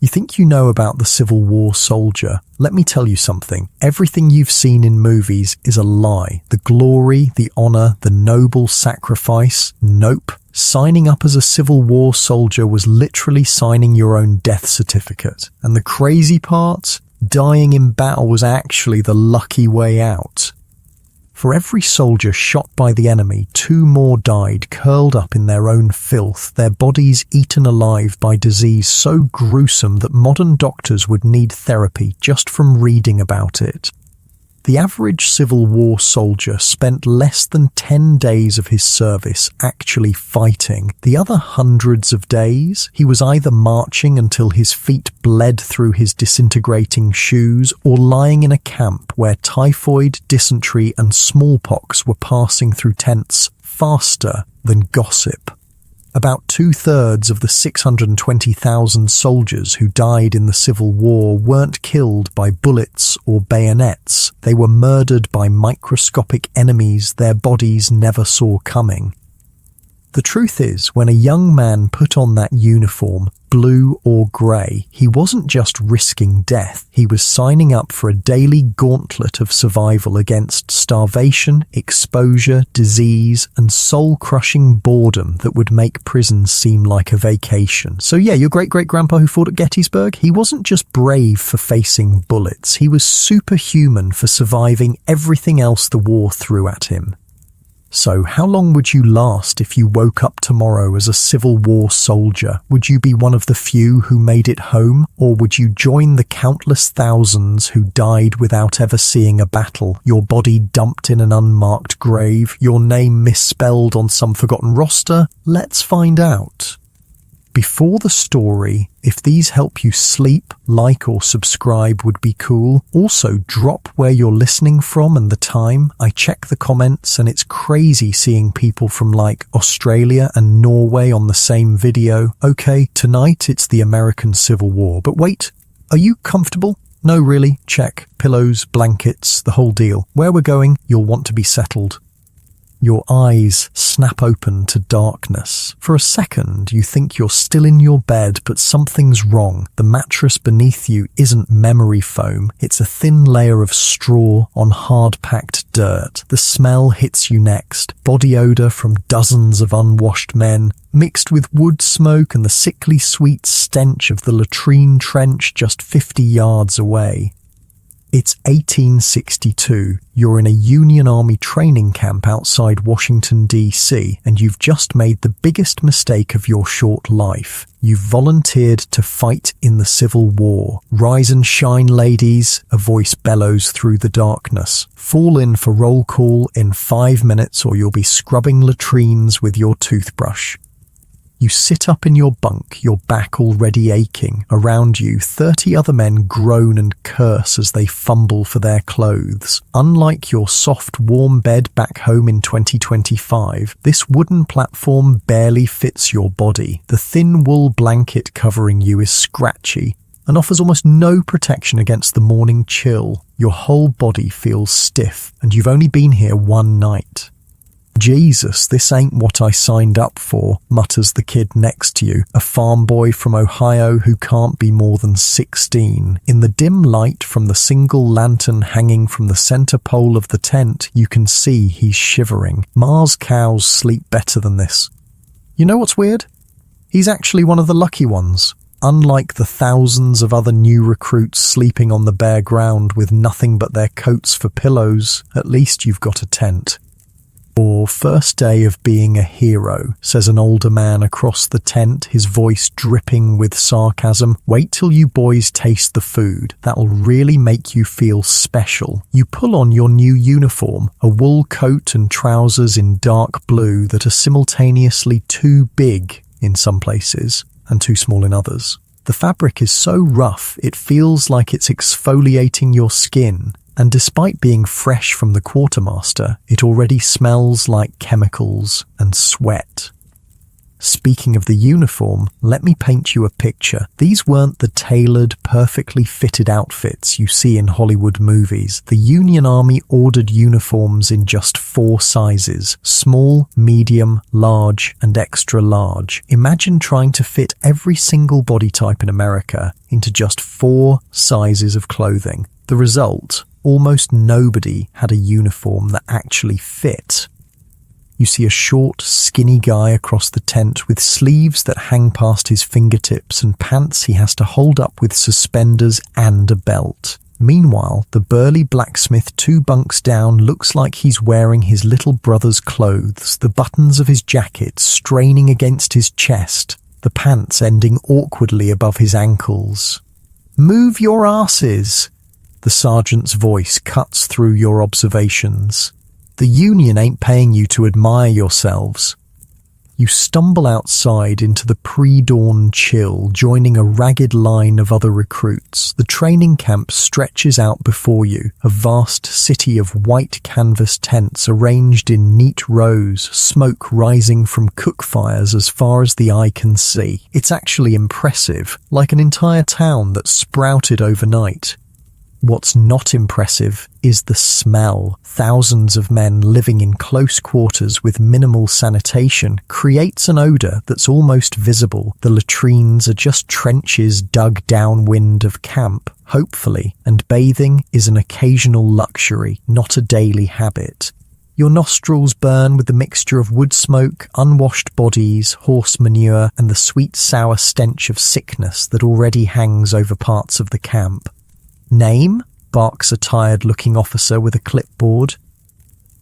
You think you know about the Civil War soldier? Let me tell you something. Everything you've seen in movies is a lie. The glory, the honor, the noble sacrifice? Nope. Signing up as a Civil War soldier was literally signing your own death certificate. And the crazy part? Dying in battle was actually the lucky way out. For every soldier shot by the enemy, 2 more died curled up in their own filth, their bodies eaten alive by disease so gruesome that modern doctors would need therapy just from reading about it. The average Civil War soldier spent less than 10 days of his service actually fighting. The other hundreds of days, he was either marching until his feet bled through his disintegrating shoes or lying in a camp where typhoid, dysentery and smallpox were passing through tents faster than gossip. About 2/3 of the 620,000 soldiers who died in the Civil War weren't killed by bullets or bayonets. They were murdered by microscopic enemies their bodies never saw coming. The truth is, when a young man put on that uniform, blue or grey, he wasn't just risking death, he was signing up for a daily gauntlet of survival against starvation, exposure, disease, and soul-crushing boredom that would make prison seem like a vacation. So yeah, your great-great-grandpa who fought at Gettysburg, he wasn't just brave for facing bullets, he was superhuman for surviving everything else the war threw at him. So, how long would you last if you woke up tomorrow as a Civil War soldier? Would you be one of the few who made it home? Or would you join the countless thousands who died without ever seeing a battle, your body dumped in an unmarked grave, your name misspelled on some forgotten roster? Let's find out. Before the story, if these help you sleep, like or subscribe would be cool. Also, drop where you're listening from and the time. I check the comments and it's crazy seeing people from like Australia and Norway on the same video. Okay, tonight it's the American Civil War. But wait, are you comfortable? No, really? Check. Pillows, blankets, the whole deal. Where we're going, you'll want to be settled. Your eyes snap open to darkness. For a second, you think you're still in your bed, but something's wrong. The mattress beneath you isn't memory foam. It's a thin layer of straw on hard-packed dirt. The smell hits you next. Body odor from dozens of unwashed men, mixed with wood smoke and the sickly sweet stench of the latrine trench just 50 yards away. It's 1862, you're in a Union Army training camp outside Washington, D.C., and you've just made the biggest mistake of your short life. You've volunteered to fight in the Civil War. Rise and shine, ladies, a voice bellows through the darkness. Fall in for roll call in 5 minutes or you'll be scrubbing latrines with your toothbrush. You sit up in your bunk, your back already aching. Around you, 30 other men groan and curse as they fumble for their clothes. Unlike your soft, warm bed back home in 2025, this wooden platform barely fits your body. The thin wool blanket covering you is scratchy and offers almost no protection against the morning chill. Your whole body feels stiff, and you've only been here one night. Jesus, this ain't what I signed up for, mutters the kid next to you, a farm boy from Ohio who can't be more than 16. In the dim light from the single lantern hanging from the center pole of the tent, you can see he's shivering. Mars cows sleep better than this. You know what's weird? He's actually one of the lucky ones. Unlike the thousands of other new recruits sleeping on the bare ground with nothing but their coats for pillows, at least you've got a tent. Or first day of being a hero, says an older man across the tent, his voice dripping with sarcasm. Wait till you boys taste the food. That'll really make you feel special. You pull on your new uniform, a wool coat and trousers in dark blue that are simultaneously too big in some places and too small in others. The fabric is so rough it feels like it's exfoliating your skin. And despite being fresh from the quartermaster, it already smells like chemicals and sweat. Speaking of the uniform, let me paint you a picture. These weren't the tailored, perfectly fitted outfits you see in Hollywood movies. The Union Army ordered uniforms in just 4 sizes: small, medium, large, and extra large. Imagine trying to fit every single body type in America into just 4 sizes of clothing. The result? Almost nobody had a uniform that actually fit. You see a short, skinny guy across the tent with sleeves that hang past his fingertips and pants he has to hold up with suspenders and a belt. Meanwhile, the burly blacksmith 2 bunks down looks like he's wearing his little brother's clothes, the buttons of his jacket straining against his chest, the pants ending awkwardly above his ankles. "Move your asses!" The sergeant's voice cuts through your observations. The Union ain't paying you to admire yourselves. You stumble outside into the pre-dawn chill, joining a ragged line of other recruits. The training camp stretches out before you, a vast city of white canvas tents arranged in neat rows, smoke rising from cook fires as far as the eye can see. It's actually impressive, like an entire town that sprouted overnight. What's not impressive is the smell. Thousands of men living in close quarters with minimal sanitation creates an odour that's almost visible. The latrines are just trenches dug downwind of camp, hopefully, and bathing is an occasional luxury, not a daily habit. Your nostrils burn with the mixture of wood smoke, unwashed bodies, horse manure, and the sweet sour stench of sickness that already hangs over parts of the camp. "Name?" barks a tired-looking officer with a clipboard.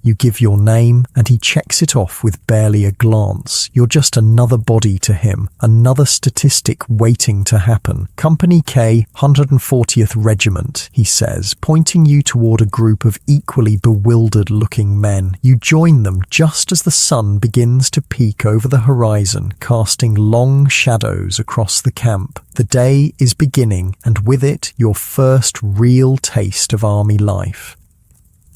You give your name, and he checks it off with barely a glance. You're just another body to him, another statistic waiting to happen. "Company K, 140th Regiment," he says, pointing you toward a group of equally bewildered-looking men. You join them just as the sun begins to peek over the horizon, casting long shadows across the camp. The day is beginning, and with it, your first real taste of army life.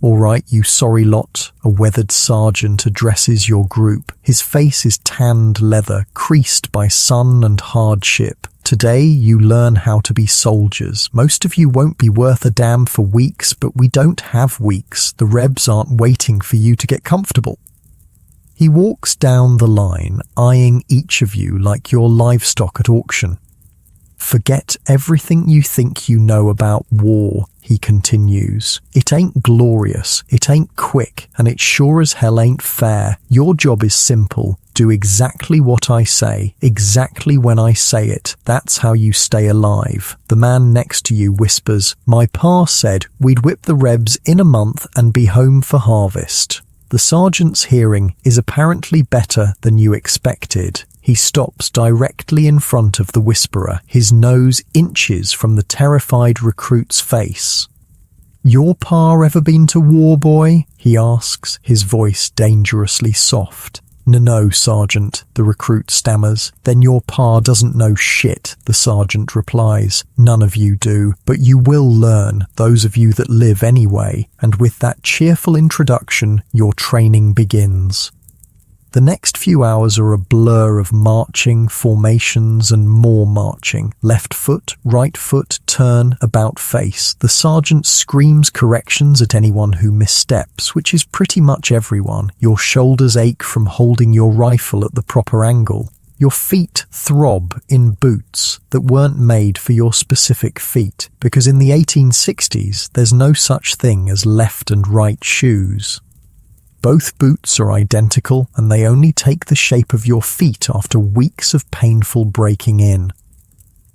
"All right, you sorry lot," a weathered sergeant addresses your group. His face is tanned leather, creased by sun and hardship. "Today you learn how to be soldiers. Most of you won't be worth a damn for weeks, but we don't have weeks. The Rebs aren't waiting for you to get comfortable." He walks down the line, eyeing each of you like your livestock at auction. "Forget everything you think you know about war," he continues. "It ain't glorious, it ain't quick, and it sure as hell ain't fair. Your job is simple. Do exactly what I say, exactly when I say it. That's how you stay alive." The man next to you whispers, "My pa said we'd whip the Rebs in a month and be home for harvest." The sergeant's hearing is apparently better than you expected. He stops directly in front of the whisperer, his nose inches from the terrified recruit's face. "Your pa ever been to war, boy?" he asks, his voice dangerously soft. No, Sergeant," the recruit stammers. "Then your pa doesn't know shit," the sergeant replies. "None of you do, but you will learn, those of you that live anyway." And with that cheerful introduction, your training begins. The next few hours are a blur of marching, formations, and more marching. Left foot, right foot, turn, about face. The sergeant screams corrections at anyone who missteps, which is pretty much everyone. Your shoulders ache from holding your rifle at the proper angle. Your feet throb in boots that weren't made for your specific feet, because in the 1860s, there's no such thing as left and right shoes. Both boots are identical, and they only take the shape of your feet after weeks of painful breaking in.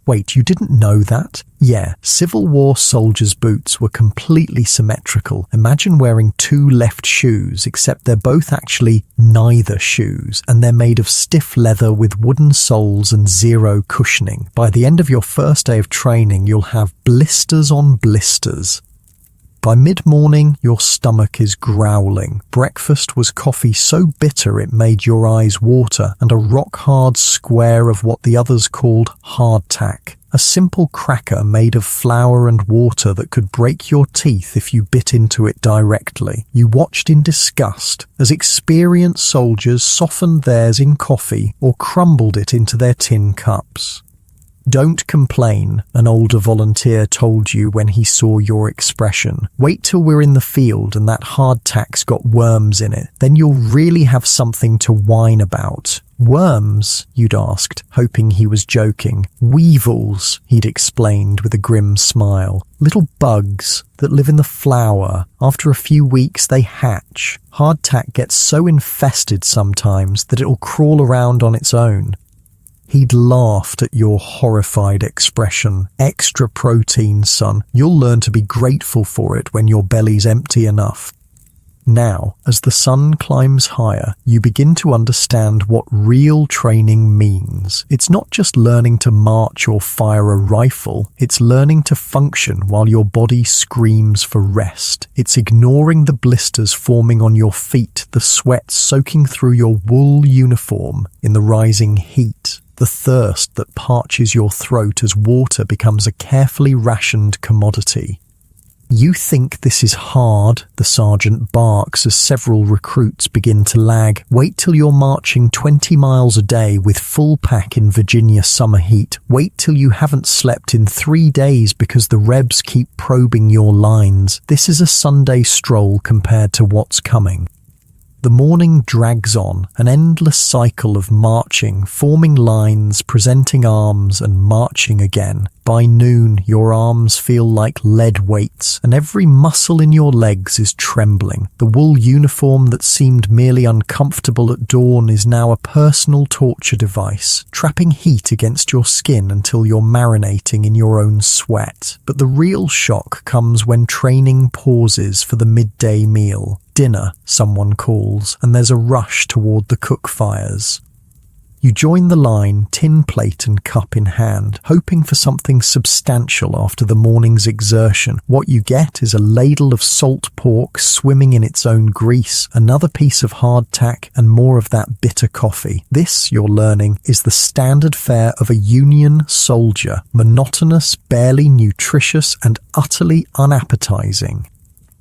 Wait, you didn't know that? Yeah, Civil War soldiers' boots were completely symmetrical. Imagine wearing 2 left shoes, except they're both actually neither shoes, and they're made of stiff leather with wooden soles and zero cushioning. By the end of your first day of training, you'll have blisters on blisters. By mid-morning, your stomach is growling. Breakfast was coffee so bitter it made your eyes water, and a rock-hard square of what the others called hardtack. A simple cracker made of flour and water that could break your teeth if you bit into it directly. You watched in disgust as experienced soldiers softened theirs in coffee or crumbled it into their tin cups. "Don't complain," an older volunteer told you when he saw your expression. "Wait till we're in the field and that hardtack's got worms in it. Then you'll really have something to whine about." "Worms?" you'd asked, hoping he was joking. "Weevils," he'd explained with a grim smile. "Little bugs that live in the flour. After a few weeks they hatch. Hardtack gets so infested sometimes that it'll crawl around on its own." He'd laughed at your horrified expression. "Extra protein, son. You'll learn to be grateful for it when your belly's empty enough." Now, as the sun climbs higher, you begin to understand what real training means. It's not just learning to march or fire a rifle, it's learning to function while your body screams for rest. It's ignoring the blisters forming on your feet, the sweat soaking through your wool uniform in the rising heat, the thirst that parches your throat as water becomes a carefully rationed commodity. "You think this is hard," the sergeant barks as several recruits begin to lag. "Wait till you're marching 20 miles a day with full pack in Virginia summer heat. Wait till you haven't slept in 3 days because the Rebs keep probing your lines. This is a Sunday stroll compared to what's coming." The morning drags on, an endless cycle of marching, forming lines, presenting arms, and marching again. By noon, your arms feel like lead weights, and every muscle in your legs is trembling. The wool uniform that seemed merely uncomfortable at dawn is now a personal torture device, trapping heat against your skin until you're marinating in your own sweat. But the real shock comes when training pauses for the midday meal. Dinner, someone calls, and there's a rush toward the cook fires. You join the line, tin plate and cup in hand, hoping for something substantial after the morning's exertion. What you get is a ladle of salt pork swimming in its own grease, another piece of hardtack, and more of that bitter coffee. This, you're learning, is the standard fare of a Union soldier, monotonous, barely nutritious, and utterly unappetizing.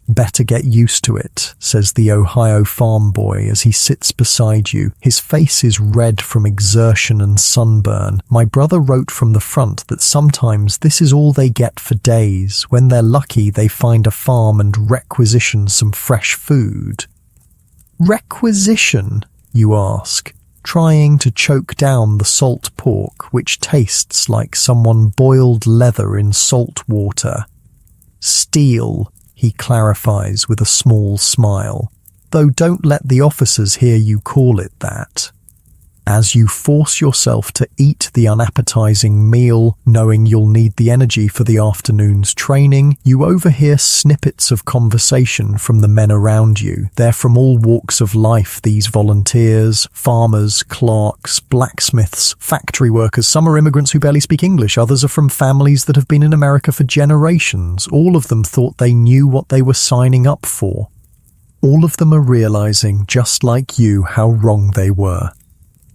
"Better get used to it," says the Ohio farm boy as he sits beside you. His face is red from exertion and sunburn. "My brother wrote from the front that sometimes this is all they get for days. When they're lucky, they find a farm and requisition some fresh food." "Requisition?" you ask, trying to choke down the salt pork, which tastes like someone boiled leather in salt water. "Steal," he clarifies with a small smile, "though don't let the officers hear you call it that." As you force yourself to eat the unappetizing meal, knowing you'll need the energy for the afternoon's training, you overhear snippets of conversation from the men around you. They're from all walks of life, these volunteers: farmers, clerks, blacksmiths, factory workers. Some are immigrants who barely speak English, others are from families that have been in America for generations. All of them thought they knew what they were signing up for. All of them are realizing, just like you, how wrong they were.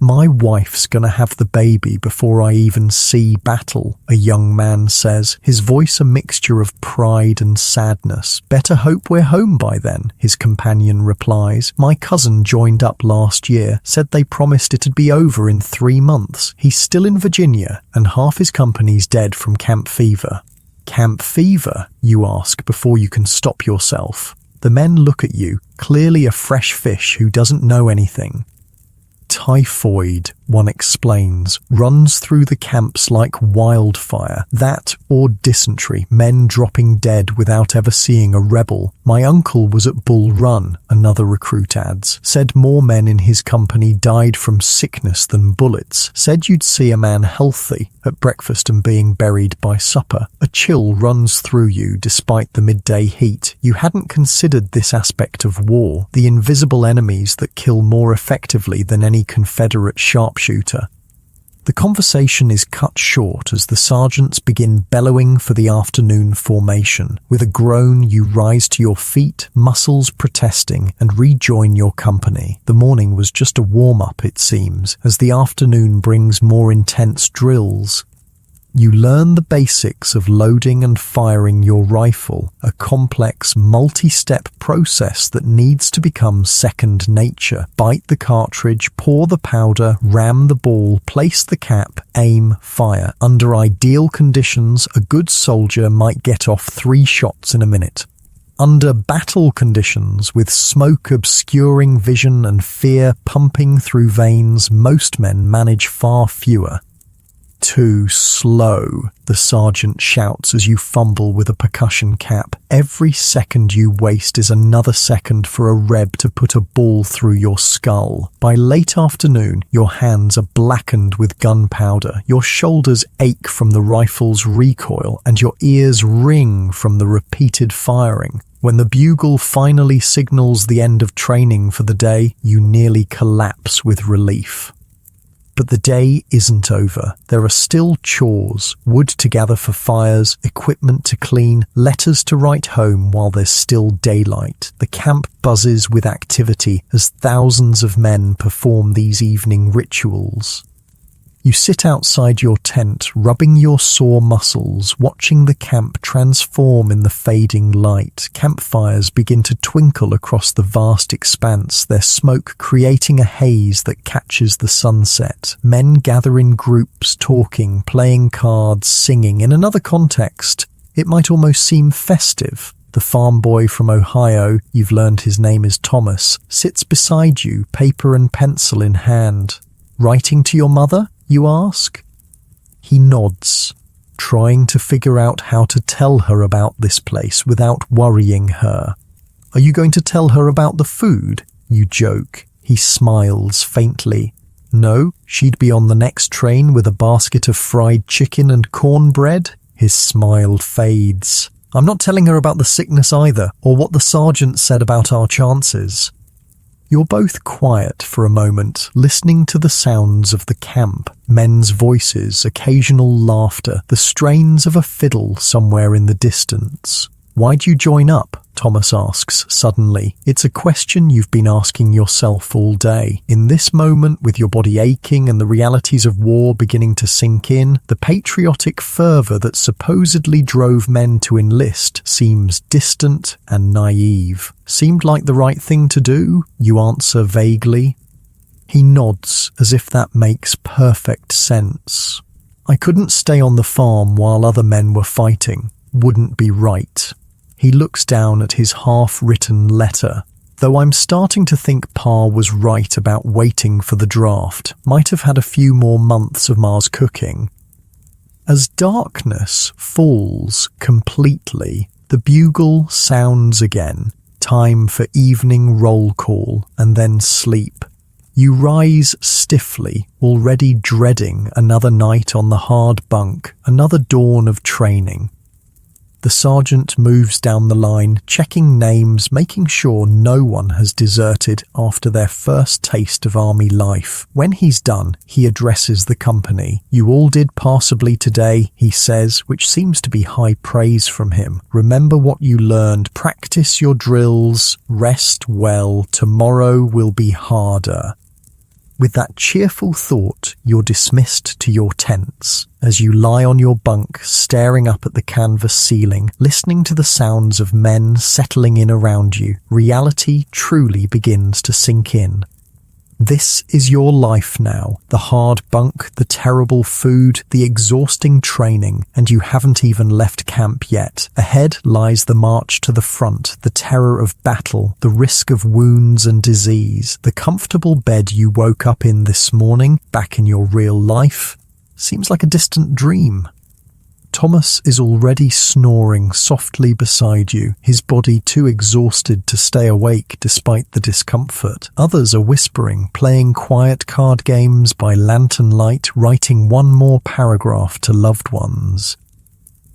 "My wife's gonna have the baby before I even see battle," a young man says, his voice a mixture of pride and sadness. "Better hope we're home by then," his companion replies. "My cousin joined up last year, said they promised it'd be over in 3 months. He's still in Virginia, and half his company's dead from camp fever." "Camp fever?" you ask before you can stop yourself. The men look at you, clearly a fresh fish who doesn't know anything. "Typhoid," one explains, "runs through the camps like wildfire. That or dysentery, men dropping dead without ever seeing a rebel. My uncle was at Bull Run," another recruit adds. "Said more men in his company died from sickness than bullets. Said you'd see a man healthy at breakfast and being buried by supper. A chill runs through you despite the midday heat. You hadn't considered this aspect of war, the invisible enemies that kill more effectively than any Confederate sharpshooter." The conversation is cut short as the sergeants begin bellowing for the afternoon formation. With a groan, you rise to your feet, muscles protesting, and rejoin your company. The morning was just a warm-up, it seems, as the afternoon brings more intense drills. You learn the basics of loading and firing your rifle, a complex multi-step process that needs to become second nature. Bite the cartridge, pour the powder, ram the ball, place the cap, aim, fire. Under ideal conditions, a good soldier might get off 3 shots in a minute. Under battle conditions, with smoke obscuring vision and fear pumping through veins, most men manage far fewer. Too slow, the sergeant shouts as you fumble with a percussion cap. Every second you waste is another second for a reb to put a ball through your skull. By late afternoon, your hands are blackened with gunpowder, your shoulders ache from the rifle's recoil, and your ears ring from the repeated firing. When the bugle finally signals the end of training for the day, you nearly collapse with relief. But the day isn't over. There are still chores, wood to gather for fires, equipment to clean, letters to write home while there's still daylight. The camp buzzes with activity as thousands of men perform these evening rituals. You sit outside your tent, rubbing your sore muscles, watching the camp transform in the fading light. Campfires begin to twinkle across the vast expanse, their smoke creating a haze that catches the sunset. Men gather in groups, talking, playing cards, singing. In another context, it might almost seem festive. The farm boy from Ohio, you've learned his name is Thomas, sits beside you, paper and pencil in hand. Writing to your mother? You ask? He nods, trying to figure out how to tell her about this place without worrying her. Are you going to tell her about the food? You joke. He smiles faintly. No, she'd be on the next train with a basket of fried chicken and cornbread. His smile fades. I'm not telling her about the sickness either, or what the sergeant said about our chances. You're both quiet for a moment, listening to the sounds of the camp, men's voices, occasional laughter, the strains of a fiddle somewhere in the distance. Why'd you join up? Thomas asks suddenly. It's a question you've been asking yourself all day. In this moment, with your body aching and the realities of war beginning to sink in, the patriotic fervour that supposedly drove men to enlist seems distant and naive. Seemed like the right thing to do? You answer vaguely. He nods as if that makes perfect sense. I couldn't stay on the farm while other men were fighting. Wouldn't be right. He looks down at his half-written letter. Though I'm starting to think Pa was right about waiting for the draft. Might have had a few more months of Ma's cooking. As darkness falls completely, the bugle sounds again. Time for evening roll call and then sleep. You rise stiffly, already dreading another night on the hard bunk, another dawn of training. The sergeant moves down the line, checking names, making sure no one has deserted after their first taste of army life. When he's done, he addresses the company. You all did passably today, he says, which seems to be high praise from him. Remember what you learned, practice your drills, rest well, tomorrow will be harder. With that cheerful thought, you're dismissed to your tents. As you lie on your bunk, staring up at the canvas ceiling, listening to the sounds of men settling in around you, reality truly begins to sink in. This is your life now, the hard bunk, the terrible food, the exhausting training, and you haven't even left camp yet. Ahead lies the march to the front, the terror of battle, the risk of wounds and disease. The comfortable bed you woke up in this morning, back in your real life, seems like a distant dream. Thomas is already snoring softly beside you, his body too exhausted to stay awake despite the discomfort. Others are whispering, playing quiet card games by lantern light, writing one more paragraph to loved ones.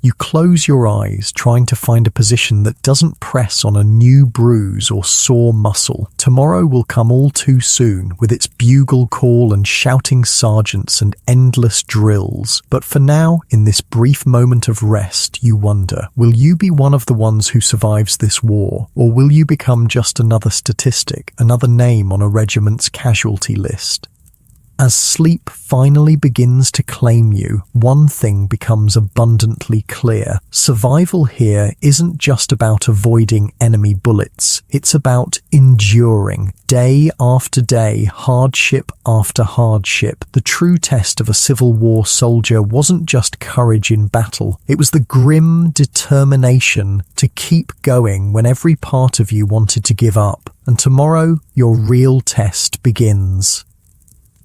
You close your eyes, trying to find a position that doesn't press on a new bruise or sore muscle. Tomorrow will come all too soon, with its bugle call and shouting sergeants and endless drills. But for now, in this brief moment of rest, you wonder, will you be one of the ones who survives this war? Or will you become just another statistic, another name on a regiment's casualty list? As sleep finally begins to claim you, one thing becomes abundantly clear. Survival here isn't just about avoiding enemy bullets. It's about enduring, day after day, hardship after hardship. The true test of a Civil War soldier wasn't just courage in battle. It was the grim determination to keep going when every part of you wanted to give up. And tomorrow, your real test begins.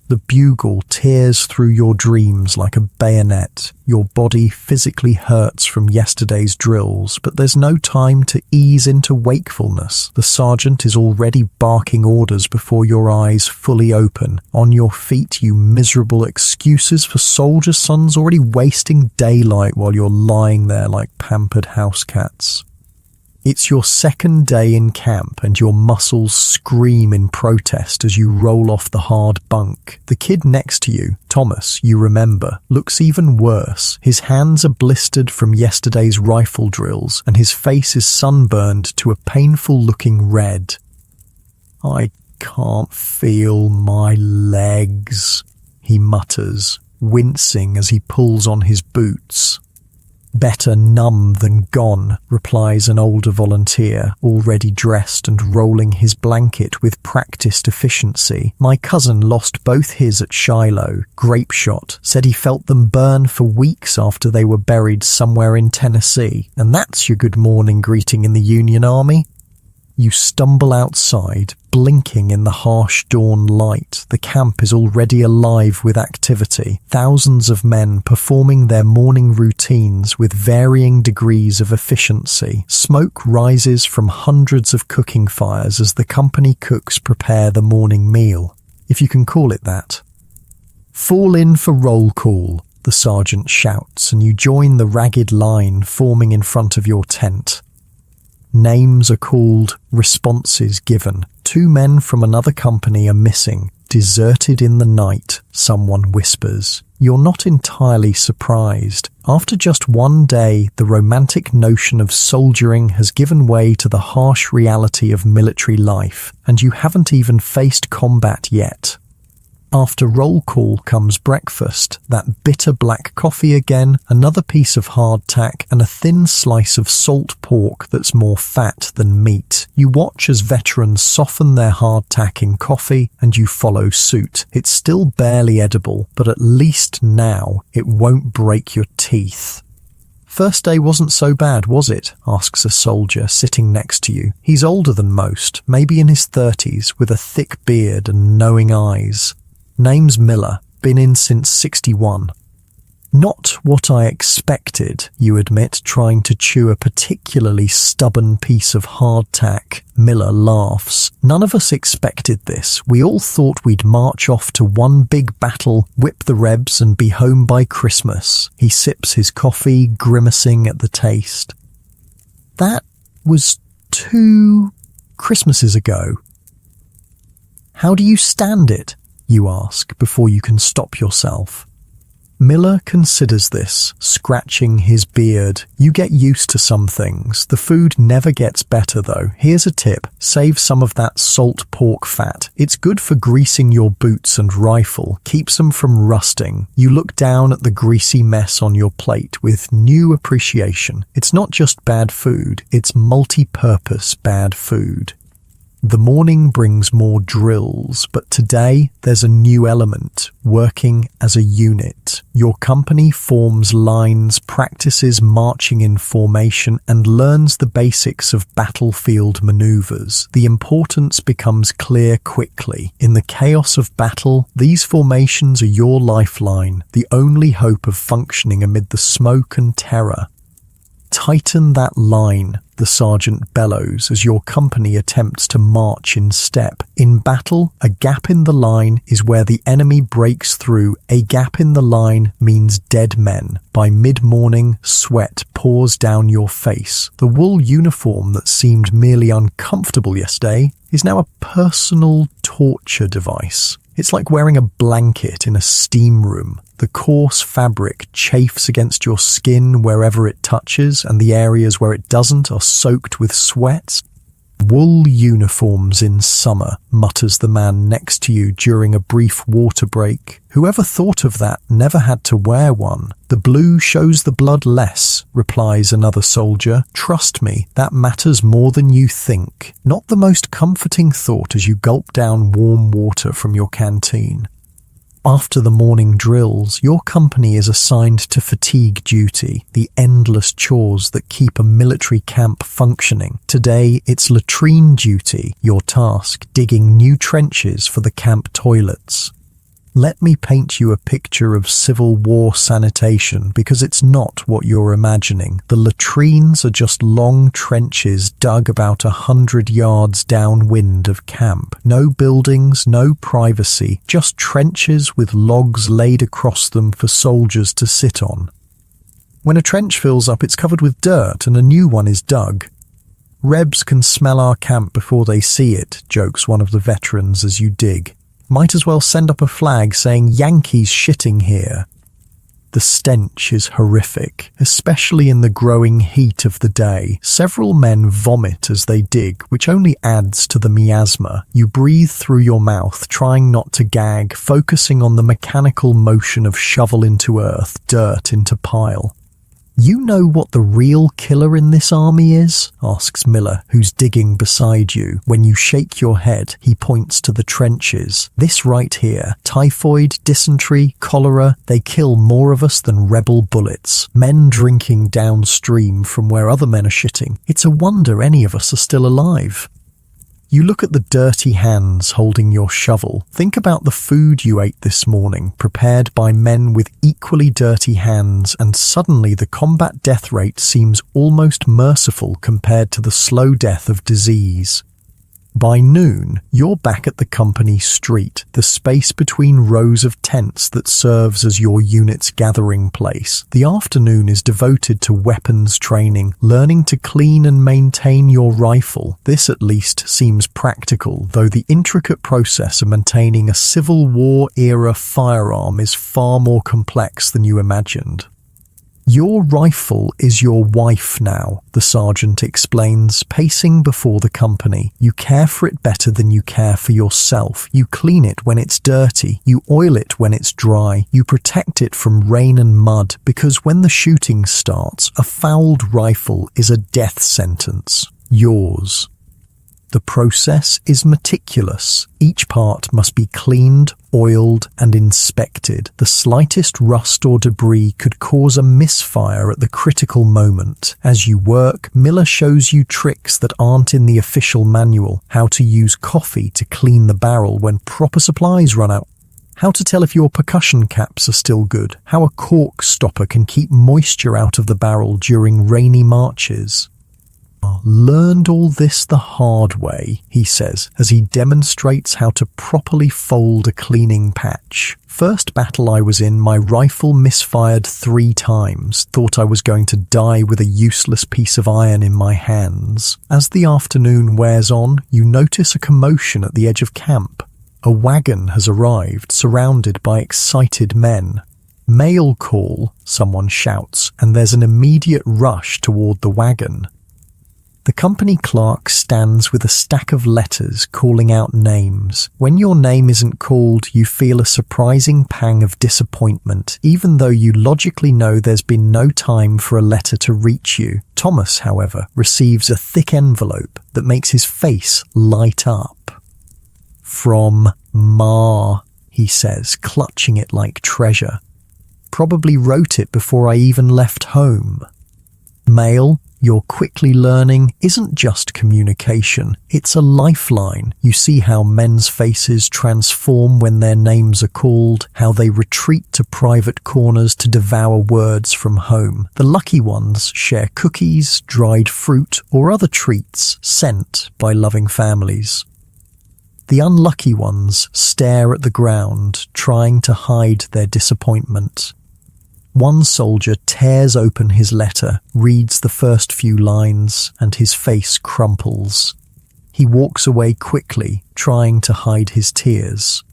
The bugle tears through your dreams like a bayonet. Your body physically hurts from yesterday's drills, but there's no time to ease into wakefulness. The sergeant is already barking orders before your eyes fully open. On your feet, you miserable excuses for soldier sons already wasting daylight while you're lying there like pampered house cats. It's your second day in camp and your muscles scream in protest as you roll off the hard bunk. The kid next to you, Thomas, you remember, looks even worse. His hands are blistered from yesterday's rifle drills and his face is sunburned to a painful-looking red. "I can't feel my legs," he mutters, wincing as he pulls on his boots. "Better numb than gone," replies an older volunteer, already dressed and rolling his blanket with practiced efficiency. "My cousin lost both his at Shiloh. Grape shot. Said he felt them burn for weeks after they were buried somewhere in Tennessee. And that's your good morning greeting in the Union Army?" You stumble outside, blinking in the harsh dawn light. The camp is already alive with activity. Thousands of men performing their morning routines with varying degrees of efficiency. Smoke rises from hundreds of cooking fires as the company cooks prepare the morning meal, if you can call it that. "Fall in for roll call," the sergeant shouts, and you join the ragged line forming in front of your tent. Names are called, responses given. 2 men from another company are missing. "Deserted in the night," someone whispers. You're not entirely surprised. After just one day, the romantic notion of soldiering has given way to the harsh reality of military life, and you haven't even faced combat yet. After roll call comes breakfast, that bitter black coffee again, another piece of hardtack, and a thin slice of salt pork that's more fat than meat. You watch as veterans soften their hardtack in coffee, and you follow suit. It's still barely edible, but at least now it won't break your teeth. "First day wasn't so bad, was it?" asks a soldier sitting next to you. He's older than most, maybe in his 30s, with a thick beard and knowing eyes. Name's Miller, been in since 61. "Not what I expected," you admit, trying to chew a particularly stubborn piece of hardtack. Miller laughs. "None of us expected this. We all thought we'd march off to one big battle, whip the rebs, and be home by Christmas." He sips his coffee, grimacing at the taste. "That was 2 Christmases ago." "How do you stand it?" you ask before you can stop yourself. Miller considers this, scratching his beard. "You get used to some things. The food never gets better though. Here's a tip. Save some of that salt pork fat. It's good for greasing your boots and rifle. Keeps them from rusting." You look down at the greasy mess on your plate with new appreciation. It's not just bad food, it's multi-purpose bad food. The morning brings more drills, but today there's a new element, working as a unit. Your company forms lines, practices marching in formation, and learns the basics of battlefield maneuvers. The importance becomes clear quickly. In the chaos of battle, these formations are your lifeline, the only hope of functioning amid the smoke and terror. "Tighten that line," the sergeant bellows as your company attempts to march in step. In battle, a gap in the line is where the enemy breaks through. A gap in the line means dead men. By mid-morning, sweat pours down your face. The wool uniform that seemed merely uncomfortable yesterday is now a personal torture device. It's like wearing a blanket in a steam room. The coarse fabric chafes against your skin wherever it touches, and the areas where it doesn't are soaked with sweat. Wool uniforms in summer, mutters the man next to you during a brief water break. Whoever thought of that never had to wear one. The blue shows the blood less, replies another soldier. Trust me, that matters more than you think. Not the most comforting thought as you gulp down warm water from your canteen. After the morning drills, your company is assigned to fatigue duty, the endless chores that keep a military camp functioning. Today, it's latrine duty, your task, digging new trenches for the camp toilets. Let me paint you a picture of Civil War sanitation because it's not what you're imagining. The latrines are just long trenches dug about 100 yards downwind of camp. No buildings, no privacy, just trenches with logs laid across them for soldiers to sit on. When a trench fills up, it's covered with dirt and a new one is dug. Rebs can smell our camp before they see it, jokes one of the veterans as you dig. Might as well send up a flag saying Yankees shitting here. The stench is horrific, especially in the growing heat of the day. Several men vomit as they dig, which only adds to the miasma. You breathe through your mouth, trying not to gag, focusing on the mechanical motion of shovel into earth, dirt into pile. You know what the real killer in this army is? Asks Miller, who's digging beside you. When you shake your head, he points to the trenches. This right here, typhoid, dysentery, cholera, they kill more of us than rebel bullets. Men drinking downstream from where other men are shitting. It's a wonder any of us are still alive. You look at the dirty hands holding your shovel. Think about the food you ate this morning, prepared by men with equally dirty hands, and suddenly the combat death rate seems almost merciful compared to the slow death of disease. By noon, you're back at the company street, the space between rows of tents that serves as your unit's gathering place. The afternoon is devoted to weapons training, learning to clean and maintain your rifle. This at least seems practical, though the intricate process of maintaining a Civil War-era firearm is far more complex than you imagined. Your rifle is your wife now, the sergeant explains, pacing before the company. You care for it better than you care for yourself. You clean it when it's dirty. You oil it when it's dry. You protect it from rain and mud, because when the shooting starts, a fouled rifle is a death sentence. Yours. The process is meticulous. Each part must be cleaned, oiled, and inspected. The slightest rust or debris could cause a misfire at the critical moment. As you work, Miller shows you tricks that aren't in the official manual. How to use coffee to clean the barrel when proper supplies run out. How to tell if your percussion caps are still good. How a cork stopper can keep moisture out of the barrel during rainy marches. Learned all this the hard way, he says, as he demonstrates how to properly fold a cleaning patch. First battle I was in, my rifle misfired 3 times. Thought I was going to die with a useless piece of iron in my hands. As the afternoon wears on, you notice a commotion at the edge of camp. A wagon has arrived, surrounded by excited men. Mail call, someone shouts, and there's an immediate rush toward the wagon. The company clerk stands with a stack of letters calling out names. When your name isn't called, you feel a surprising pang of disappointment, even though you logically know there's been no time for a letter to reach you. Thomas, however, receives a thick envelope that makes his face light up. From Ma, he says, clutching it like treasure. Probably wrote it before I even left home. Mail, you're quickly learning, isn't just communication, it's a lifeline. You see how men's faces transform when their names are called, how they retreat to private corners to devour words from home. The lucky ones share cookies, dried fruit, or other treats sent by loving families. The unlucky ones stare at the ground, trying to hide their disappointment. One soldier tears open his letter, reads the first few lines, and his face crumples. He walks away quickly, trying to hide his tears.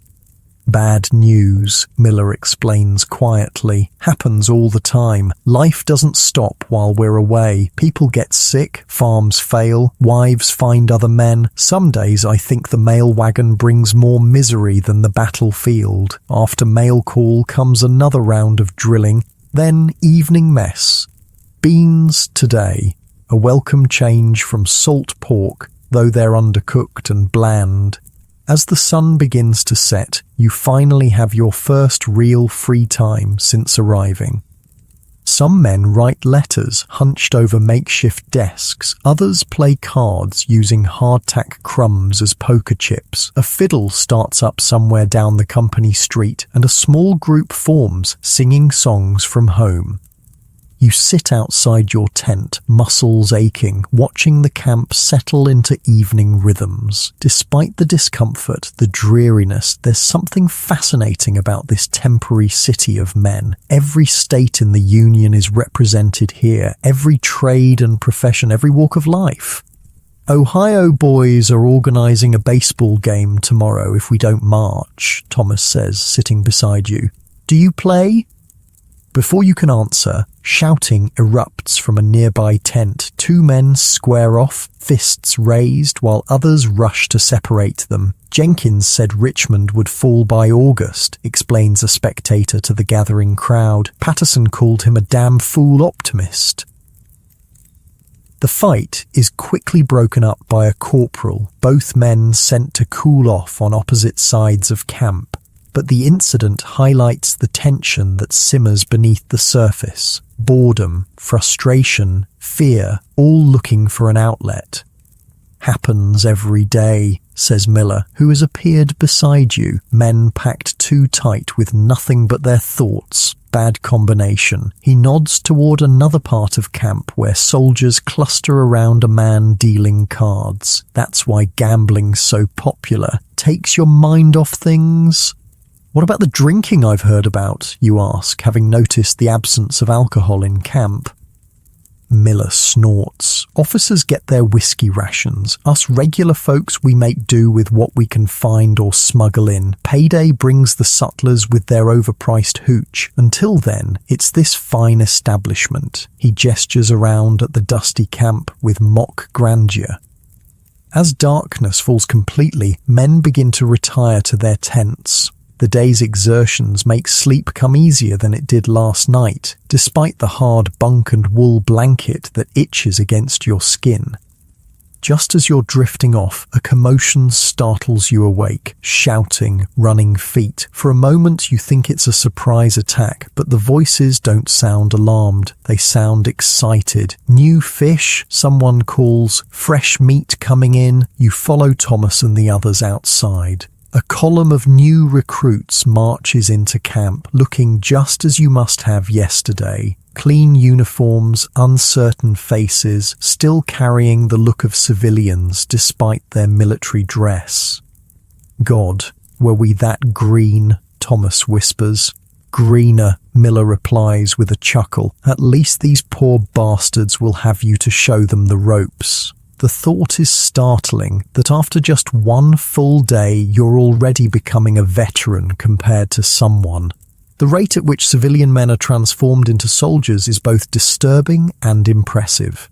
Bad news, Miller explains quietly. Happens all the time. Life doesn't stop while we're away. People get sick, farms fail, wives find other men. Some days I think the mail wagon brings more misery than the battlefield. After mail call comes another round of drilling, then evening mess. Beans today. A welcome change from salt pork, though they're undercooked and bland. As the sun begins to set, you finally have your first real free time since arriving. Some men write letters hunched over makeshift desks. Others play cards using hardtack crumbs as poker chips. A fiddle starts up somewhere down the company street, and a small group forms, singing songs from home. You sit outside your tent, muscles aching, watching the camp settle into evening rhythms. Despite the discomfort, the dreariness, there's something fascinating about this temporary city of men. Every state in the Union is represented here, every trade and profession, every walk of life. Ohio boys are organizing a baseball game tomorrow if we don't march, Thomas says, sitting beside you. Do you play? Before you can answer, shouting erupts from a nearby tent. Two men square off, fists raised, while others rush to separate them. Jenkins said Richmond would fall by August, explains a spectator to the gathering crowd. Patterson called him a damn fool optimist. The fight is quickly broken up by a corporal, both men sent to cool off on opposite sides of camp. But the incident highlights the tension that simmers beneath the surface. Boredom, frustration, fear, all looking for an outlet. Happens every day, says Miller, who has appeared beside you. Men packed too tight with nothing but their thoughts. Bad combination. He nods toward another part of camp where soldiers cluster around a man dealing cards. That's why gambling's so popular. Takes your mind off things. What about the drinking I've heard about, you ask, having noticed the absence of alcohol in camp? Miller snorts. Officers get their whiskey rations. Us regular folks, we make do with what we can find or smuggle in. Payday brings the sutlers with their overpriced hooch. Until then, it's this fine establishment. He gestures around at the dusty camp with mock grandeur. As darkness falls completely, men begin to retire to their tents. The day's exertions make sleep come easier than it did last night, despite the hard bunk and wool blanket that itches against your skin. Just as you're drifting off, a commotion startles you awake, shouting, running feet. For a moment you think it's a surprise attack, but the voices don't sound alarmed. They sound excited. New fish, someone calls, fresh meat coming in. You follow Thomas and the others outside. A column of new recruits marches into camp, looking just as you must have yesterday. Clean uniforms, uncertain faces, still carrying the look of civilians despite their military dress. God, were we that green? Thomas whispers. Greener, Miller replies with a chuckle. At least these poor bastards will have you to show them the ropes. The thought is startling that after just one full day you're already becoming a veteran compared to someone. The rate at which civilian men are transformed into soldiers is both disturbing and impressive.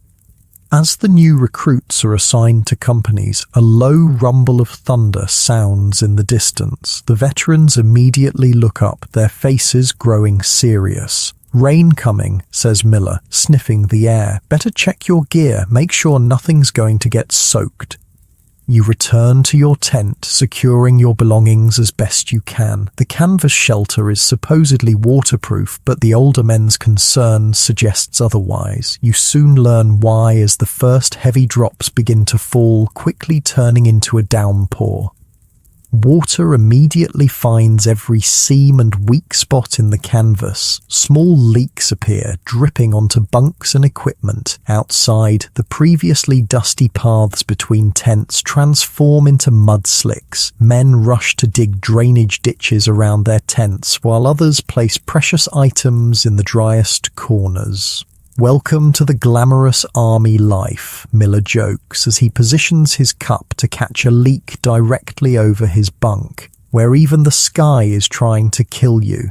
As the new recruits are assigned to companies, a low rumble of thunder sounds in the distance. The veterans immediately look up, their faces growing serious. Rain coming, says Miller, sniffing the air. Better check your gear, make sure nothing's going to get soaked. You return to your tent, securing your belongings as best you can. The canvas shelter is supposedly waterproof, but the older men's concern suggests otherwise. You soon learn why as the first heavy drops begin to fall, quickly turning into a downpour. Water immediately finds every seam and weak spot in the canvas. Small leaks appear, dripping onto bunks and equipment. Outside, the previously dusty paths between tents transform into mud slicks. Men rush to dig drainage ditches around their tents, while others place precious items in the driest corners. Welcome to the glamorous army life, Miller jokes as he positions his cup to catch a leak directly over his bunk. where even the sky is trying to kill you.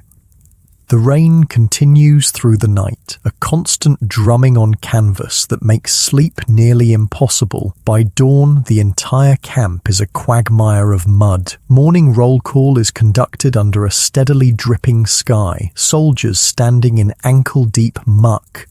The rain continues through the night, a constant drumming on canvas that makes sleep nearly impossible. By dawn, the entire camp is a quagmire of mud. Morning roll call is conducted under a steadily dripping sky, soldiers standing in ankle-deep muck.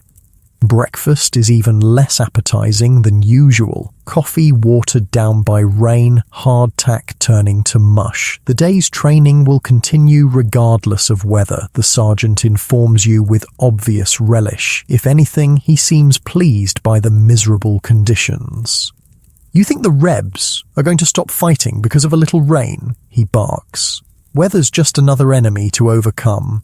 Breakfast is even less appetizing than usual. Coffee watered down by rain, hardtack turning to mush. The day's training will continue regardless of weather, the sergeant informs you with obvious relish. If anything, he seems pleased by the miserable conditions. "You think the Rebs are going to stop fighting because of a little rain?" he barks. "Weather's just another enemy to overcome."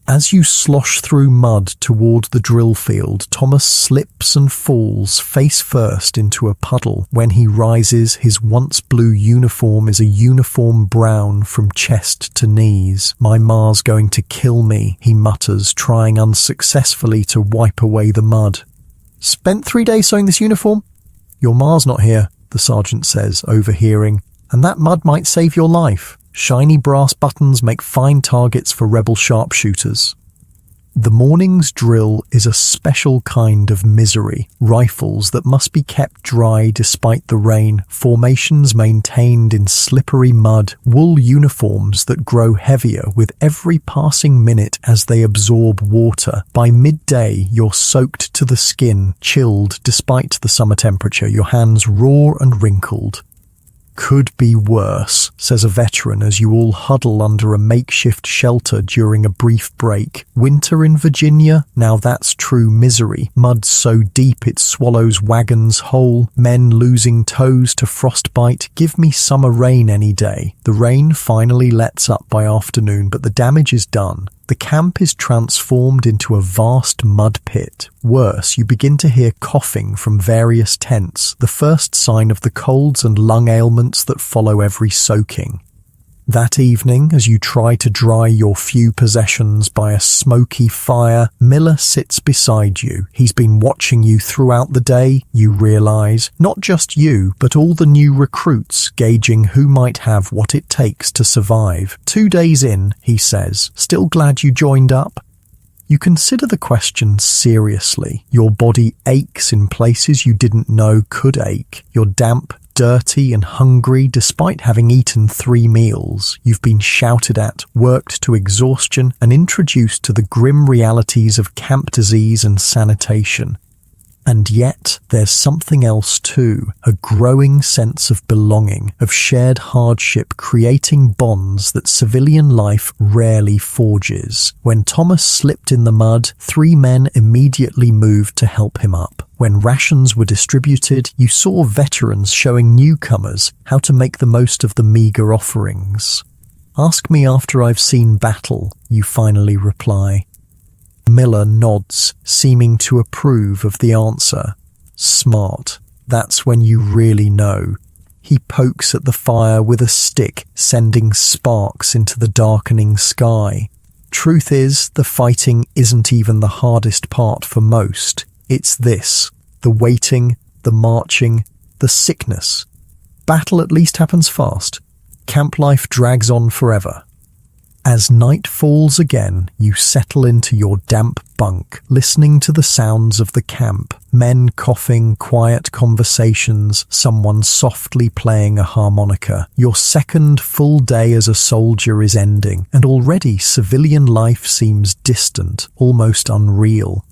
As you slosh through mud toward the drill field, Thomas slips and falls face first into a puddle. When he rises, his once blue uniform is a uniform brown from chest to knees. "My ma's going to kill me," he mutters, trying unsuccessfully to wipe away the mud. "Spent 3 days sewing this uniform?" "Your ma's not here," the sergeant says, overhearing, "and that mud might save your life. Shiny brass buttons make fine targets for rebel sharpshooters." The morning's drill is a special kind of misery. Rifles that must be kept dry despite the rain, formations maintained in slippery mud, wool uniforms that grow heavier with every passing minute as they absorb water. By midday, you're soaked to the skin, chilled despite the summer temperature, your hands raw and wrinkled. "Could be worse," says a veteran as you all huddle under a makeshift shelter during a brief break. "Winter in Virginia? Now that's true misery. Mud so deep it swallows wagons whole, men losing toes to frostbite. Give me summer rain any day." The rain finally lets up by afternoon, but the damage is done. The camp is transformed into a vast mud pit. Worse, you begin to hear coughing from various tents, the first sign of the colds and lung ailments that follow every soaking. That evening, as you try to dry your few possessions by a smoky fire, Miller sits beside you. He's been watching you throughout the day, you realize. Not just you, but all the new recruits, gauging who might have what it takes to survive. 2 days in, he says, "Still glad you joined up?" You consider the question seriously. Your body aches in places you didn't know could ache. You're damp, dirty and hungry despite having eaten 3 meals. You've been shouted at, worked to exhaustion, and introduced to the grim realities of camp disease and sanitation. And yet, there's something else too, a growing sense of belonging, of shared hardship creating bonds that civilian life rarely forges. When Thomas slipped in the mud, 3 men immediately moved to help him up. When rations were distributed, you saw veterans showing newcomers how to make the most of the meager offerings. "Ask me after I've seen battle," you finally reply. Miller nods, seeming to approve of the answer. Smart. That's when you really know. He pokes at the fire with a stick, sending sparks into the darkening sky. Truth is, the fighting isn't even the hardest part for most. It's this: the waiting, the marching, the sickness. Battle at least happens fast. Camp life drags on forever. As night falls again, you settle into your damp bunk, listening to the sounds of the camp. Men coughing, quiet conversations, someone softly playing a harmonica. Your second full day as a soldier is ending, and already civilian life seems distant, almost unreal.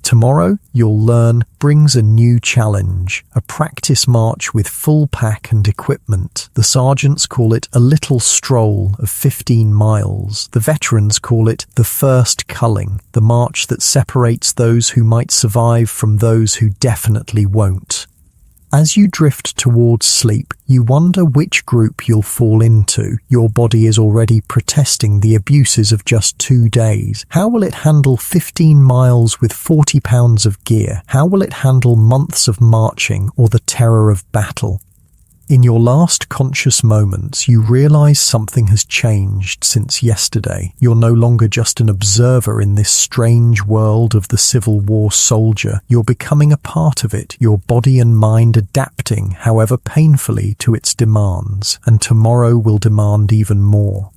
Tomorrow, you'll learn, brings a new challenge, a practice march with full pack and equipment. The sergeants call it a little stroll of 15 miles. The veterans call it the first culling, the march that separates those who might survive from those who definitely won't. As you drift towards sleep, you wonder which group you'll fall into. Your body is already protesting the abuses of just 2 days. How will it handle 15 miles with 40 pounds of gear? How will it handle months of marching or the terror of battle? In your last conscious moments, you realize something has changed since yesterday. You're no longer just an observer in this strange world of the Civil War soldier. You're becoming a part of it, your body and mind adapting, however painfully, to its demands, and tomorrow will demand even more.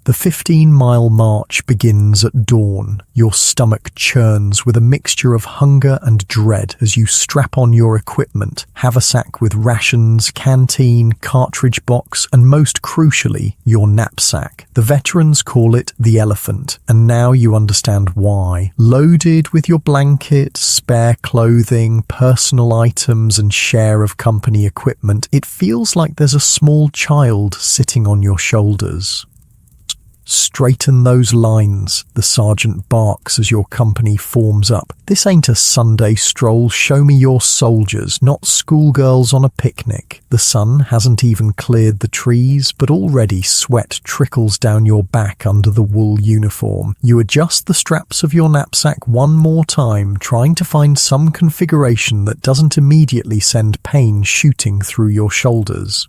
The 15-mile march begins at dawn. Your stomach churns with a mixture of hunger and dread as you strap on your equipment, haversack with rations, canteen, cartridge box, and most crucially, your knapsack. The veterans call it the elephant, and now you understand why. Loaded with your blanket, spare clothing, personal items, and share of company equipment, it feels like there's a small child sitting on your shoulders. Straighten those lines, the sergeant barks as your company forms up. This ain't a Sunday stroll, show me your soldiers, not schoolgirls on a picnic. The sun hasn't even cleared the trees, but already sweat trickles down your back under the wool uniform. You adjust the straps of your knapsack one more time, trying to find some configuration that doesn't immediately send pain shooting through your shoulders.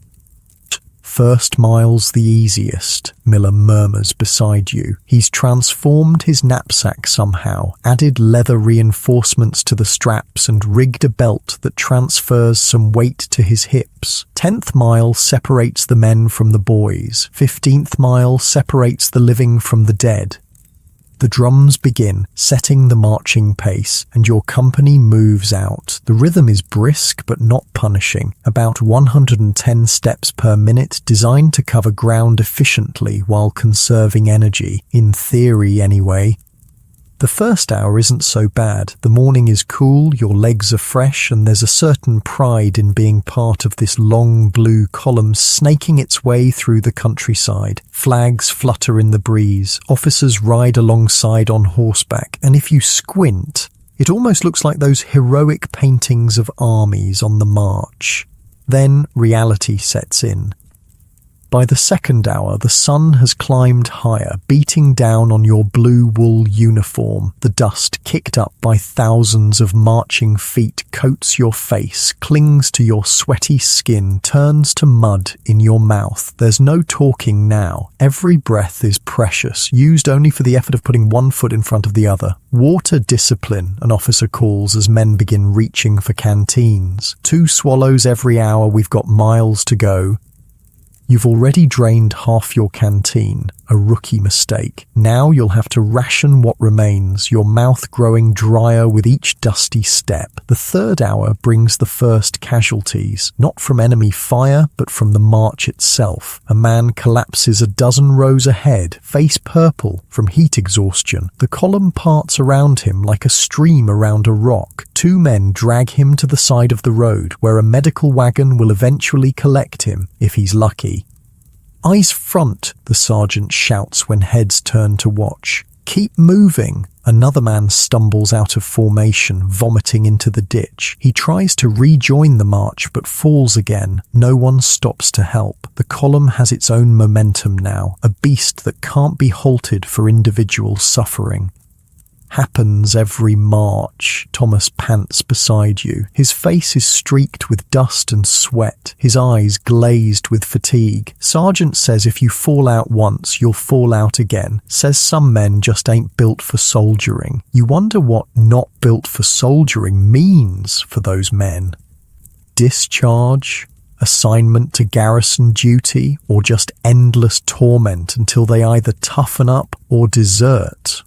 First mile's the easiest, Miller murmurs beside you. He's transformed his knapsack somehow, added leather reinforcements to the straps and rigged a belt that transfers some weight to his hips. 10th mile separates the men from the boys. 15th mile separates the living from the dead. The drums begin, setting the marching pace, and your company moves out. The rhythm is brisk but not punishing, about 110 steps per minute, designed to cover ground efficiently while conserving energy, in theory anyway. The first hour isn't so bad. The morning is cool, your legs are fresh, and there's a certain pride in being part of this long blue column snaking its way through the countryside. Flags flutter in the breeze, officers ride alongside on horseback, and if you squint, it almost looks like those heroic paintings of armies on the march. Then reality sets in. By the second hour, the sun has climbed higher, beating down on your blue wool uniform. The dust, kicked up by thousands of marching feet, coats your face, clings to your sweaty skin, turns to mud in your mouth. There's no talking now. Every breath is precious, used only for the effort of putting one foot in front of the other. Water discipline, an officer calls as men begin reaching for canteens. 2 swallows every hour, we've got miles to go. You've already drained half your canteen, a rookie mistake. Now you'll have to ration what remains, your mouth growing drier with each dusty step. The third hour brings the first casualties, not from enemy fire, but from the march itself. A man collapses a dozen rows ahead, face purple from heat exhaustion. The column parts around him like a stream around a rock. 2 men drag him to the side of the road, where a medical wagon will eventually collect him, if he's lucky. Eyes front, the sergeant shouts when heads turn to watch. Keep moving. Another man stumbles out of formation, vomiting into the ditch. He tries to rejoin the march, but falls again. No one stops to help. The column has its own momentum now, a beast that can't be halted for individual suffering. Happens every march. Thomas pants beside you. His face is streaked with dust and sweat, his eyes glazed with fatigue. Sergeant says if you fall out once, you'll fall out again. Says some men just ain't built for soldiering. You wonder what not built for soldiering means for those men. Discharge? Assignment to garrison duty? Or just endless torment until they either toughen up or desert?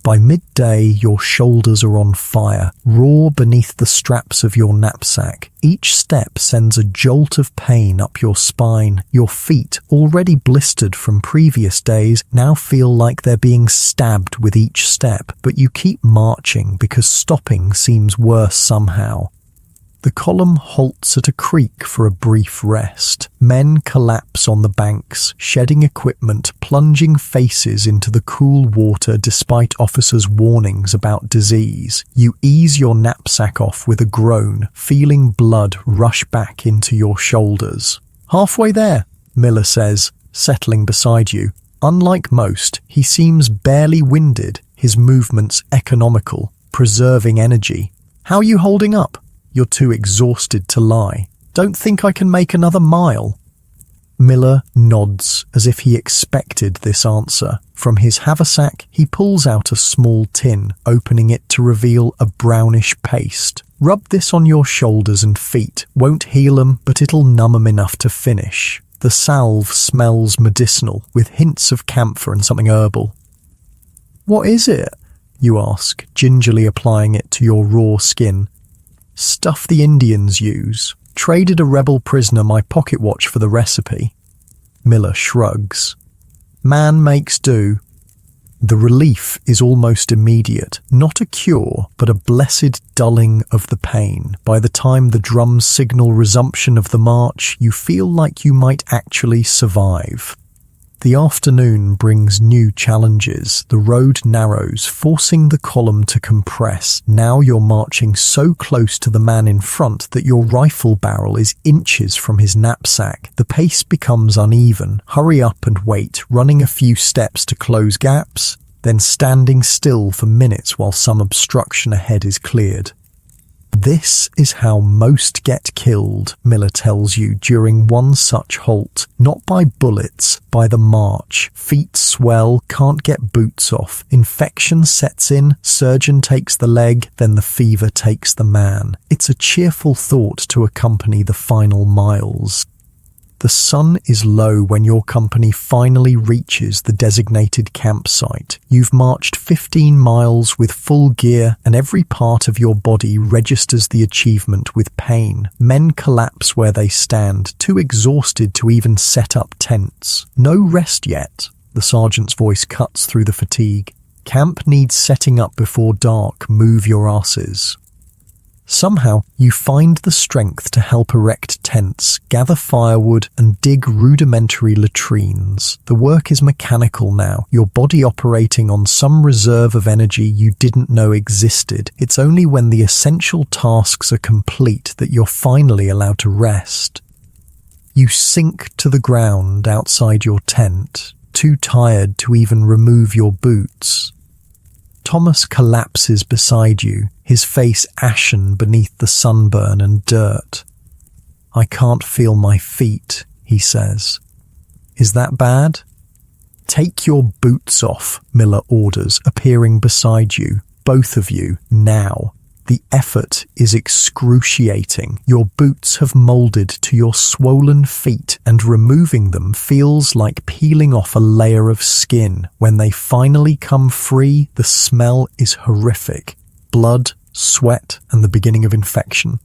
By midday, your shoulders are on fire, raw beneath the straps of your knapsack. Each step sends a jolt of pain up your spine. Your feet, already blistered from previous days, now feel like they're being stabbed with each step, but you keep marching because stopping seems worse somehow. The column halts at a creek for a brief rest. Men collapse on the banks, shedding equipment, plunging faces into the cool water despite officers' warnings about disease. You ease your knapsack off with a groan, feeling blood rush back into your shoulders. Halfway there, Miller says, settling beside you. Unlike most, he seems barely winded, his movements economical, preserving energy. How are you holding up? You're too exhausted to lie. Don't think I can make another mile." Miller nods as if he expected this answer. From his haversack, he pulls out a small tin, opening it to reveal a brownish paste. "Rub this on your shoulders and feet. Won't heal 'em, but it'll numb 'em enough to finish." The salve smells medicinal, with hints of camphor and something herbal. "What is it?" you ask, gingerly applying it to your raw skin. "Stuff the Indians use. Traded a rebel prisoner my pocket watch for the recipe." Miller shrugs. "Man makes do." The relief is almost immediate, not a cure, but a blessed dulling of the pain. By the time the drums signal resumption of the march, you feel like you might actually survive. The afternoon brings new challenges. The road narrows, forcing the column to compress. Now you're marching so close to the man in front that your rifle barrel is inches from his knapsack. The pace becomes uneven. Hurry up and wait, running a few steps to close gaps, then standing still for minutes while some obstruction ahead is cleared. "This is how most get killed," Miller tells you during one such halt. "Not by bullets, by the march. Feet swell, can't get boots off. Infection sets in, surgeon takes the leg, then the fever takes the man." It's a cheerful thought to accompany the final miles. The sun is low when your company finally reaches the designated campsite. You've marched 15 miles with full gear, and every part of your body registers the achievement with pain. Men collapse where they stand, too exhausted to even set up tents. "No rest yet," the sergeant's voice cuts through the fatigue. "Camp needs setting up before dark. Move your asses." Somehow, you find the strength to help erect tents, gather firewood, and dig rudimentary latrines. The work is mechanical now, your body operating on some reserve of energy you didn't know existed. It's only when the essential tasks are complete that you're finally allowed to rest. You sink to the ground outside your tent, too tired to even remove your boots. Thomas collapses beside you, his face ashen beneath the sunburn and dirt. "I can't feel my feet," he says. "Is that bad?" "Take your boots off," Miller orders, appearing beside you. "Both of you, now." The effort is excruciating. Your boots have molded to your swollen feet, and removing them feels like peeling off a layer of skin. When they finally come free, the smell is horrific. Blood, sweat, and the beginning of infection.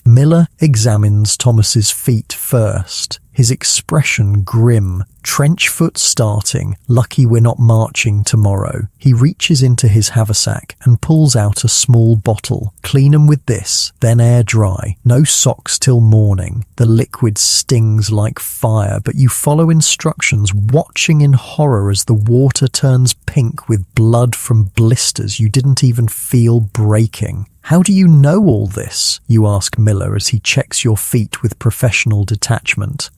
Miller examines Thomas's feet first, his expression grim. "Trench foot starting, lucky we're not marching tomorrow." He reaches into his haversack and pulls out a small bottle. "Clean 'em with this, then air dry. No socks till morning." The liquid stings like fire, but you follow instructions, watching in horror as the water turns pink with blood from blisters you didn't even feel breaking. "How do you know all this?" you ask Miller as he checks your feet with professional detachment.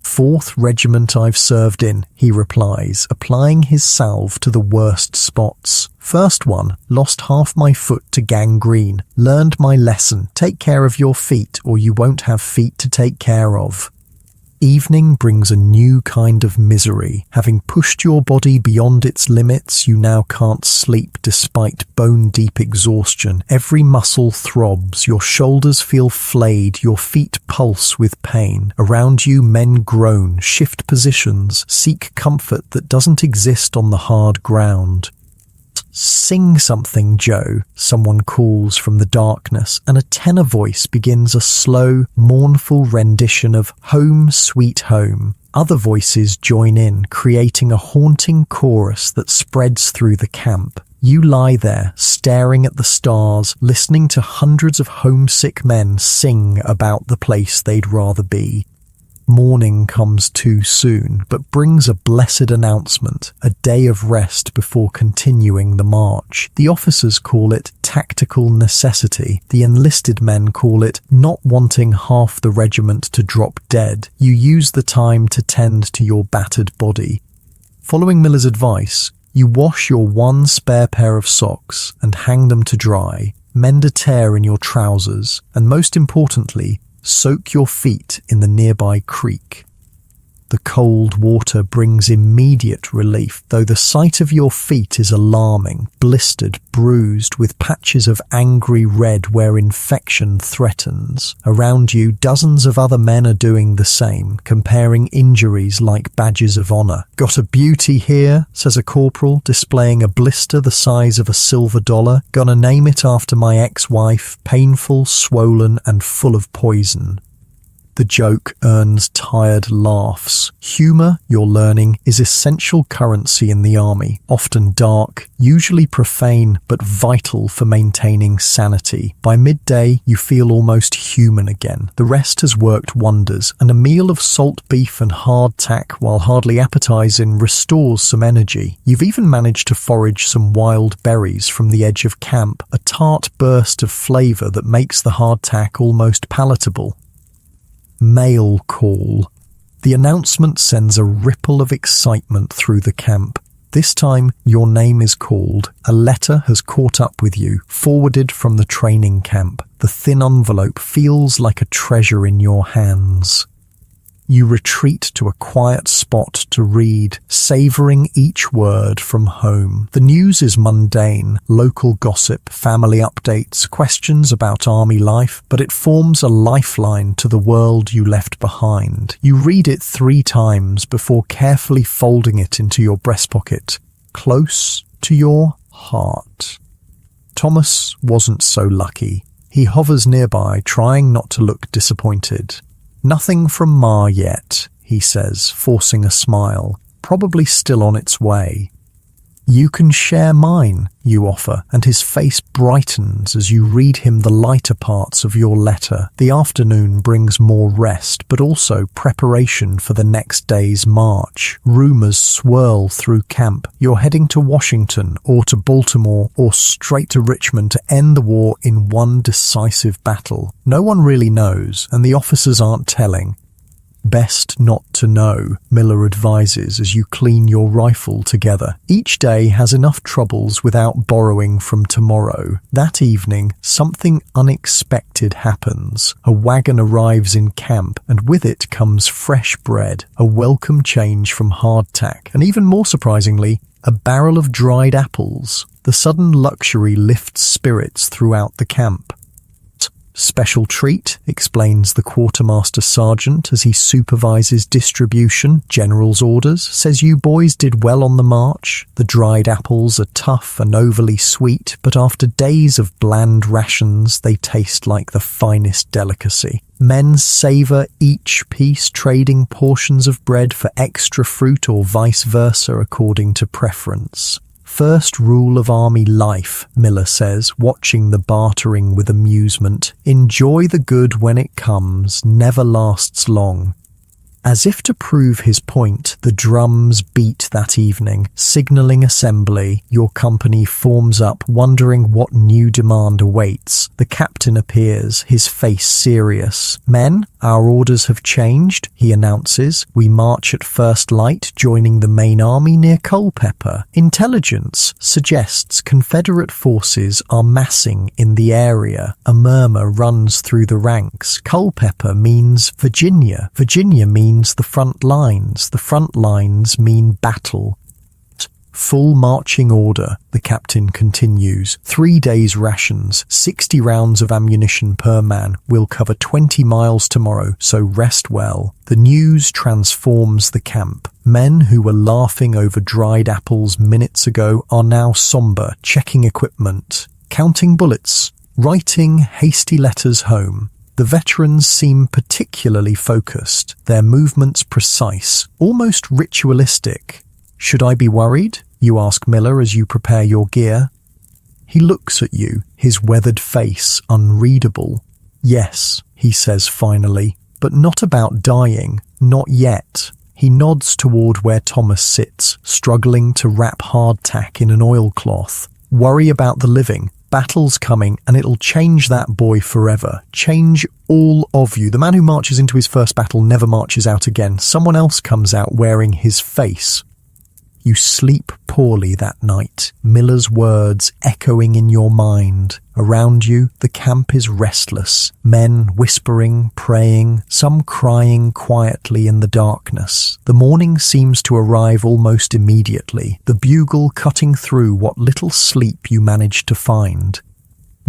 "4th Regiment I've served in," he replies, applying his salve to the worst spots. "First one, lost half my foot to gangrene. Learned my lesson. Take care of your feet, or you won't have feet to take care of." Evening brings a new kind of misery. Having pushed your body beyond its limits, you now can't sleep despite bone-deep exhaustion. Every muscle throbs, your shoulders feel flayed, your feet pulse with pain. Around you, men groan, shift positions, seek comfort that doesn't exist on the hard ground. "Sing something, Joe," someone calls from the darkness, and a tenor voice begins a slow, mournful rendition of "Home, Sweet Home." Other voices join in, creating a haunting chorus that spreads through the camp. You lie there, staring at the stars, listening to hundreds of homesick men sing about the place they'd rather be. Morning comes too soon, but brings a blessed announcement, a day of rest before continuing the march. The officers call it tactical necessity. The enlisted men call it not wanting half the regiment to drop dead. You use the time to tend to your battered body. Following Miller's advice, you wash your one spare pair of socks and hang them to dry, mend a tear in your trousers, and most importantly, Soak your feet in the nearby creek. The cold water brings immediate relief, though the sight of your feet is alarming, blistered, bruised, with patches of angry red where infection threatens. Around you, dozens of other men are doing the same, comparing injuries like badges of honor. "Got a beauty here," says a corporal, displaying a blister the size of a silver dollar. "Gonna name it after my ex-wife, painful, swollen, and full of poison." The joke earns tired laughs. Humor, you're learning, is essential currency in the army, often dark, usually profane, but vital for maintaining sanity. By midday, you feel almost human again. The rest has worked wonders, and a meal of salt beef and hardtack, while hardly appetizing, restores some energy. You've even managed to forage some wild berries from the edge of camp, a tart burst of flavor that makes the hardtack almost palatable. Mail call. The announcement sends a ripple of excitement through the camp. This time, your name is called. A letter has caught up with you, forwarded from the training camp. The thin envelope feels like a treasure in your hands. You retreat to a quiet spot to read, savoring each word from home. The news is mundane, local gossip, family updates, questions about army life, but it forms a lifeline to the world you left behind. You read it 3 times before carefully folding it into your breast pocket, close to your heart. Thomas wasn't so lucky. He hovers nearby, trying not to look disappointed. "Nothing from Ma yet," he says, forcing a smile. "Probably still on its way." "You can share mine," you offer, and his face brightens as you read him the lighter parts of your letter. The afternoon brings more rest, but also preparation for the next day's march. Rumors swirl through camp. You're heading to Washington or to Baltimore or straight to Richmond to end the war in one decisive battle. No one really knows, and the officers aren't telling. "Best not to know," Miller advises as you clean your rifle together. Each day has enough troubles without borrowing from tomorrow. That evening, something unexpected happens. A wagon arrives in camp, and with it comes fresh bread, a welcome change from hardtack, and even more surprisingly, a barrel of dried apples. The sudden luxury lifts spirits throughout the camp. "Special treat," explains the quartermaster sergeant as he supervises distribution. "General's orders, says you boys did well on the march. The dried apples are tough and overly sweet, but after days of bland rations, they taste like the finest delicacy. Men savor each piece, trading portions of bread for extra fruit or vice versa according to preference. First rule of army life," Miller says, watching the bartering with amusement. "Enjoy the good when it comes, never lasts long." As if to prove his point, the drums beat that evening, signaling assembly. Your company forms up, wondering what new demand awaits. The captain appears, his face serious. "Men, our orders have changed," he announces. "We march at first light, joining the main army near Culpeper. Intelligence suggests Confederate forces are massing in the area." A murmur runs through the ranks. Culpeper means Virginia. Virginia means the front lines. The front lines mean battle. "Full marching order," the captain continues. 3 days' rations, 60 rounds of ammunition per man. We'll cover 20 miles tomorrow, so rest well. The news transforms the camp. Men who were laughing over dried apples minutes ago are now somber, checking equipment, counting bullets, writing hasty letters home. The veterans seem particularly focused, their movements precise, almost ritualistic. "Should I be worried?" you ask Miller as you prepare your gear. He looks at you, his weathered face unreadable. "Yes," he says finally, "but not about dying, not yet." He nods toward where Thomas sits, struggling to wrap hardtack in an oilcloth. "Worry about the living. Battle's coming, and it'll change that boy forever. Change all of you. The man who marches into his first battle never marches out again. Someone else comes out wearing his face." You sleep poorly that night, Miller's words echoing in your mind. Around you, the camp is restless, men whispering, praying, some crying quietly in the darkness. The morning seems to arrive almost immediately, the bugle cutting through what little sleep you manage to find.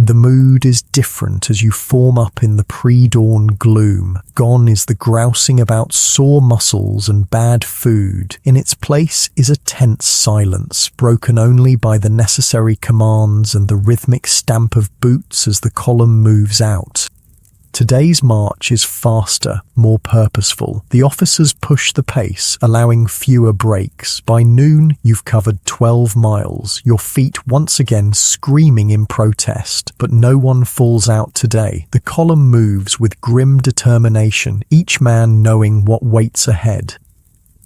The mood is different as you form up in the pre-dawn gloom. Gone is the grousing about sore muscles and bad food. In its place is a tense silence, broken only by the necessary commands and the rhythmic stamp of boots as the column moves out. Today's march is faster, more purposeful. The officers push the pace, allowing fewer breaks. By noon, you've covered 12 miles, your feet once again screaming in protest. But no one falls out today. The column moves with grim determination, each man knowing what waits ahead.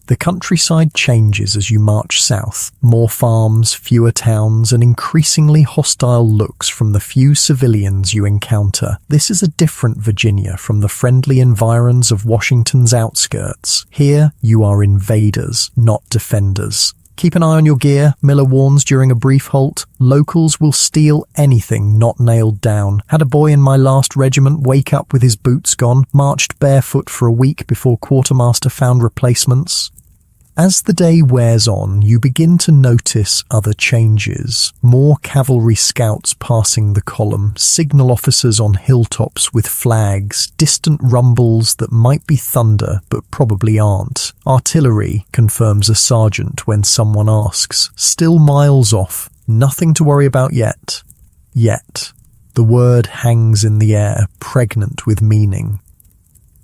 The countryside changes as you march south. More farms, fewer towns, and increasingly hostile looks from the few civilians you encounter. This is a different Virginia from the friendly environs of Washington's outskirts. Here, you are invaders, not defenders. Keep an eye on your gear, Miller warns during a brief halt. Locals will steal anything not nailed down. Had a boy in my last regiment wake up with his boots gone, marched barefoot for a week before quartermaster found replacements. As the day wears on, you begin to notice other changes. More cavalry scouts passing the column, signal officers on hilltops with flags, distant rumbles that might be thunder but probably aren't. Artillery, confirms a sergeant when someone asks. Still miles off. Nothing to worry about yet. Yet. The word hangs in the air, pregnant with meaning.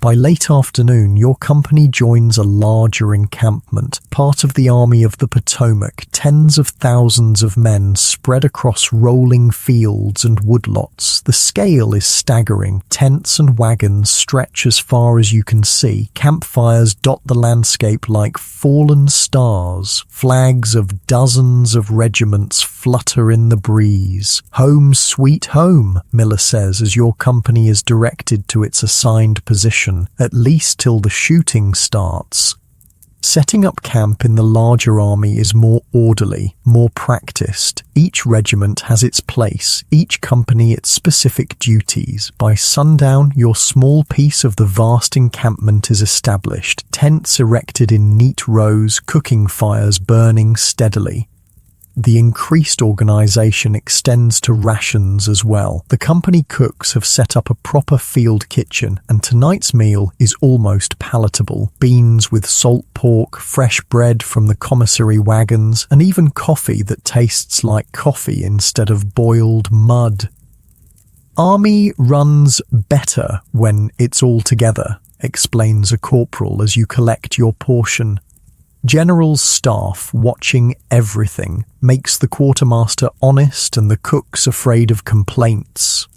By late afternoon, your company joins a larger encampment, part of the Army of the Potomac, tens of thousands of men spread across rolling fields and woodlots. The scale is staggering. Tents and wagons stretch as far as you can see. Campfires dot the landscape like fallen stars. Flags of dozens of regiments flutter in the breeze. Home sweet home, Miller says as your company is directed to its assigned position. At least till the shooting starts. Setting up camp in the larger army is more orderly, more practiced. Each regiment has its place, each company its specific duties. By sundown, your small piece of the vast encampment is established, tents erected in neat rows, cooking fires burning steadily. The increased organisation extends to rations as well. The company cooks have set up a proper field kitchen, and tonight's meal is almost palatable. Beans with salt pork, fresh bread from the commissary wagons, and even coffee that tastes like coffee instead of boiled mud. Army runs better when it's all together, explains a corporal as you collect your portion. General's staff watching everything makes the quartermaster honest and the cooks afraid of complaints.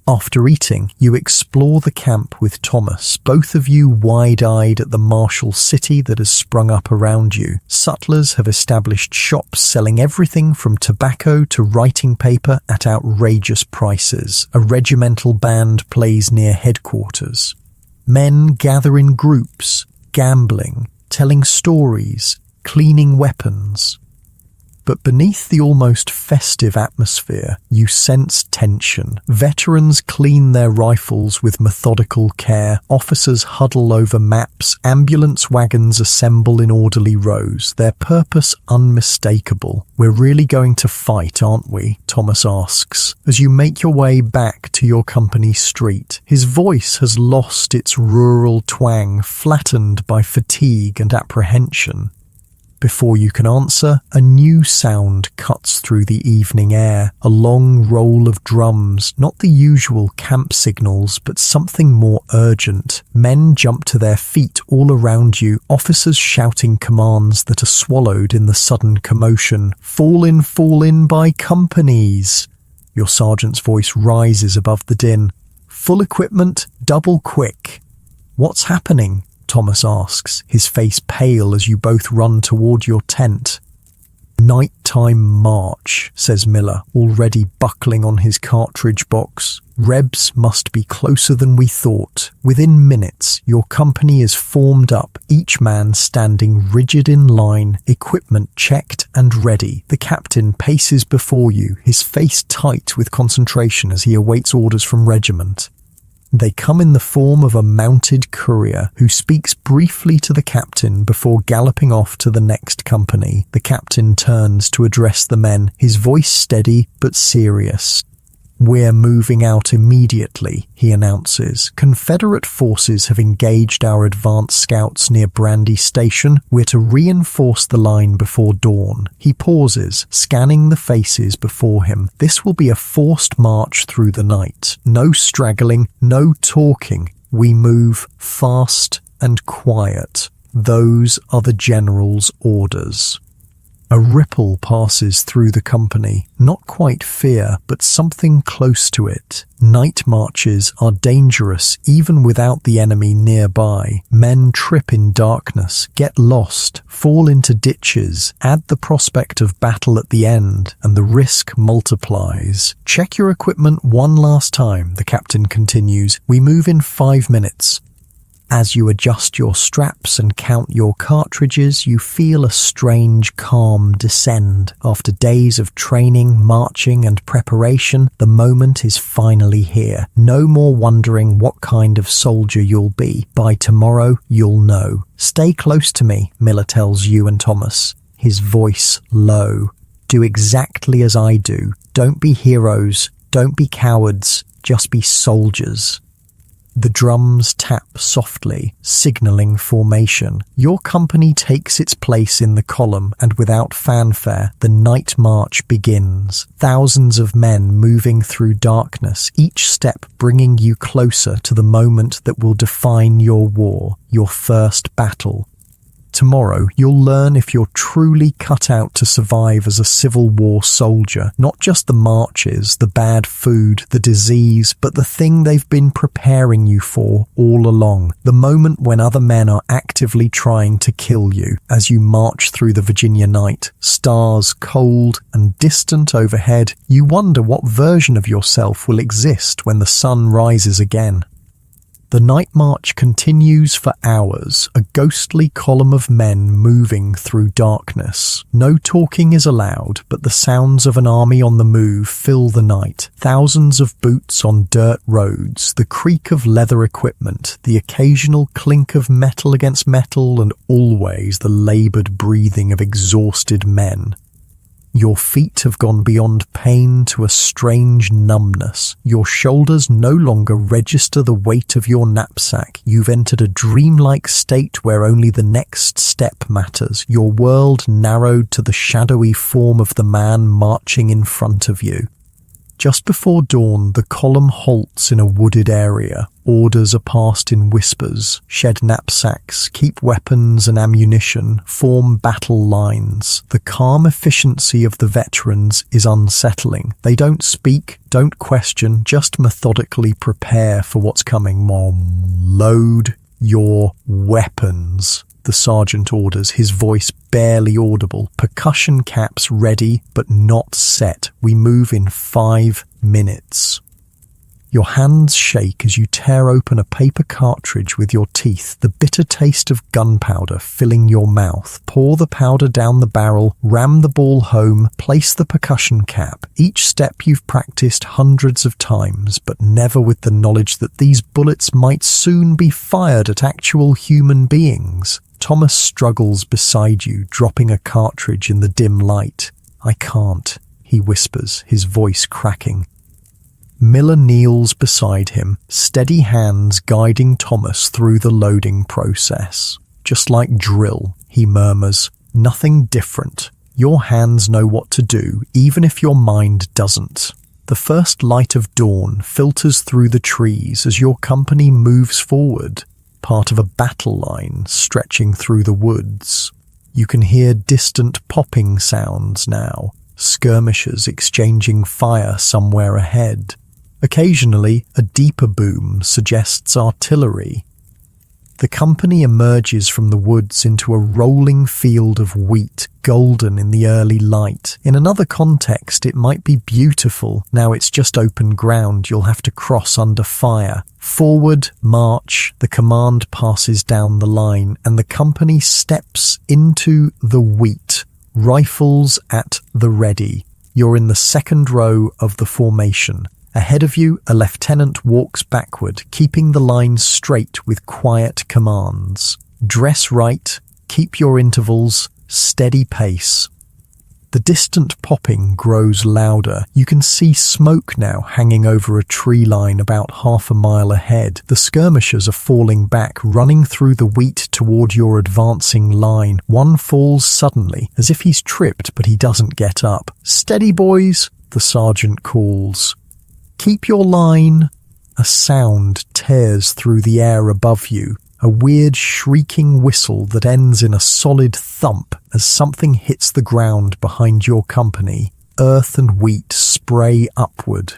After eating, you explore the camp with Thomas, both of you wide-eyed at the martial city that has sprung up around you. Sutlers have established shops selling everything from tobacco to writing paper at outrageous prices. A regimental band plays near headquarters. Men gather in groups, gambling, telling stories, cleaning weapons. But beneath the almost festive atmosphere, you sense tension. Veterans clean their rifles with methodical care. Officers huddle over maps. Ambulance wagons assemble in orderly rows, their purpose unmistakable. "We're really going to fight, aren't we?" Thomas asks, as you make your way back to your company street. His voice has lost its rural twang, flattened by fatigue and apprehension. Before you can answer, a new sound cuts through the evening air, a long roll of drums, not the usual camp signals, but something more urgent. Men jump to their feet all around you, officers shouting commands that are swallowed in the sudden commotion. Fall in by companies." Your sergeant's voice rises above the din. "Full equipment, double quick." "What's happening?" Thomas asks, his face pale as you both run toward your tent. "Nighttime march," says Miller, already buckling on his cartridge box. "Rebs must be closer than we thought. Within minutes, your company is formed up, each man standing rigid in line, equipment checked and ready. The captain paces before you, his face tight with concentration as he awaits orders from regiment. They come in the form of a mounted courier who speaks briefly to the captain before galloping off to the next company. The captain turns to address the men, his voice steady but serious. "We're moving out immediately," he announces. "Confederate forces have engaged our advance scouts near Brandy Station. We're to reinforce the line before dawn." He pauses, scanning the faces before him. "This will be a forced march through the night. No straggling, no talking. We move fast and quiet. Those are the general's orders." A ripple passes through the company, not quite fear, but something close to it. Night marches are dangerous even without the enemy nearby. Men trip in darkness, get lost, fall into ditches, add the prospect of battle at the end, and the risk multiplies. "Check your equipment one last time," the captain continues. "We move in 5 minutes." As you adjust your straps and count your cartridges, you feel a strange calm descend. After days of training, marching, and preparation, the moment is finally here. No more wondering what kind of soldier you'll be. By tomorrow, you'll know. "Stay close to me," Miller tells you and Thomas, his voice low. "Do exactly as I do. Don't be heroes. Don't be cowards. Just be soldiers." The drums tap softly, signaling formation. Your company takes its place in the column, and without fanfare, the night march begins. Thousands of men moving through darkness, each step bringing you closer to the moment that will define your war, your first battle. Tomorrow, you'll learn if you're truly cut out to survive as a Civil War soldier. Not just the marches, the bad food, the disease, but the thing they've been preparing you for all along. The moment when other men are actively trying to kill you. As you march through the Virginia night, stars cold and distant overhead, you wonder what version of yourself will exist when the sun rises again. The night march continues for hours, a ghostly column of men moving through darkness. No talking is allowed, but the sounds of an army on the move fill the night. Thousands of boots on dirt roads, the creak of leather equipment, the occasional clink of metal against metal, and always the laboured breathing of exhausted men. Your feet have gone beyond pain to a strange numbness. Your shoulders no longer register the weight of your knapsack. You've entered a dreamlike state where only the next step matters. Your world narrowed to the shadowy form of the man marching in front of you. Just before dawn, the column halts in a wooded area. Orders are passed in whispers. Shed knapsacks, keep weapons and ammunition, form battle lines. The calm efficiency of the veterans is unsettling. They don't speak, don't question, just methodically prepare for what's coming. Mom, load your weapons, the sergeant orders, his voice barely audible. Percussion caps ready, but not set. We move in 5 minutes. Your hands shake as you tear open a paper cartridge with your teeth, the bitter taste of gunpowder filling your mouth. Pour the powder down the barrel, ram the ball home, place the percussion cap. Each step you've practiced hundreds of times, but never with the knowledge that these bullets might soon be fired at actual human beings. Thomas struggles beside you, dropping a cartridge in the dim light. "I can't," he whispers, his voice cracking. Miller kneels beside him, steady hands guiding Thomas through the loading process. "Just like drill," he murmurs. "Nothing different. Your hands know what to do, even if your mind doesn't." The first light of dawn filters through the trees as your company moves forward, part of a battle line stretching through the woods. You can hear distant popping sounds now, skirmishers exchanging fire somewhere ahead. Occasionally, a deeper boom suggests artillery. The company emerges from the woods into a rolling field of wheat, golden in the early light. In another context, it might be beautiful. Now it's just open ground you'll have to cross under fire. Forward, march, the command passes down the line, and the company steps into the wheat, rifles at the ready. You're in the second row of the formation. Ahead of you, a lieutenant walks backward, keeping the line straight with quiet commands. Dress right, keep your intervals, steady pace. The distant popping grows louder. You can see smoke now hanging over a tree line about half a mile ahead. The skirmishers are falling back, running through the wheat toward your advancing line. One falls suddenly, as if he's tripped, but he doesn't get up. "Steady, boys," the sergeant calls. "Keep your line." A sound tears through the air above you, a weird shrieking whistle that ends in a solid thump as something hits the ground behind your company. Earth and wheat spray upward.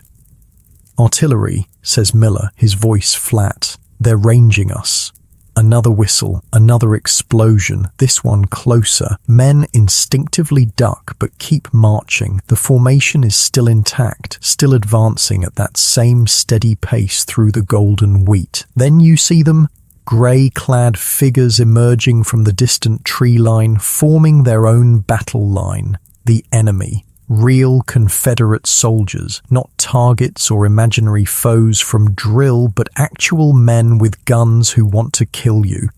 "Artillery," says Miller, his voice flat. "They're ranging us." Another whistle, another explosion, this one closer. Men instinctively duck but keep marching. The formation is still intact, still advancing at that same steady pace through the golden wheat. Then you see them, grey-clad figures emerging from the distant tree line, forming their own battle line. The enemy. Real Confederate soldiers, not targets or imaginary foes from drill, but actual men with guns who want to kill you.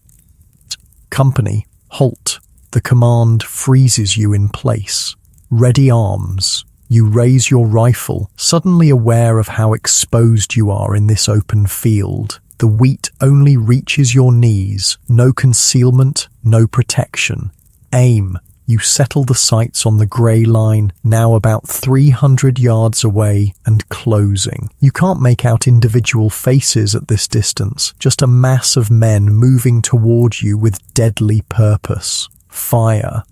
"Company, halt." The command freezes you in place. Ready arms. You raise your rifle, suddenly aware of how exposed you are in this open field. The wheat only reaches your knees. No concealment, no protection. Aim. You settle the sights on the grey line, now about 300 yards away and closing. You can't make out individual faces at this distance, just a mass of men moving toward you with deadly purpose. Fire.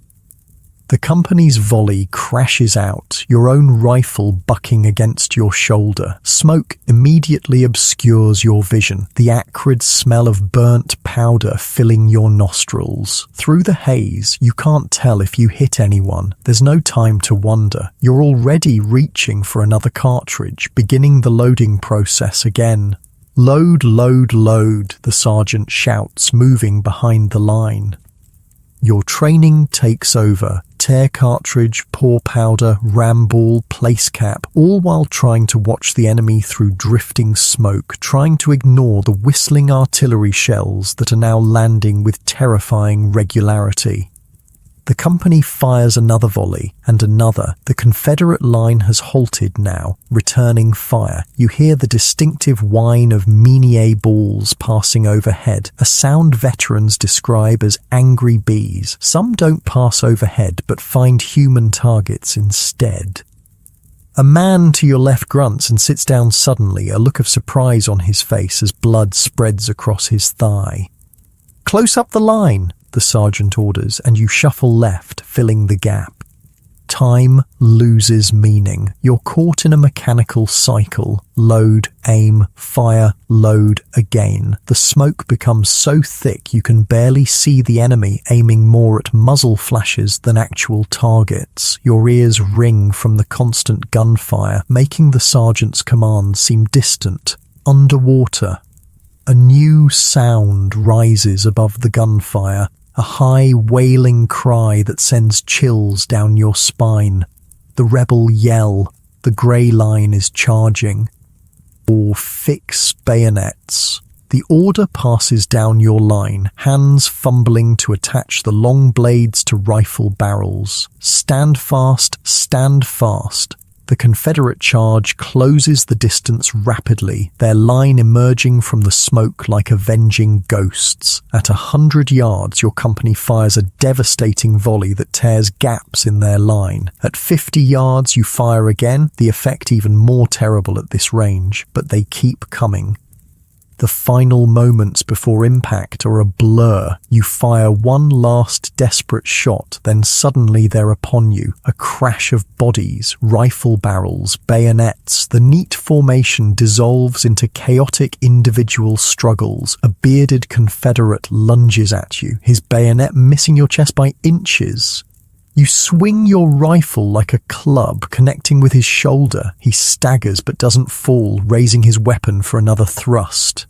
The company's volley crashes out, your own rifle bucking against your shoulder. Smoke immediately obscures your vision, the acrid smell of burnt powder filling your nostrils. Through the haze, you can't tell if you hit anyone. There's no time to wonder. You're already reaching for another cartridge, beginning the loading process again. "Load, load, load," the sergeant shouts, moving behind the line. Your training takes over. Tear cartridge, pour powder, ram ball, place cap, all while trying to watch the enemy through drifting smoke, trying to ignore the whistling artillery shells that are now landing with terrifying regularity. The company fires another volley, and another. The Confederate line has halted now, returning fire. You hear the distinctive whine of Minier balls passing overhead, a sound veterans describe as angry bees. Some don't pass overhead, but find human targets instead. A man to your left grunts and sits down suddenly, a look of surprise on his face as blood spreads across his thigh. "Close up the line," the sergeant orders, and you shuffle left, filling the gap. Time loses meaning. You're caught in a mechanical cycle. Load, aim, fire, load again. The smoke becomes so thick you can barely see the enemy, aiming more at muzzle flashes than actual targets. Your ears ring from the constant gunfire, making the sergeant's command seem distant, underwater. A new sound rises above the gunfire, a high wailing cry that sends chills down your spine. The rebel yell, the grey line is charging. Or fix bayonets. The order passes down your line, hands fumbling to attach the long blades to rifle barrels. Stand fast, stand fast. The Confederate charge closes the distance rapidly, their line emerging from the smoke like avenging ghosts. At 100 yards, your company fires a devastating volley that tears gaps in their line. At 50 yards, you fire again, the effect even more terrible at this range, but they keep coming. The final moments before impact are a blur. You fire one last desperate shot, then suddenly they're upon you. A crash of bodies, rifle barrels, bayonets. The neat formation dissolves into chaotic individual struggles. A bearded Confederate lunges at you, his bayonet missing your chest by inches. You swing your rifle like a club, connecting with his shoulder. He staggers but doesn't fall, raising his weapon for another thrust.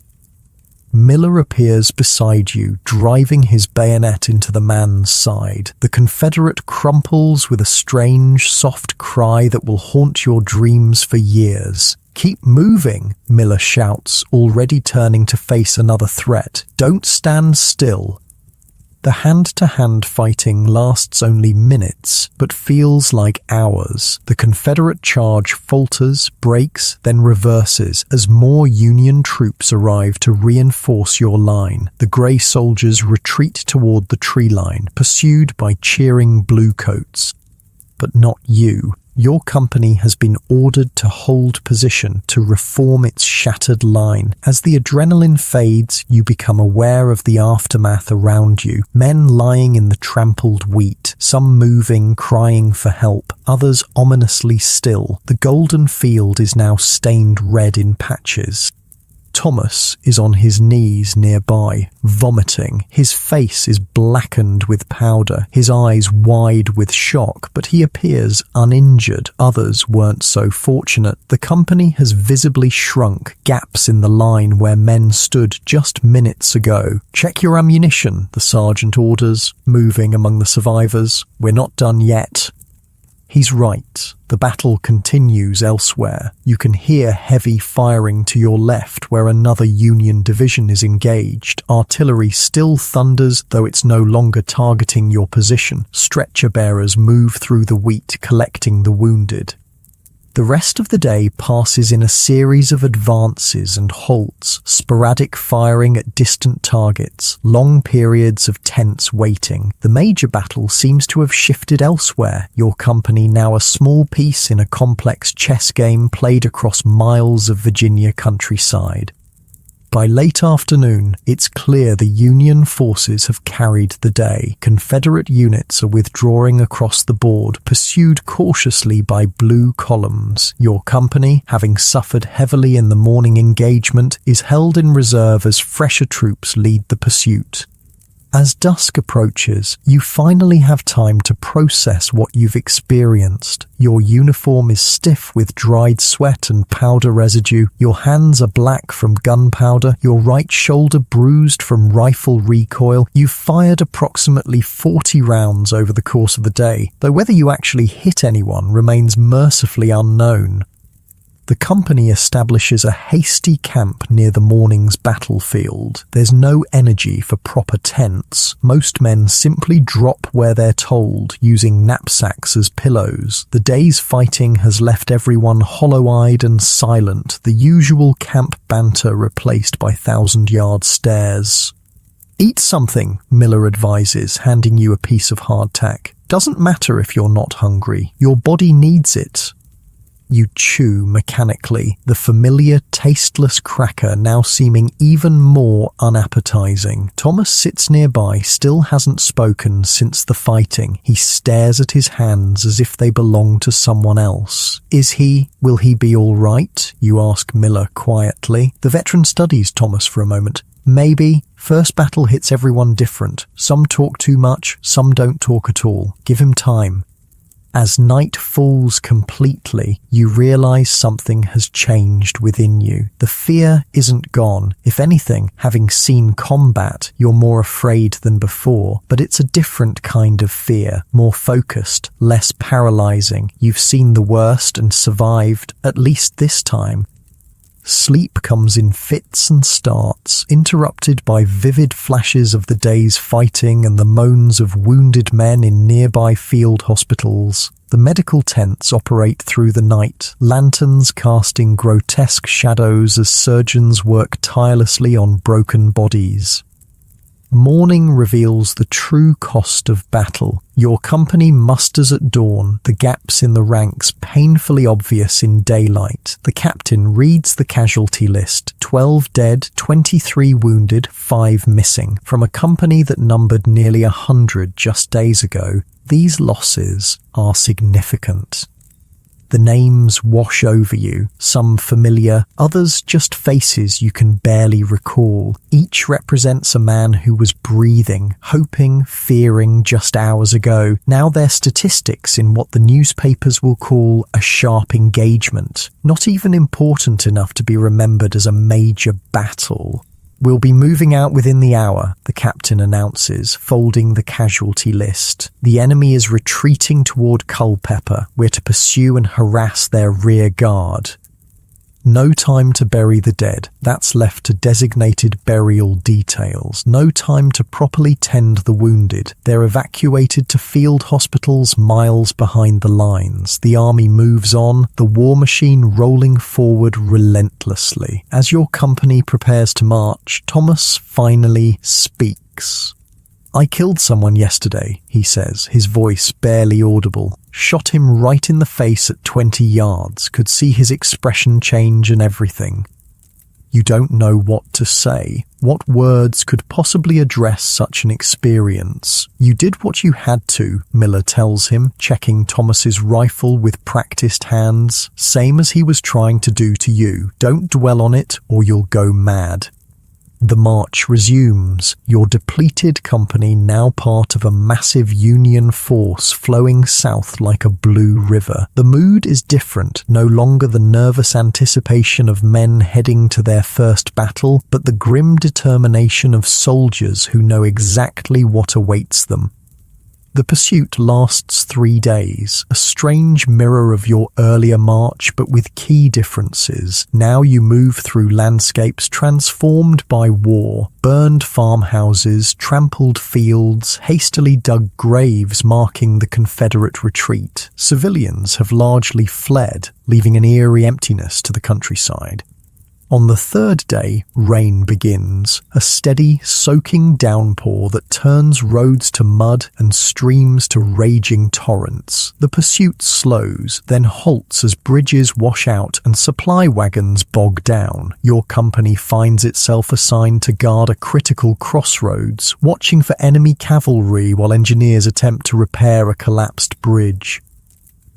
Miller appears beside you, driving his bayonet into the man's side. The Confederate crumples with a strange, soft cry that will haunt your dreams for years. "Keep moving," Miller shouts, already turning to face another threat. "Don't stand still." The hand-to-hand fighting lasts only minutes, but feels like hours. The Confederate charge falters, breaks, then reverses as more Union troops arrive to reinforce your line. The grey soldiers retreat toward the tree line, pursued by cheering bluecoats. But not you. Your company has been ordered to hold position, to reform its shattered line. As the adrenaline fades, you become aware of the aftermath around you. Men lying in the trampled wheat, some moving, crying for help, others ominously still. The golden field is now stained red in patches. Thomas is on his knees nearby, vomiting. His face is blackened with powder, his eyes wide with shock, but he appears uninjured. Others weren't so fortunate. The company has visibly shrunk, gaps in the line where men stood just minutes ago. "Check your ammunition," the sergeant orders, moving among the survivors. "We're not done yet." He's right. The battle continues elsewhere. You can hear heavy firing to your left where another Union division is engaged. Artillery still thunders, though it's no longer targeting your position. Stretcher bearers move through the wheat, collecting the wounded. The rest of the day passes in a series of advances and halts, sporadic firing at distant targets, long periods of tense waiting. The major battle seems to have shifted elsewhere, your company now a small piece in a complex chess game played across miles of Virginia countryside. By late afternoon, it's clear the Union forces have carried the day. Confederate units are withdrawing across the board, pursued cautiously by blue columns. Your company, having suffered heavily in the morning engagement, is held in reserve as fresher troops lead the pursuit. As dusk approaches, you finally have time to process what you've experienced. Your uniform is stiff with dried sweat and powder residue. Your hands are black from gunpowder. Your right shoulder bruised from rifle recoil. You've fired approximately 40 rounds over the course of the day, though whether you actually hit anyone remains mercifully unknown. The company establishes a hasty camp near the morning's battlefield. There's no energy for proper tents. Most men simply drop where they're told, using knapsacks as pillows. The day's fighting has left everyone hollow-eyed and silent, the usual camp banter replaced by thousand-yard stares. "Eat something," Miller advises, handing you a piece of hardtack. "Doesn't matter if you're not hungry. Your body needs it." You chew mechanically, the familiar tasteless cracker now seeming even more unappetizing. Thomas sits nearby, still hasn't spoken since the fighting. He stares at his hands as if they belong to someone else. Will he be all right? You ask Miller quietly. The veteran studies Thomas for a moment. "Maybe. First battle hits everyone different. Some talk too much, some don't talk at all. Give him time." As night falls completely, you realize something has changed within you. The fear isn't gone. If anything, having seen combat, you're more afraid than before. But it's a different kind of fear, more focused, less paralyzing. You've seen the worst and survived, at least this time. Sleep comes in fits and starts, interrupted by vivid flashes of the day's fighting and the moans of wounded men in nearby field hospitals. The medical tents operate through the night, lanterns casting grotesque shadows as surgeons work tirelessly on broken bodies. Morning reveals the true cost of battle. Your company musters at dawn, the gaps in the ranks painfully obvious in daylight. The captain reads the casualty list: 12 dead, 23 wounded, 5 missing. From a company that numbered nearly 100 just days ago, these losses are significant. The names wash over you, some familiar, others just faces you can barely recall. Each represents a man who was breathing, hoping, fearing just hours ago. Now they're statistics in what the newspapers will call a sharp engagement, not even important enough to be remembered as a major battle. "We'll be moving out within the hour," the captain announces, folding the casualty list. "The enemy is retreating toward Culpeper. We're to pursue and harass their rear guard." No time to bury the dead. That's left to designated burial details. No time to properly tend the wounded. They're evacuated to field hospitals miles behind the lines. The army moves on, the war machine rolling forward relentlessly. As your company prepares to march, Thomas finally speaks. "I killed someone yesterday," he says, his voice barely audible. "Shot him right in the face at 20 yards, could see his expression change and everything." You don't know what to say. What words could possibly address such an experience? "You did what you had to," Miller tells him, checking Thomas's rifle with practiced hands. "Same as he was trying to do to you. Don't dwell on it or you'll go mad." The march resumes, your depleted company now part of a massive Union force flowing south like a blue river. The mood is different, no longer the nervous anticipation of men heading to their first battle, but the grim determination of soldiers who know exactly what awaits them. The pursuit lasts 3 days, a strange mirror of your earlier march but with key differences. Now you move through landscapes transformed by war, burned farmhouses, trampled fields, hastily dug graves marking the Confederate retreat. Civilians have largely fled, leaving an eerie emptiness to the countryside. On the 3rd day, rain begins, a steady, soaking downpour that turns roads to mud and streams to raging torrents. The pursuit slows, then halts as bridges wash out and supply wagons bog down. Your company finds itself assigned to guard a critical crossroads, watching for enemy cavalry while engineers attempt to repair a collapsed bridge.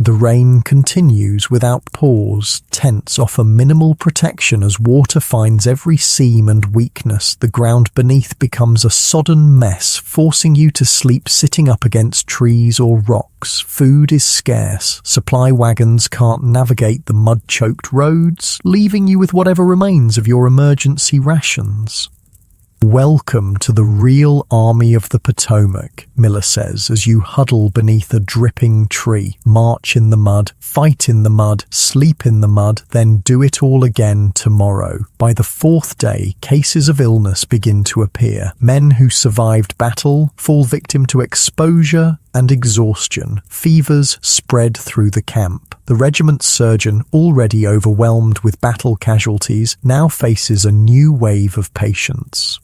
The rain continues without pause. Tents offer minimal protection as water finds every seam and weakness. The ground beneath becomes a sodden mess, forcing you to sleep sitting up against trees or rocks. Food is scarce. Supply wagons can't navigate the mud-choked roads, leaving you with whatever remains of your emergency rations. "Welcome to the real Army of the Potomac," Miller says as you huddle beneath a dripping tree, march in the mud, fight in the mud, sleep in the mud, then do it all again tomorrow. By the 4th day, cases of illness begin to appear. Men who survived battle fall victim to exposure and exhaustion. Fevers spread through the camp. The regiment's surgeon, already overwhelmed with battle casualties, now faces a new wave of patients.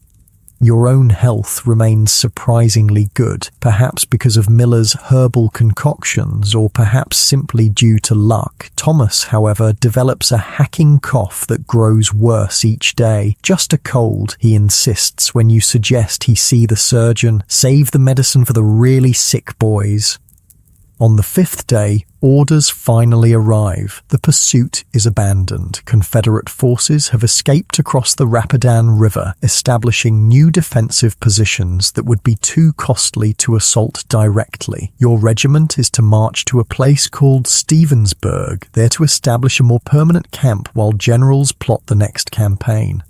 Your own health remains surprisingly good, perhaps because of Miller's herbal concoctions or perhaps simply due to luck. Thomas, however, develops a hacking cough that grows worse each day. "Just a cold," he insists when you suggest he see the surgeon. "Save the medicine for the really sick boys." On the 5th day, orders finally arrive. The pursuit is abandoned. Confederate forces have escaped across the Rapidan River, establishing new defensive positions that would be too costly to assault directly. Your regiment is to march to a place called Stevensburg, there to establish a more permanent camp while generals plot the next campaign.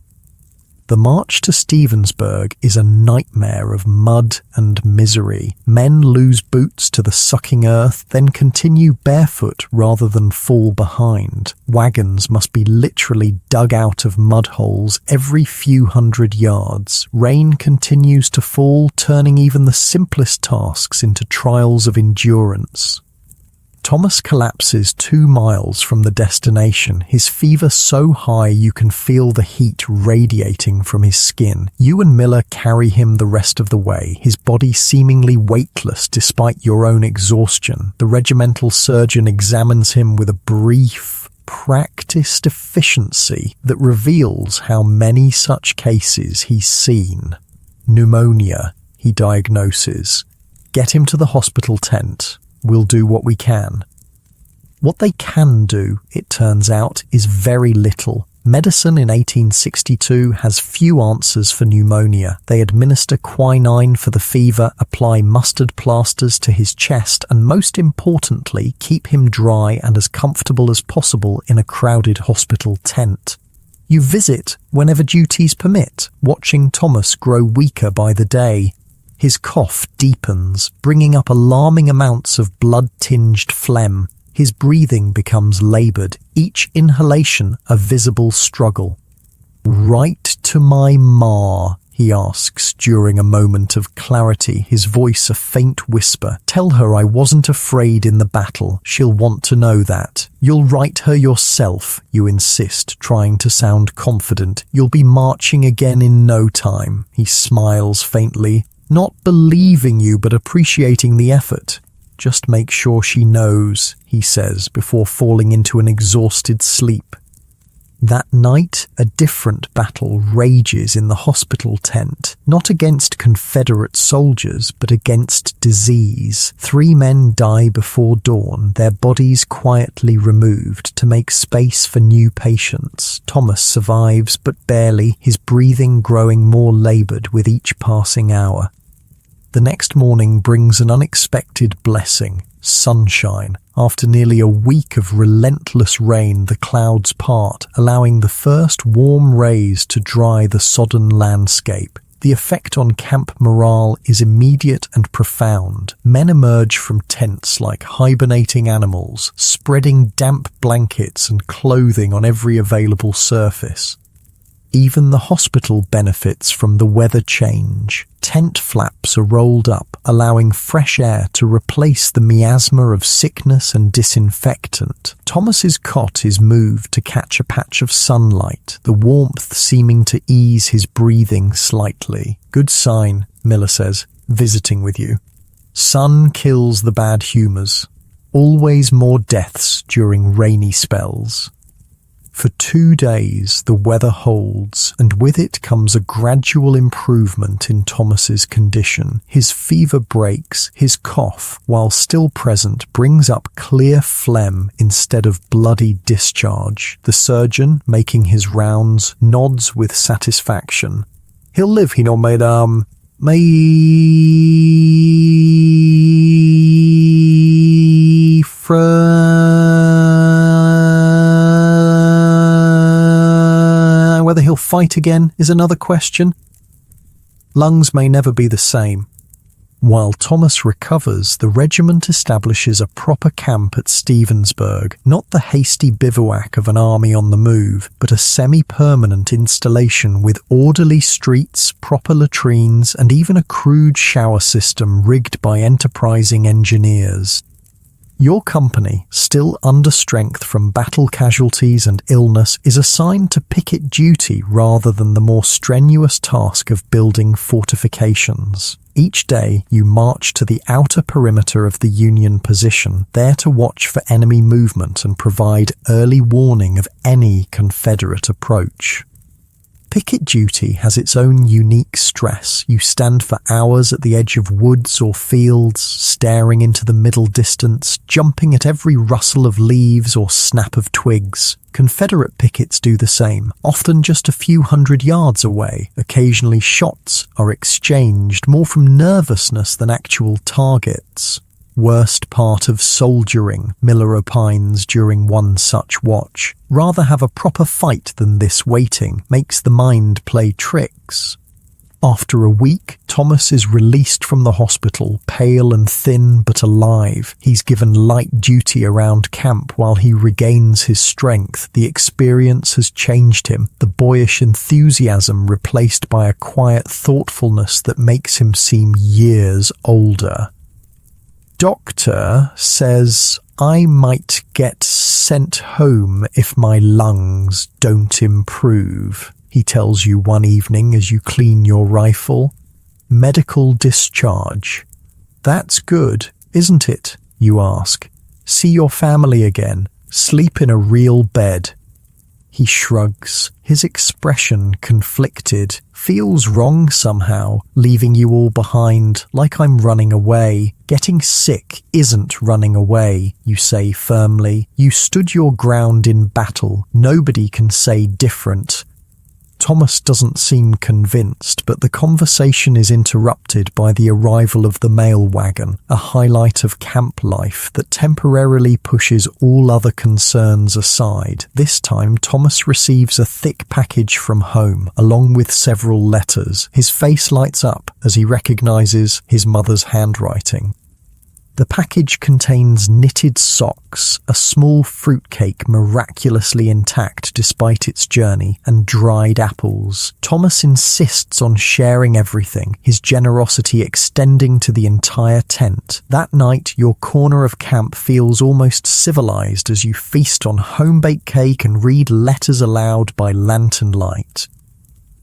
The march to Stevensburg is a nightmare of mud and misery. Men lose boots to the sucking earth, then continue barefoot rather than fall behind. Wagons must be literally dug out of mud holes every few hundred yards. Rain continues to fall, turning even the simplest tasks into trials of endurance. Thomas collapses 2 miles from the destination, his fever so high you can feel the heat radiating from his skin. You and Miller carry him the rest of the way, his body seemingly weightless despite your own exhaustion. The regimental surgeon examines him with a brief, practiced efficiency that reveals how many such cases he's seen. Pneumonia, he diagnoses. Get him to the hospital tent. We'll do what we can. What they can do, it turns out, is very little. Medicine in 1862 has few answers for pneumonia. They administer quinine for the fever, apply mustard plasters to his chest, and most importantly, keep him dry and as comfortable as possible in a crowded hospital tent. You visit whenever duties permit, watching Thomas grow weaker by the day. His cough deepens, bringing up alarming amounts of blood-tinged phlegm. His breathing becomes laboured, each inhalation a visible struggle. "Right to my ma," he asks during a moment of clarity, his voice a faint whisper. "Tell her I wasn't afraid in the battle. She'll want to know that. You'll write her yourself," you insist, trying to sound confident. "You'll be marching again in no time." He smiles faintly. "Not believing you, but appreciating the effort. Just make sure she knows," he says before falling into an exhausted sleep. That night, a different battle rages in the hospital tent, not against Confederate soldiers, but against disease. 3 men die before dawn, their bodies quietly removed to make space for new patients. Thomas survives, but barely, his breathing growing more laboured with each passing hour. The next morning brings an unexpected blessing, sunshine. After nearly a week of relentless rain, the clouds part, allowing the first warm rays to dry the sodden landscape. The effect on camp morale is immediate and profound. Men emerge from tents like hibernating animals, spreading damp blankets and clothing on every available surface. Even the hospital benefits from the weather change. Tent flaps are rolled up, allowing fresh air to replace the miasma of sickness and disinfectant. Thomas's cot is moved to catch a patch of sunlight, the warmth seeming to ease his breathing slightly. "Good sign," Miller says, "visiting with you. Sun kills the bad humours. Always more deaths during rainy spells." For 2 days, the weather holds, and with it comes a gradual improvement in Thomas's condition. His fever breaks, his cough, while still present, brings up clear phlegm instead of bloody discharge. The surgeon, making his rounds, nods with satisfaction. "He'll live, he know, madam. My Whether he'll fight again is another question. Lungs may never be the same." While Thomas recovers, the regiment establishes a proper camp at Stevensburg, not the hasty bivouac of an army on the move, but a semi-permanent installation with orderly streets, proper latrines, and even a crude shower system rigged by enterprising engineers. Your company, still under strength from battle casualties and illness, is assigned to picket duty rather than the more strenuous task of building fortifications. Each day, you march to the outer perimeter of the Union position, there to watch for enemy movement and provide early warning of any Confederate approach. Picket duty has its own unique stress. You stand for hours at the edge of woods or fields, staring into the middle distance, jumping at every rustle of leaves or snap of twigs. Confederate pickets do the same, often just a few hundred yards away. Occasionally shots are exchanged, more from nervousness than actual targets. Worst part of soldiering, Miller opines during one such watch. Rather have a proper fight than this waiting, makes the mind play tricks. After a week, Thomas is released from the hospital, pale and thin but alive. He's given light duty around camp while he regains his strength. The experience has changed him, the boyish enthusiasm replaced by a quiet thoughtfulness that makes him seem years older. doctor says I might get sent home if my lungs don't improve, he tells you one evening as you clean your rifle. Medical discharge. That's good, isn't it? You ask. See your family again. Sleep in a real bed. He shrugs, his expression conflicted. Feels wrong somehow, leaving you all behind, like I'm running away. Getting sick isn't running away, you say firmly. You stood your ground in battle. Nobody can say different. Thomas doesn't seem convinced, but the conversation is interrupted by the arrival of the mail wagon, a highlight of camp life that temporarily pushes all other concerns aside. This time, Thomas receives a thick package from home, along with several letters. His face lights up as he recognizes his mother's handwriting. The package contains knitted socks, a small fruitcake miraculously intact despite its journey, and dried apples. Thomas insists on sharing everything, his generosity extending to the entire tent. That night, your corner of camp feels almost civilized as you feast on home-baked cake and read letters aloud by lantern light.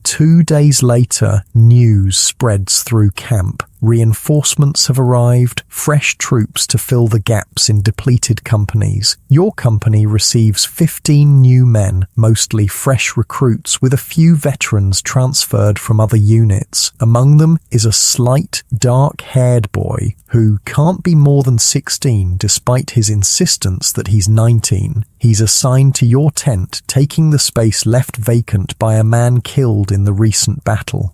2 days later, news spreads through camp. Reinforcements have arrived, fresh troops to fill the gaps in depleted companies. Your company receives 15 new men, mostly fresh recruits, with a few veterans transferred from other units. Among them is a slight, dark-haired boy who can't be more than 16 despite his insistence that he's 19. He's assigned to your tent, taking the space left vacant by a man killed in the recent battle.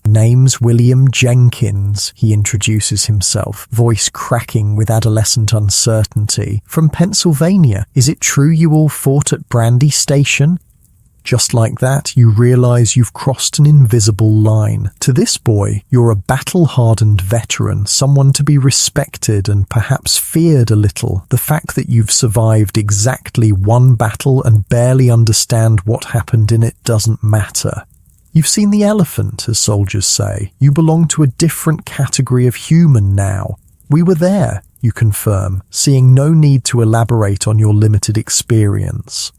Name's William Jenkins, he introduces himself, voice cracking with adolescent uncertainty. From Pennsylvania. Is it true you all fought at Brandy Station? Just like that, you realize you've crossed an invisible line. To this boy, you're a battle-hardened veteran, someone to be respected and perhaps feared a little. The fact that you've survived exactly one battle and barely understand what happened in it doesn't matter. You've seen the elephant, as soldiers say. You belong to a different category of human now. We were there, you confirm, seeing no need to elaborate on your limited experience.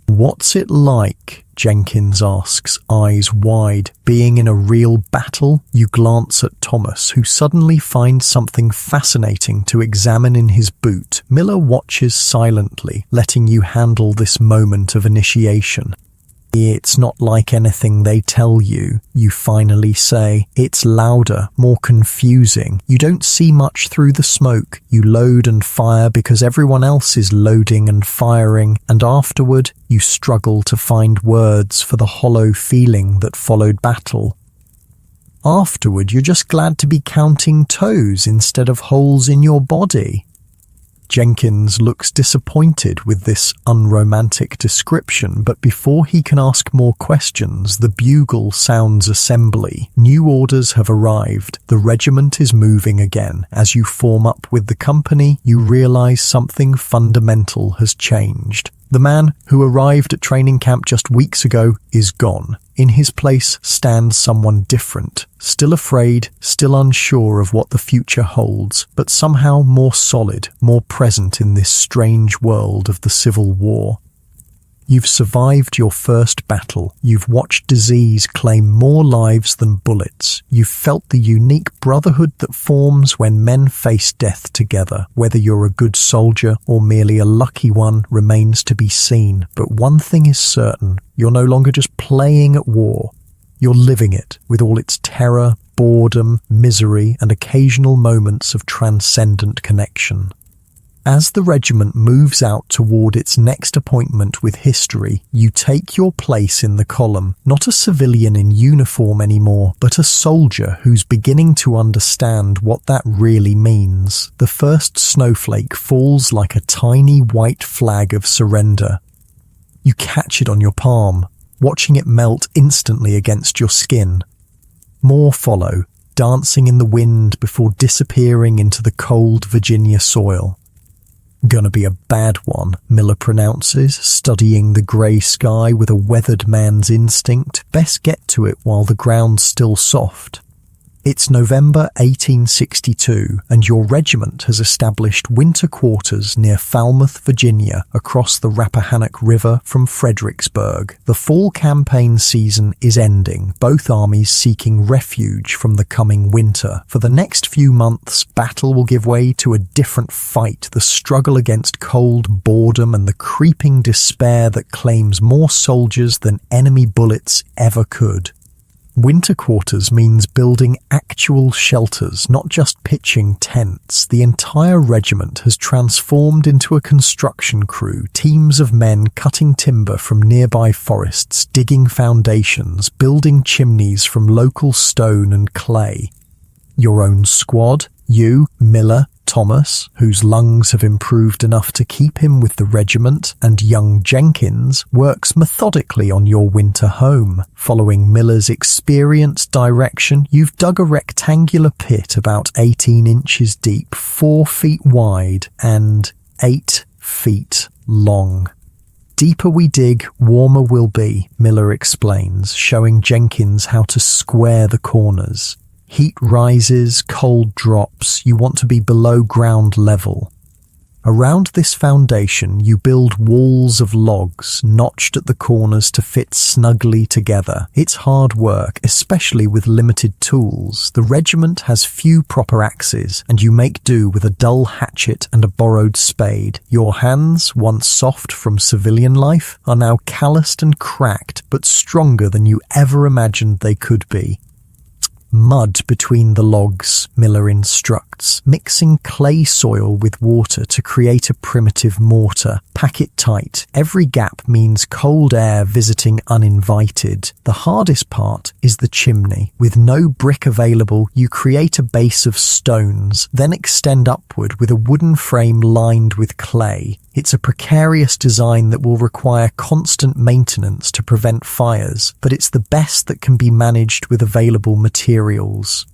What's it like? Jenkins asks, eyes wide. Being in a real battle? You glance at Thomas, who suddenly finds something fascinating to examine in his boot. Miller watches silently, letting you handle this moment of initiation. It's not like anything they tell you, you finally say. It's louder, more confusing. You don't see much through the smoke. You load and fire because everyone else is loading and firing, and afterward, you struggle to find words for the hollow feeling that followed battle. Afterward, you're just glad to be counting toes instead of holes in your body. Jenkins looks disappointed with this unromantic description, but before he can ask more questions, the bugle sounds assembly. New orders have arrived. The regiment is moving again. As you form up with the company, you realize something fundamental has changed. The man who arrived at training camp just weeks ago is gone. In his place stands someone different, still afraid, still unsure of what the future holds, but somehow more solid, more present in this strange world of the Civil War. You've survived your first battle. You've watched disease claim more lives than bullets. You've felt the unique brotherhood that forms when men face death together. Whether you're a good soldier or merely a lucky one remains to be seen. But one thing is certain, you're no longer just playing at war. You're living it with all its terror, boredom, misery, and occasional moments of transcendent connection. As the regiment moves out toward its next appointment with history, you take your place in the column, not a civilian in uniform anymore, but a soldier who's beginning to understand what that really means. The first snowflake falls like a tiny white flag of surrender. You catch it on your palm, watching it melt instantly against your skin. More follow, dancing in the wind before disappearing into the cold Virginia soil. Gonna be a bad one, Miller pronounces, studying the grey sky with a weathered man's instinct. Best get to it while the ground's still soft. It's November 1862, and your regiment has established winter quarters near Falmouth, Virginia, across the Rappahannock River from Fredericksburg. The fall campaign season is ending, both armies seeking refuge from the coming winter. For the next few months, battle will give way to a different fight, the struggle against cold, boredom, and the creeping despair that claims more soldiers than enemy bullets ever could. Winter quarters means building actual shelters, not just pitching tents. The entire regiment has transformed into a construction crew, teams of men cutting timber from nearby forests, digging foundations, building chimneys from local stone and clay. Your own squad, you, Miller, Thomas, whose lungs have improved enough to keep him with the regiment, and young Jenkins works methodically on your winter home. Following Miller's experienced direction, you've dug a rectangular pit about 18 inches deep, 4 feet wide, and 8 feet long. Deeper we dig, warmer we'll be, Miller explains, showing Jenkins how to square the corners. Heat rises, cold drops, you want to be below ground level. Around this foundation, you build walls of logs, notched at the corners to fit snugly together. It's hard work, especially with limited tools. The regiment has few proper axes, and you make do with a dull hatchet and a borrowed spade. Your hands, once soft from civilian life, are now calloused and cracked, but stronger than you ever imagined they could be. Mud between the logs, Miller instructs, mixing clay soil with water to create a primitive mortar. Pack it tight. Every gap means cold air visiting uninvited. The hardest part is the chimney. With no brick available, you create a base of stones, then extend upward with a wooden frame lined with clay. It's a precarious design that will require constant maintenance to prevent fires, but it's the best that can be managed with available materials.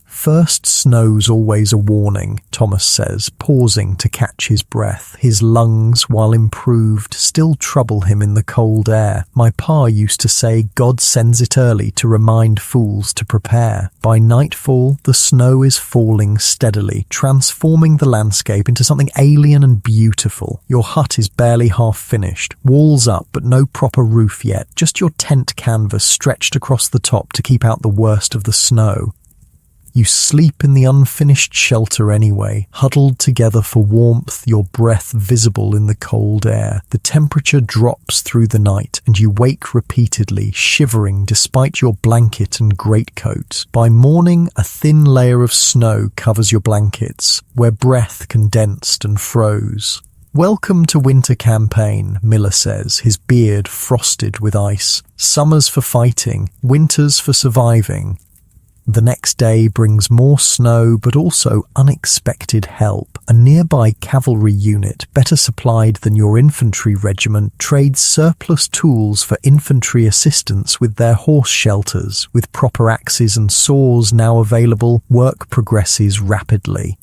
First snow's always a warning, Thomas says, pausing to catch his breath. His lungs, while improved, still trouble him in the cold air. My pa used to say God sends it early to remind fools to prepare. By nightfall, the snow is falling steadily, transforming the landscape into something alien and beautiful. Your hut is barely half finished, walls up but no proper roof yet, just your tent canvas stretched across the top to keep out the worst of the snow. You sleep in the unfinished shelter anyway, huddled together for warmth, your breath visible in the cold air. The temperature drops through the night, and you wake repeatedly, shivering despite your blanket and greatcoat. By morning, a thin layer of snow covers your blankets, where breath condensed and froze. Welcome to winter campaign, Miller says, his beard frosted with ice. Summers for fighting, winters for surviving. The next day brings more snow, but also unexpected help. A nearby cavalry unit, better supplied than your infantry regiment, trades surplus tools for infantry assistance with their horse shelters. With proper axes and saws now available, work progresses rapidly.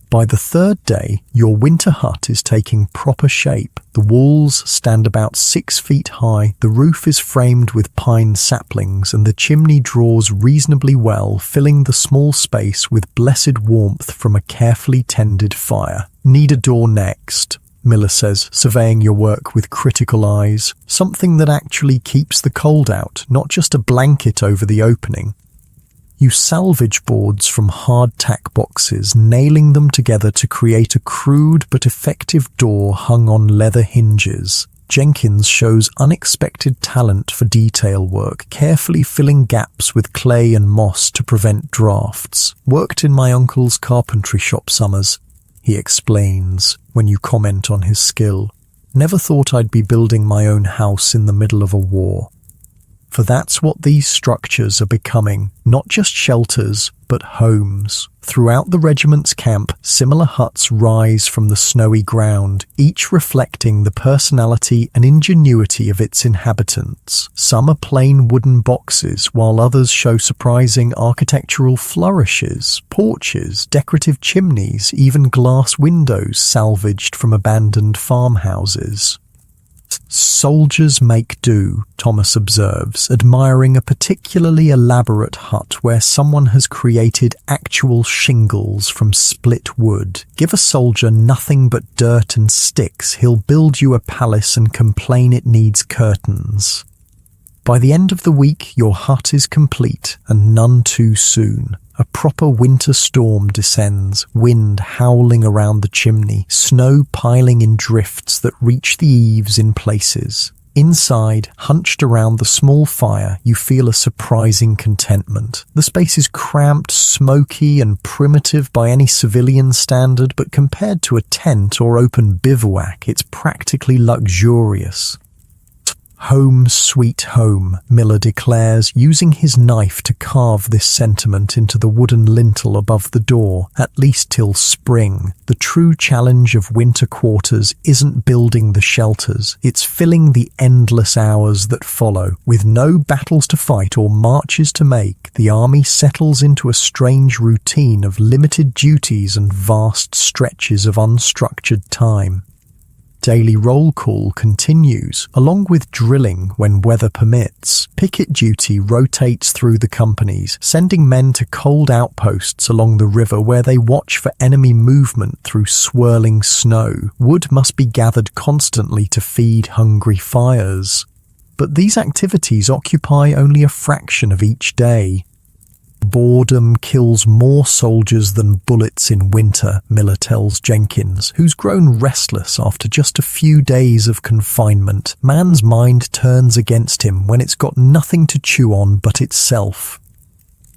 By the third day, your winter hut is taking proper shape. The walls stand about 6 feet high, the roof is framed with pine saplings, and the chimney draws reasonably well, filling the small space with blessed warmth from a carefully tended fire. Need a door next, Miller says, surveying your work with critical eyes. Something that actually keeps the cold out, not just a blanket over the opening. You salvage boards from hardtack boxes, nailing them together to create a crude but effective door hung on leather hinges. Jenkins shows unexpected talent for detail work, carefully filling gaps with clay and moss to prevent drafts. Worked in my uncle's carpentry shop summers, he explains, when you comment on his skill. Never thought I'd be building my own house in the middle of a war. For that's what these structures are becoming, not just shelters, but homes. Throughout the regiment's camp, similar huts rise from the snowy ground, each reflecting the personality and ingenuity of its inhabitants. Some are plain wooden boxes, while others show surprising architectural flourishes, porches, decorative chimneys, even glass windows salvaged from abandoned farmhouses. Soldiers make do, Thomas observes, admiring a particularly elaborate hut where someone has created actual shingles from split wood. Give a soldier nothing but dirt and sticks, he'll build you a palace and complain it needs curtains. By the end of the week, your hut is complete, and none too soon. A proper winter storm descends, wind howling around the chimney, snow piling in drifts that reach the eaves in places. Inside, hunched around the small fire, you feel a surprising contentment. The space is cramped, smoky, and primitive by any civilian standard, but compared to a tent or open bivouac, it's practically luxurious. Home sweet home, Miller declares, using his knife to carve this sentiment into the wooden lintel above the door, at least till spring. The true challenge of winter quarters isn't building the shelters, it's filling the endless hours that follow. With no battles to fight or marches to make, the army settles into a strange routine of limited duties and vast stretches of unstructured time. Daily roll call continues, along with drilling when weather permits. Picket duty rotates through the companies, sending men to cold outposts along the river where they watch for enemy movement through swirling snow. Wood must be gathered constantly to feed hungry fires. But these activities occupy only a fraction of each day. Boredom kills more soldiers than bullets in winter, Miller tells Jenkins, who's grown restless after just a few days of confinement. Man's mind turns against him when it's got nothing to chew on but itself.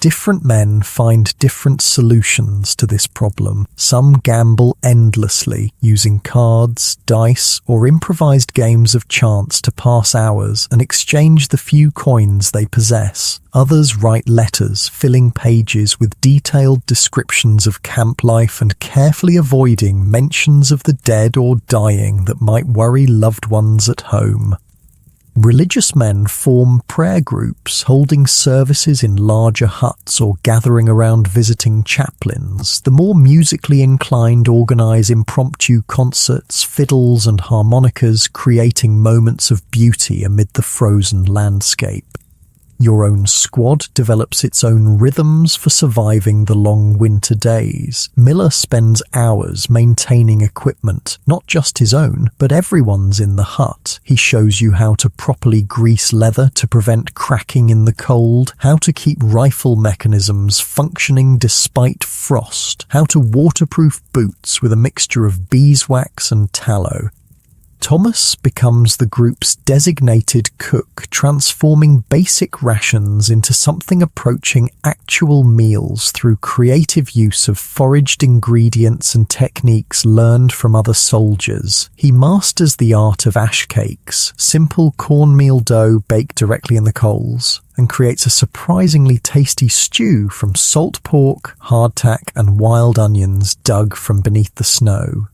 Different men find different solutions to this problem. Some gamble endlessly, using cards, dice, or improvised games of chance to pass hours and exchange the few coins they possess. Others write letters, filling pages with detailed descriptions of camp life and carefully avoiding mentions of the dead or dying that might worry loved ones at home. Religious men form prayer groups, holding services in larger huts or gathering around visiting chaplains. The more musically inclined organize impromptu concerts, fiddles and harmonicas, creating moments of beauty amid the frozen landscape. Your own squad develops its own rhythms for surviving the long winter days. Miller spends hours maintaining equipment, not just his own, but everyone's in the hut. He shows you how to properly grease leather to prevent cracking in the cold, how to keep rifle mechanisms functioning despite frost, how to waterproof boots with a mixture of beeswax and tallow. Thomas becomes the group's designated cook, transforming basic rations into something approaching actual meals through creative use of foraged ingredients and techniques learned from other soldiers. He masters the art of ash cakes, simple cornmeal dough baked directly in the coals, and creates a surprisingly tasty stew from salt pork, hardtack, and wild onions dug from beneath the snow.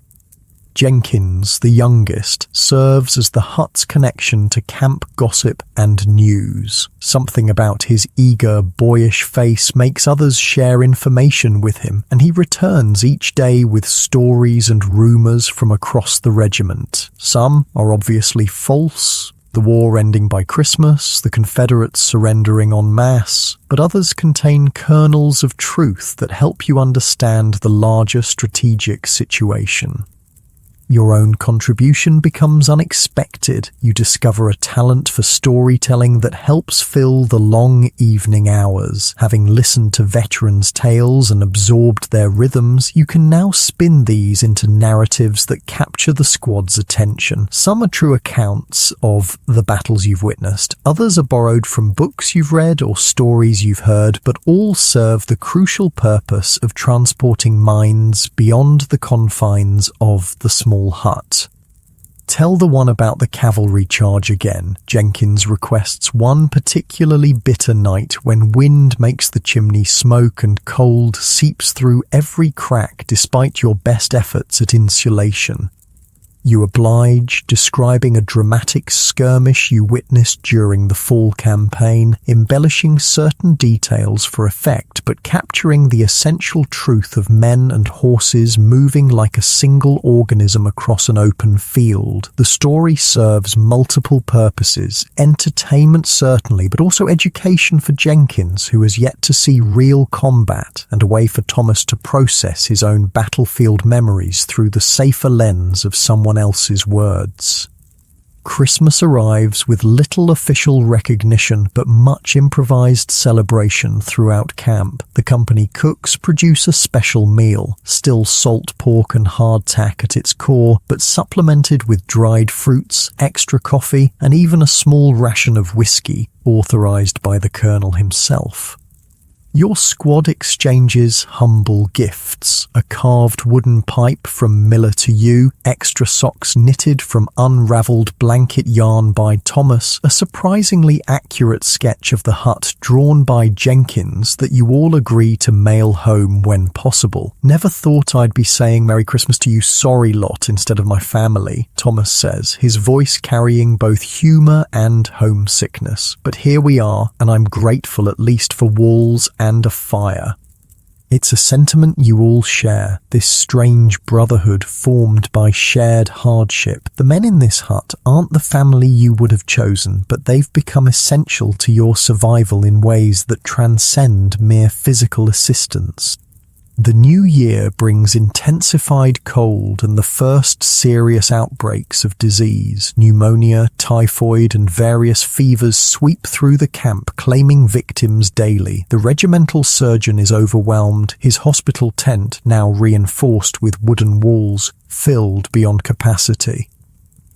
Jenkins, the youngest, serves as the hut's connection to camp gossip and news. Something about his eager, boyish face makes others share information with him, and he returns each day with stories and rumours from across the regiment. Some are obviously false, the war ending by Christmas, the Confederates surrendering en masse, but others contain kernels of truth that help you understand the larger strategic situation. Your own contribution becomes unexpected. You discover a talent for storytelling that helps fill the long evening hours. Having listened to veterans' tales and absorbed their rhythms, you can now spin these into narratives that capture the squad's attention. Some are true accounts of the battles you've witnessed. Others are borrowed from books you've read or stories you've heard, but all serve the crucial purpose of transporting minds beyond the confines of the small hut. Tell the one about the cavalry charge again, Jenkins requests. One particularly bitter night when wind makes the chimney smoke and cold seeps through every crack despite your best efforts at insulation. You oblige, describing a dramatic skirmish you witnessed during the fall campaign, embellishing certain details for effect but capturing the essential truth of men and horses moving like a single organism across an open field. The story serves multiple purposes, entertainment certainly, but also education for Jenkins, who has yet to see real combat, and a way for Thomas to process his own battlefield memories through the safer lens of someone else's words. Christmas arrives with little official recognition but much improvised celebration throughout camp. The company cooks produce a special meal, still salt pork and hardtack at its core, but supplemented with dried fruits, extra coffee, and even a small ration of whiskey, authorized by the colonel himself. Your squad exchanges humble gifts: a carved wooden pipe from Miller to you, extra socks knitted from unraveled blanket yarn by Thomas, a surprisingly accurate sketch of the hut drawn by Jenkins that you all agree to mail home when possible. "Never thought I'd be saying Merry Christmas to you sorry lot instead of my family," Thomas says, his voice carrying both humour and homesickness. "But here we are, and I'm grateful at least for walls and a fire." It's a sentiment you all share, this strange brotherhood formed by shared hardship. The men in this hut aren't the family you would have chosen, but they've become essential to your survival in ways that transcend mere physical assistance. The new year brings intensified cold and the first serious outbreaks of disease. Pneumonia, typhoid, and various fevers sweep through the camp, claiming victims daily. The regimental surgeon is overwhelmed, his hospital tent, now reinforced with wooden walls, filled beyond capacity.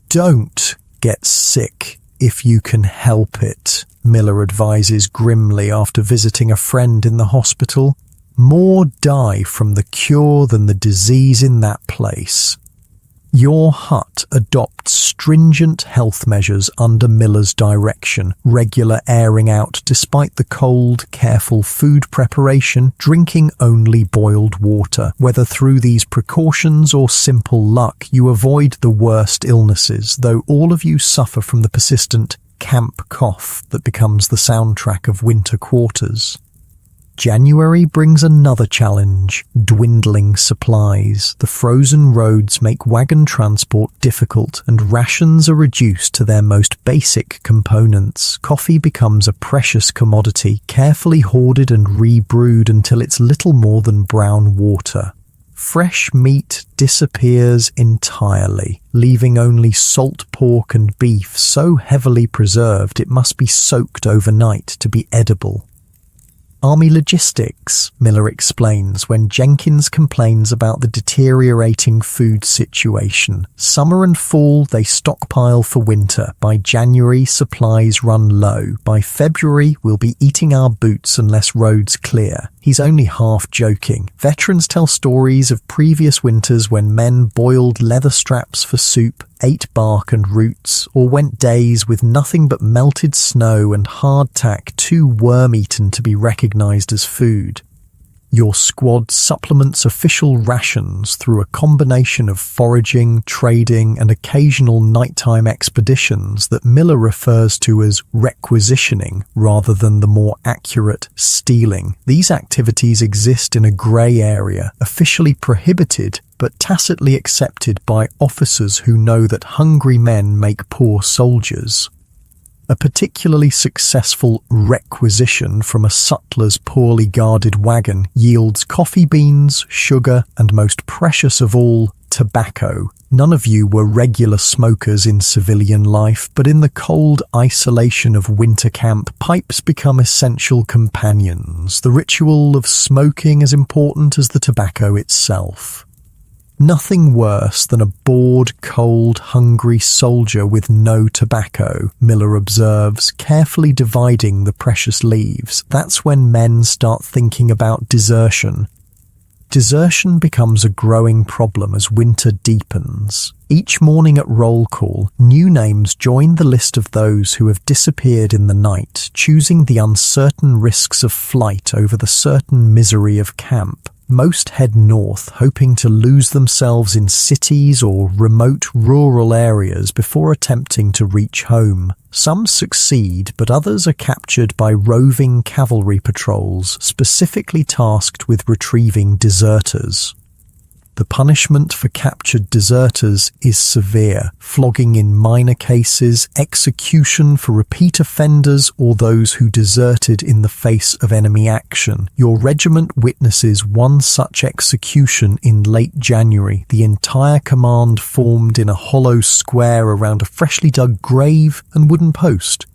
"Don't get sick if you can help it," Miller advises grimly after visiting a friend in the hospital. "More die from the cure than the disease in that place." Your hut adopts stringent health measures under Miller's direction, regular airing out despite the cold, careful food preparation, drinking only boiled water. Whether through these precautions or simple luck, you avoid the worst illnesses, though all of you suffer from the persistent camp cough that becomes the soundtrack of winter quarters. January brings another challenge: dwindling supplies. The frozen roads make wagon transport difficult, and rations are reduced to their most basic components. Coffee becomes a precious commodity, carefully hoarded and rebrewed until it's little more than brown water. Fresh meat disappears entirely, leaving only salt pork and beef so heavily preserved it must be soaked overnight to be edible. "Army logistics," Miller explains when Jenkins complains about the deteriorating food situation. "Summer and fall, they stockpile for winter. By January, supplies run low. By February, we'll be eating our boots unless roads clear." He's only half joking. Veterans tell stories of previous winters when men boiled leather straps for soup, ate bark and roots, or went days with nothing but melted snow and hardtack too worm-eaten to be recognized as food. Your squad supplements official rations through a combination of foraging, trading, and occasional nighttime expeditions that Miller refers to as requisitioning rather than the more accurate stealing. These activities exist in a grey area, officially prohibited but tacitly accepted by officers who know that hungry men make poor soldiers. A particularly successful requisition from a sutler's poorly guarded wagon yields coffee beans, sugar, and most precious of all, tobacco. None of you were regular smokers in civilian life, but in the cold isolation of winter camp, pipes become essential companions, the ritual of smoking as important as the tobacco itself. Nothing worse than a bored, cold, hungry soldier with no tobacco, Miller observes, carefully dividing the precious leaves. That's when men start thinking about desertion. Desertion becomes a growing problem as winter deepens. Each morning at roll call, new names join the list of those who have disappeared in the night, choosing the uncertain risks of flight over the certain misery of camp. Most head north, hoping to lose themselves in cities or remote rural areas before attempting to reach home. Some succeed, but others are captured by roving cavalry patrols specifically tasked with retrieving deserters. The punishment for captured deserters is severe: flogging in minor cases, execution for repeat offenders or those who deserted in the face of enemy action. Your regiment witnesses one such execution in late January. The entire command formed in a hollow square around a freshly dug grave and wooden post.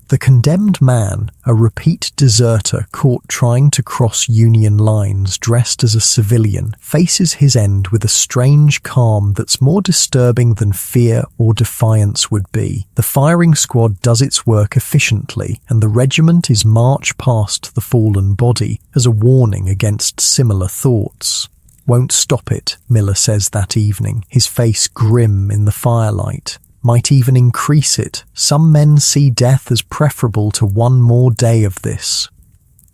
The condemned man, a repeat deserter caught trying to cross Union lines dressed as a civilian, faces his end with a strange calm that's more disturbing than fear or defiance would be. The firing squad does its work efficiently, and the regiment is marched past the fallen body as a warning against similar thoughts. "Won't stop it," Miller says that evening, his face grim in the firelight. "Might even increase it. Some men see death as preferable to one more day of this."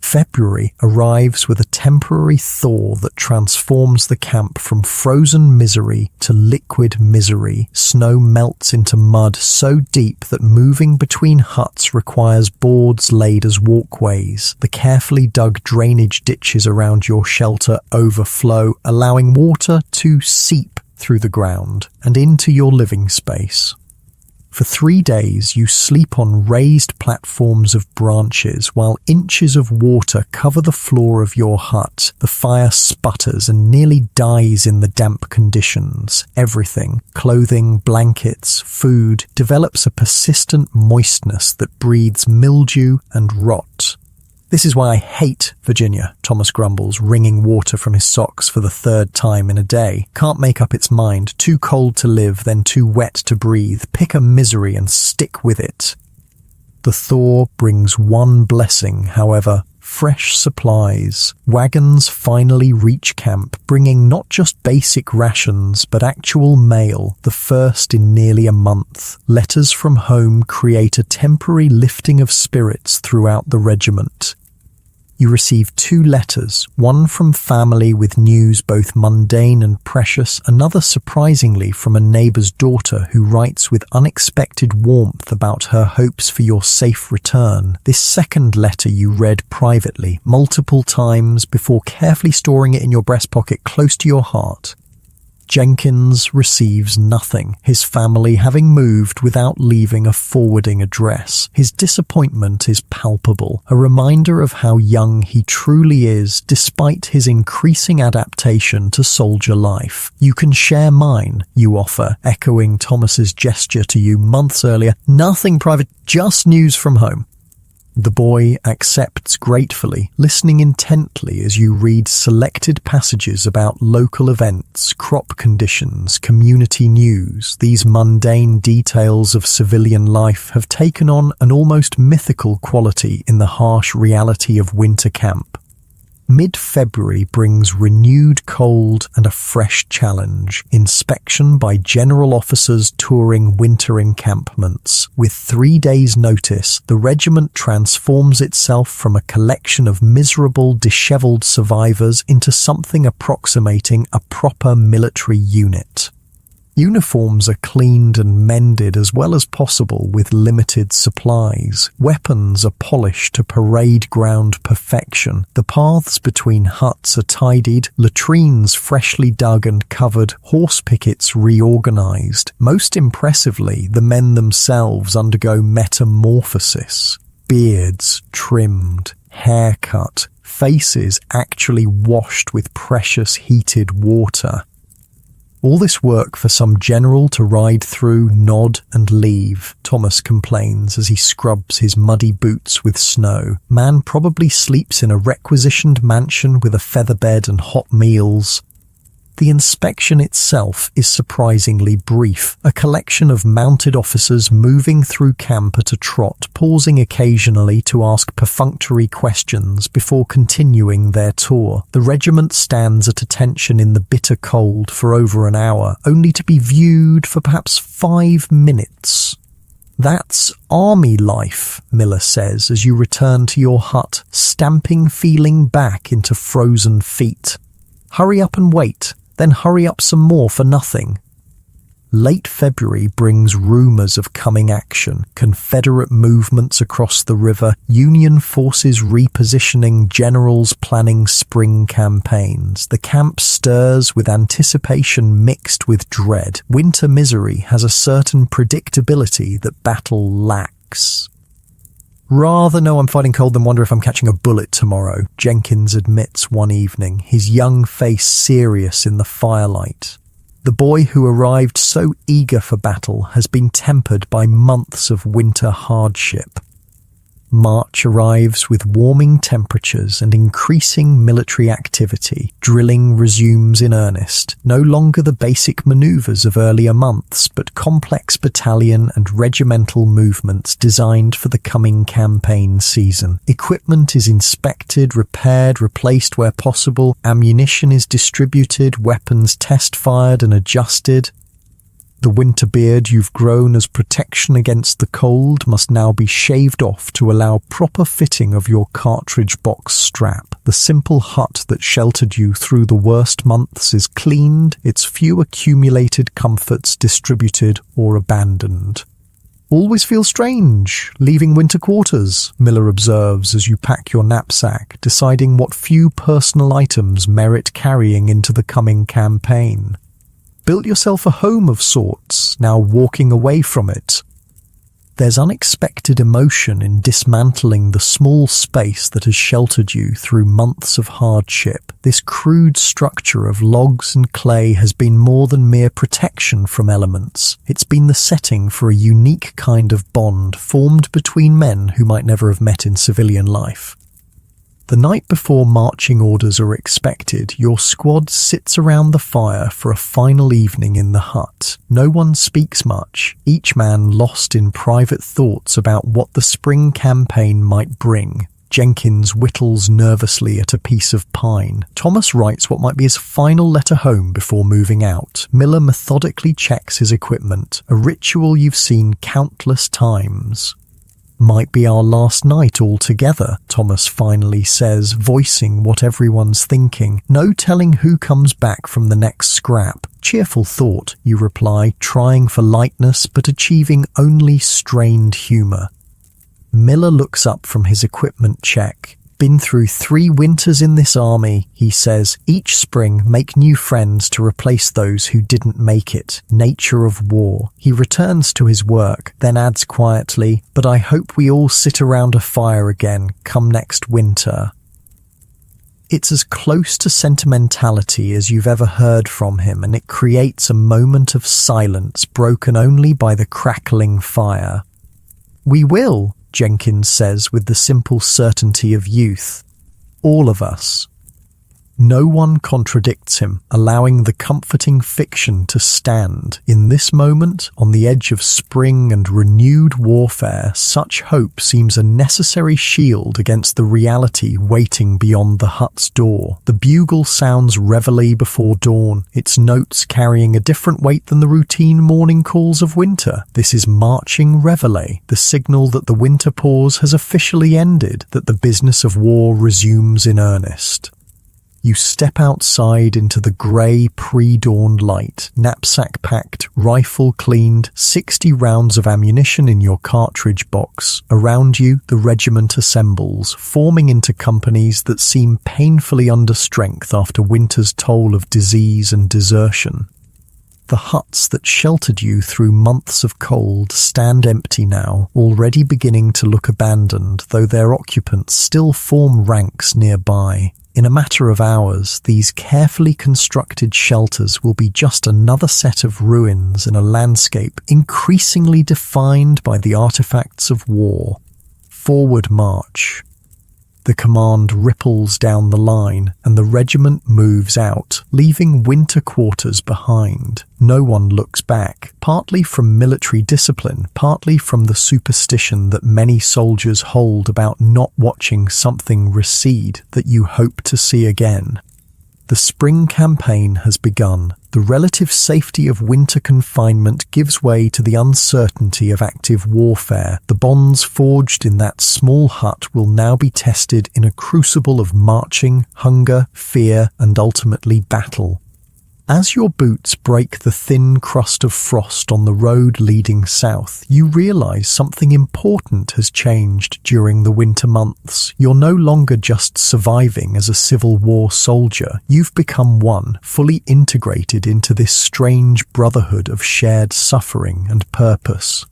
February arrives with a temporary thaw that transforms the camp from frozen misery to liquid misery. Snow melts into mud so deep that moving between huts requires boards laid as walkways. The carefully dug drainage ditches around your shelter overflow, allowing water to seep through the ground and into your living space. For 3 days, you sleep on raised platforms of branches while inches of water cover the floor of your hut. The fire sputters and nearly dies in the damp conditions. Everything, clothing, blankets, food, develops a persistent moistness that breeds mildew and rot. "This is why I hate Virginia," Thomas grumbles, wringing water from his socks for the 3rd time in a day. "Can't make up its mind. Too cold to live, then too wet to breathe. Pick a misery and stick with it." The thaw brings one blessing, however: fresh supplies. Wagons finally reach camp, bringing not just basic rations, but actual mail, the first in nearly a month. Letters from home create a temporary lifting of spirits throughout the regiment. You receive 2 letters, one from family with news both mundane and precious, another surprisingly from a neighbour's daughter who writes with unexpected warmth about her hopes for your safe return. This second letter you read privately, multiple times, before carefully storing it in your breast pocket close to your heart. Jenkins receives nothing, his family having moved without leaving a forwarding address. His disappointment is palpable, a reminder of how young he truly is despite his increasing adaptation to soldier life. "You can share mine," you offer, echoing Thomas's gesture to you months earlier. "Nothing private, just news from home." The boy accepts gratefully, listening intently as you read selected passages about local events, crop conditions, community news. These mundane details of civilian life have taken on an almost mythical quality in the harsh reality of winter camp. Mid-February brings renewed cold and a fresh challenge. Inspection by general officers touring winter encampments. With 3 days' notice, the regiment transforms itself from a collection of miserable, dishevelled survivors into something approximating a proper military unit. Uniforms are cleaned and mended as well as possible with limited supplies. Weapons are polished to parade ground perfection. The paths between huts are tidied, latrines freshly dug and covered, horse pickets reorganized. Most impressively, the men themselves undergo metamorphosis. Beards trimmed, hair cut, faces actually washed with precious heated water. All this work for some general to ride through, nod and leave, Thomas complains as he scrubs his muddy boots with snow. Man probably sleeps in a requisitioned mansion with a feather bed and hot meals. The inspection itself is surprisingly brief, a collection of mounted officers moving through camp at a trot, pausing occasionally to ask perfunctory questions before continuing their tour. The regiment stands at attention in the bitter cold for over an hour, only to be viewed for perhaps 5 minutes. "That's army life," Miller says as you return to your hut, stamping feeling back into frozen feet. Hurry up and wait, then hurry up some more for nothing. Late February brings rumors of coming action, Confederate movements across the river, Union forces repositioning, generals planning spring campaigns. The camp stirs with anticipation mixed with dread. Winter misery has a certain predictability that battle lacks. Rather know I'm fighting cold than wonder if I'm catching a bullet tomorrow, Jenkins admits one evening, his young face serious in the firelight. The boy who arrived so eager for battle has been tempered by months of winter hardship. March arrives with warming temperatures and increasing military activity. Drilling resumes in earnest, no longer the basic maneuvers of earlier months, but complex battalion and regimental movements designed for the coming campaign season. Equipment is inspected, repaired, replaced where possible. Ammunition is distributed, weapons test-fired and adjusted. The winter beard you've grown as protection against the cold must now be shaved off to allow proper fitting of your cartridge box strap. The simple hut that sheltered you through the worst months is cleaned, its few accumulated comforts distributed or abandoned. Always feels strange, leaving winter quarters, Miller observes as you pack your knapsack, deciding what few personal items merit carrying into the coming campaign. Built yourself a home of sorts, now walking away from it. There's unexpected emotion in dismantling the small space that has sheltered you through months of hardship. This crude structure of logs and clay has been more than mere protection from elements. It's been the setting for a unique kind of bond formed between men who might never have met in civilian life. The night before marching orders are expected, your squad sits around the fire for a final evening in the hut. No one speaks much, each man lost in private thoughts about what the spring campaign might bring. Jenkins whittles nervously at a piece of pine. Thomas writes what might be his final letter home before moving out. Miller methodically checks his equipment, a ritual you've seen countless times. Might be our last night altogether, Thomas finally says, voicing what everyone's thinking. No telling who comes back from the next scrap. Cheerful thought, you reply, trying for lightness but achieving only strained humour. Miller looks up from his equipment check. Been through 3 winters in this army, he says. Each spring make new friends to replace those who didn't make it. Nature of war. He returns to his work, then adds quietly, but I hope we all sit around a fire again come next winter. It's as close to sentimentality as you've ever heard from him, and it creates a moment of silence broken only by the crackling fire. We will, Jenkins says with the simple certainty of youth. All of us. No one contradicts him, allowing the comforting fiction to stand. In this moment, on the edge of spring and renewed warfare, such hope seems a necessary shield against the reality waiting beyond the hut's door. The bugle sounds reveille before dawn, its notes carrying a different weight than the routine morning calls of winter. This is marching reveille, the signal that the winter pause has officially ended, that the business of war resumes in earnest. You step outside into the grey pre-dawn light, knapsack packed, rifle cleaned, 60 rounds of ammunition in your cartridge box. Around you, the regiment assembles, forming into companies that seem painfully under strength after winter's toll of disease and desertion. The huts that sheltered you through months of cold stand empty now, already beginning to look abandoned, though their occupants still form ranks nearby. In a matter of hours, these carefully constructed shelters will be just another set of ruins in a landscape increasingly defined by the artifacts of war. Forward march. The command ripples down the line, and the regiment moves out, leaving winter quarters behind. No one looks back, partly from military discipline, partly from the superstition that many soldiers hold about not watching something recede that you hope to see again. The spring campaign has begun. The relative safety of winter confinement gives way to the uncertainty of active warfare. The bonds forged in that small hut will now be tested in a crucible of marching, hunger, fear, and ultimately battle. As your boots break the thin crust of frost on the road leading south, you realize something important has changed during the winter months. You're no longer just surviving as a Civil War soldier. You've become one, fully integrated into this strange brotherhood of shared suffering and purpose.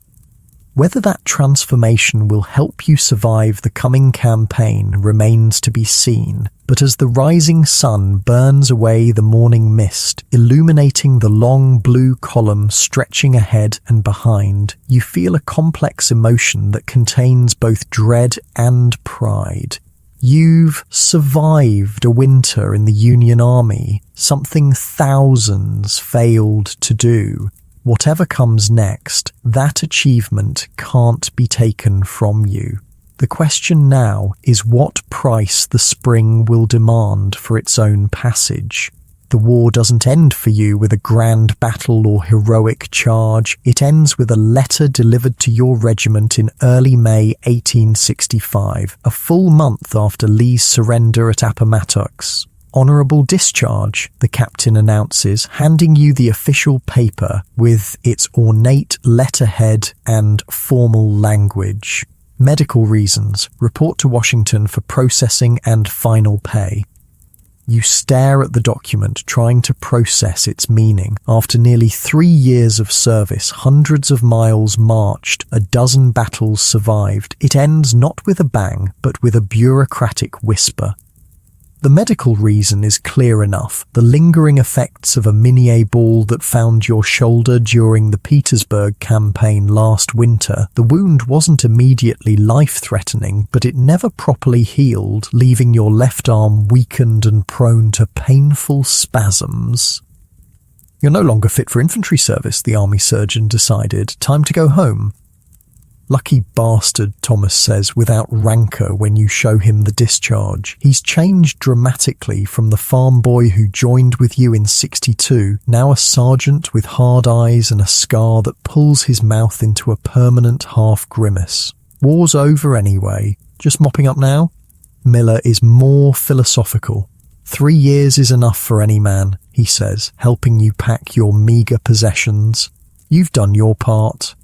Whether that transformation will help you survive the coming campaign remains to be seen, but as the rising sun burns away the morning mist, illuminating the long blue column stretching ahead and behind, you feel a complex emotion that contains both dread and pride. You've survived a winter in the Union Army, something thousands failed to do. Whatever comes next, that achievement can't be taken from you. The question now is what price the spring will demand for its own passage. The war doesn't end for you with a grand battle or heroic charge. It ends with a letter delivered to your regiment in early May 1865, a full month after Lee's surrender at Appomattox. Honourable discharge, the captain announces, handing you the official paper with its ornate letterhead and formal language. Medical reasons, report to Washington for processing and final pay. You stare at the document, trying to process its meaning. After nearly 3 years of service, hundreds of miles marched, a dozen battles survived, it ends not with a bang, but with a bureaucratic whisper. The medical reason is clear enough. The lingering effects of a Minié ball that found your shoulder during the Petersburg campaign last winter. The wound wasn't immediately life-threatening, but it never properly healed, leaving your left arm weakened and prone to painful spasms. You're no longer fit for infantry service, the army surgeon decided. Time to go home. Lucky bastard, Thomas says without rancour when you show him the discharge. He's changed dramatically from the farm boy who joined with you in '62, now a sergeant with hard eyes and a scar that pulls his mouth into a permanent half-grimace. War's over anyway. Just mopping up now? Miller is more philosophical. 3 years is enough for any man, he says, helping you pack your meagre possessions. You've done your part.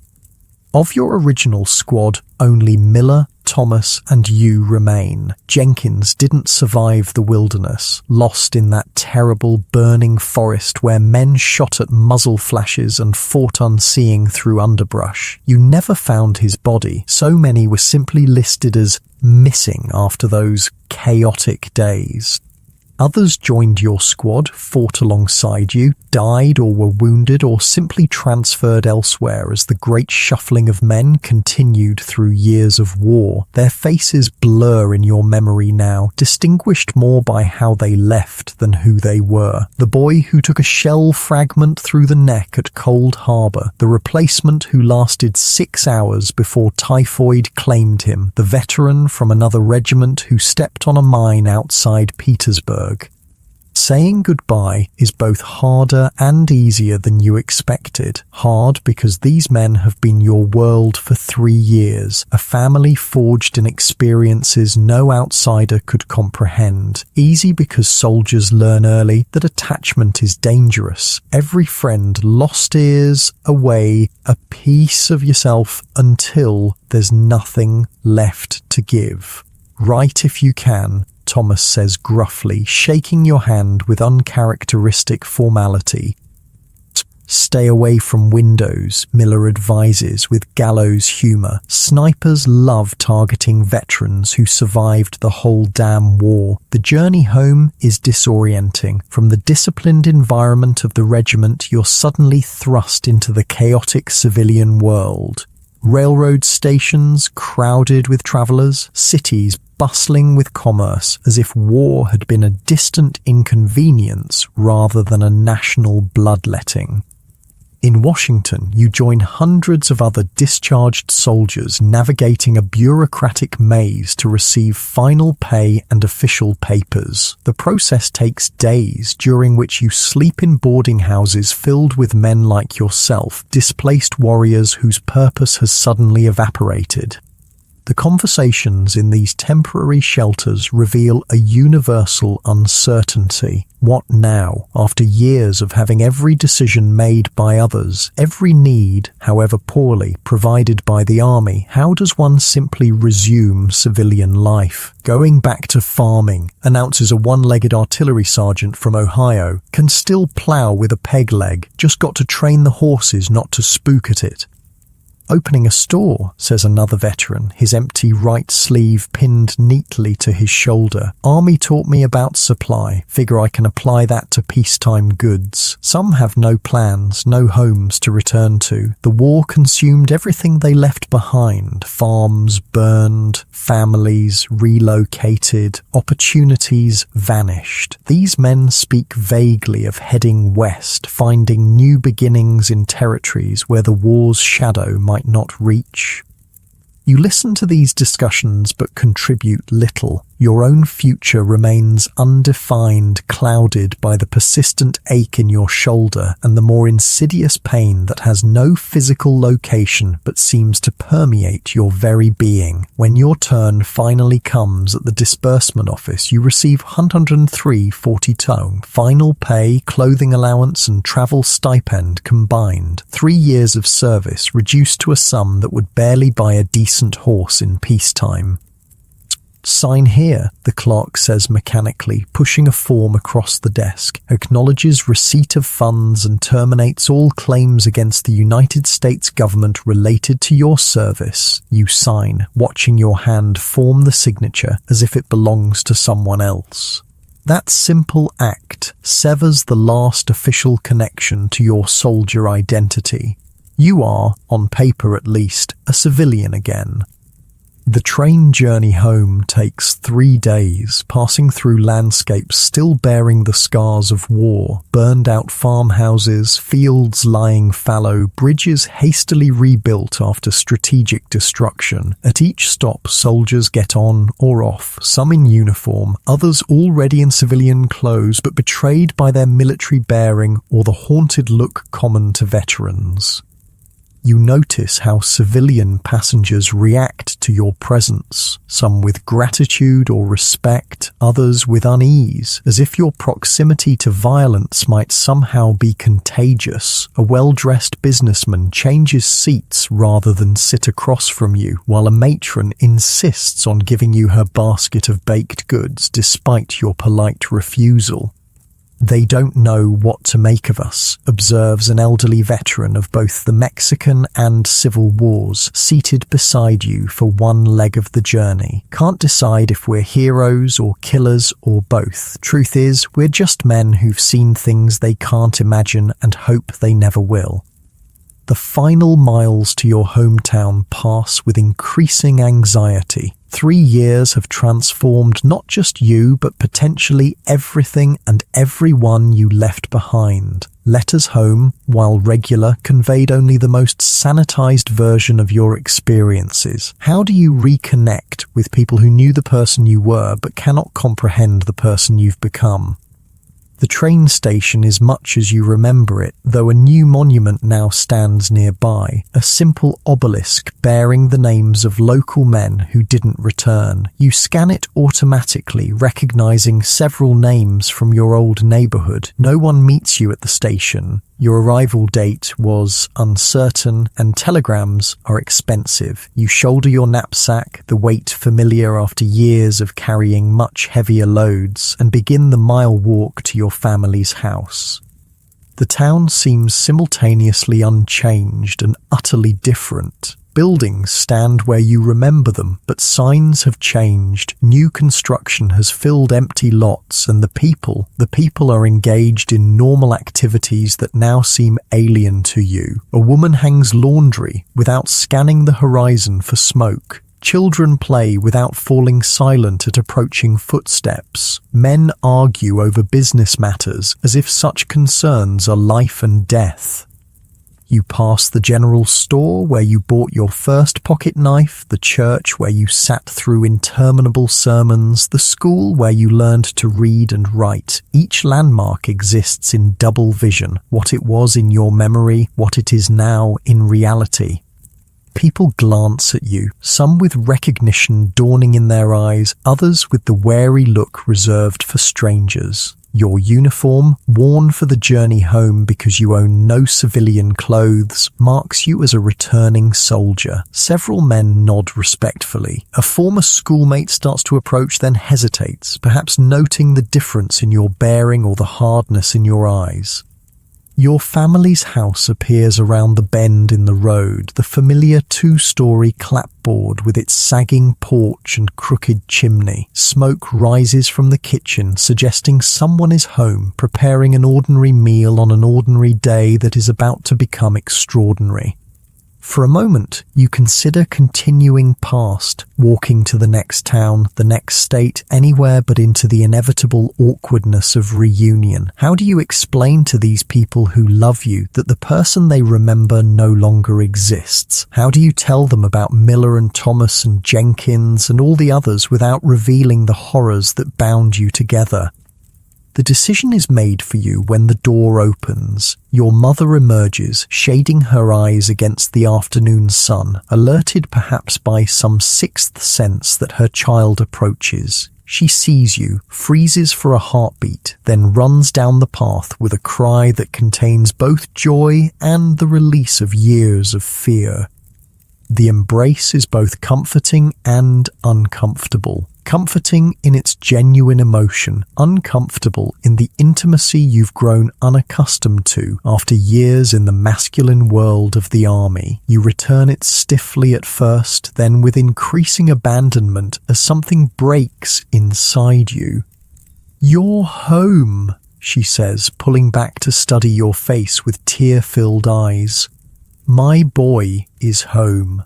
Of your original squad, only Miller, Thomas, and you remain. Jenkins didn't survive the wilderness, lost in that terrible burning forest where men shot at muzzle flashes and fought unseeing through underbrush. You never found his body. So many were simply listed as missing after those chaotic days. Others joined your squad, fought alongside you, died or were wounded or simply transferred elsewhere as the great shuffling of men continued through years of war. Their faces blur in your memory now, distinguished more by how they left than who they were. The boy who took a shell fragment through the neck at Cold Harbor, the replacement who lasted 6 hours before typhoid claimed him, the veteran from another regiment who stepped on a mine outside Petersburg. Saying goodbye is both harder and easier than you expected. Hard because these men have been your world for 3 years, a family forged in experiences no outsider could comprehend. Easy because soldiers learn early that attachment is dangerous. Every friend lost is away a piece of yourself until there's nothing left to give. Write if you can, Thomas says gruffly, shaking your hand with uncharacteristic formality. Stay away from windows, Miller advises with gallows humour. Snipers love targeting veterans who survived the whole damn war. The journey home is disorienting. From the disciplined environment of the regiment, you're suddenly thrust into the chaotic civilian world. Railroad stations crowded with travellers, cities bustling with commerce, as if war had been a distant inconvenience rather than a national bloodletting. In Washington, you join hundreds of other discharged soldiers navigating a bureaucratic maze to receive final pay and official papers. The process takes days, during which you sleep in boarding houses filled with men like yourself, displaced warriors whose purpose has suddenly evaporated. The conversations in these temporary shelters reveal a universal uncertainty. What now? After years of having every decision made by others, every need, however poorly, provided by the army, how does one simply resume civilian life? Going back to farming, announces a one-legged artillery sergeant from Ohio, can still plow with a peg leg, just got to train the horses not to spook at it. Opening a store, says another veteran, his empty right sleeve pinned neatly to his shoulder. Army taught me about supply. Figure I can apply that to peacetime goods. Some have no plans, no homes to return to. The war consumed everything they left behind. Farms burned, families relocated, opportunities vanished. These men speak vaguely of heading west, finding new beginnings in territories where the war's shadow might not reach. You listen to these discussions but contribute little. Your own future remains undefined, clouded by the persistent ache in your shoulder and the more insidious pain that has no physical location but seems to permeate your very being. When your turn finally comes at the disbursement office, you receive $103.42, final pay, clothing allowance and travel stipend combined. 3 years of service reduced to a sum that would barely buy a decent horse in peacetime. Sign here, the clerk says mechanically, pushing a form across the desk, acknowledges receipt of funds and terminates all claims against the United States government related to your service. You sign, watching your hand form the signature as if it belongs to someone else. That simple act severs the last official connection to your soldier identity. You are, on paper at least, a civilian again. The train journey home takes 3 days, passing through landscapes still bearing the scars of war, burned-out farmhouses, fields lying fallow, bridges hastily rebuilt after strategic destruction. At each stop, soldiers get on or off, some in uniform, others already in civilian clothes but betrayed by their military bearing or the haunted look common to veterans. You notice how civilian passengers react to your presence, some with gratitude or respect, others with unease, as if your proximity to violence might somehow be contagious. A well-dressed businessman changes seats rather than sit across from you, while a matron insists on giving you her basket of baked goods despite your polite refusal. They don't know what to make of us, observes an elderly veteran of both the Mexican and Civil Wars, seated beside you for one leg of the journey. Can't decide if we're heroes or killers or both. Truth is, we're just men who've seen things they can't imagine and hope they never will. The final miles to your hometown pass with increasing anxiety. 3 years have transformed not just you, but potentially everything and everyone you left behind. Letters home, while regular, conveyed only the most sanitized version of your experiences. How do you reconnect with people who knew the person you were, but cannot comprehend the person you've become? The train station is much as you remember it, though a new monument now stands nearby, a simple obelisk bearing the names of local men who didn't return. You scan it automatically, recognizing several names from your old neighborhood. No one meets you at the station. Your arrival date was uncertain, and telegrams are expensive. You shoulder your knapsack, the weight familiar after years of carrying much heavier loads, and begin the mile walk to your family's house. The town seems simultaneously unchanged and utterly different. Buildings stand where you remember them, but signs have changed. New construction has filled empty lots, and the people are engaged in normal activities that now seem alien to you. A woman hangs laundry without scanning the horizon for smoke. Children play without falling silent at approaching footsteps. Men argue over business matters as if such concerns are life and death. You pass the general store where you bought your first pocket knife, the church where you sat through interminable sermons, the school where you learned to read and write. Each landmark exists in double vision, what it was in your memory, what it is now in reality. People glance at you, some with recognition dawning in their eyes, others with the wary look reserved for strangers. Your uniform, worn for the journey home because you own no civilian clothes, marks you as a returning soldier. Several men nod respectfully. A former schoolmate starts to approach, then hesitates, perhaps noting the difference in your bearing or the hardness in your eyes. Your family's house appears around the bend in the road, the familiar two-story clapboard with its sagging porch and crooked chimney. Smoke rises from the kitchen, suggesting someone is home, preparing an ordinary meal on an ordinary day that is about to become extraordinary. For a moment, you consider continuing past, walking to the next town, the next state, anywhere but into the inevitable awkwardness of reunion. How do you explain to these people who love you that the person they remember no longer exists? How do you tell them about Miller and Thomas and Jenkins and all the others without revealing the horrors that bound you together? The decision is made for you when the door opens. Your mother emerges, shading her eyes against the afternoon sun, alerted perhaps by some sixth sense that her child approaches. She sees you, freezes for a heartbeat, then runs down the path with a cry that contains both joy and the release of years of fear. The embrace is both comforting and uncomfortable. Comforting in its genuine emotion, uncomfortable in the intimacy you've grown unaccustomed to after years in the masculine world of the army. You return it stiffly at first, then with increasing abandonment as something breaks inside you. "You're home," she says, pulling back to study your face with tear-filled eyes. "My boy is home."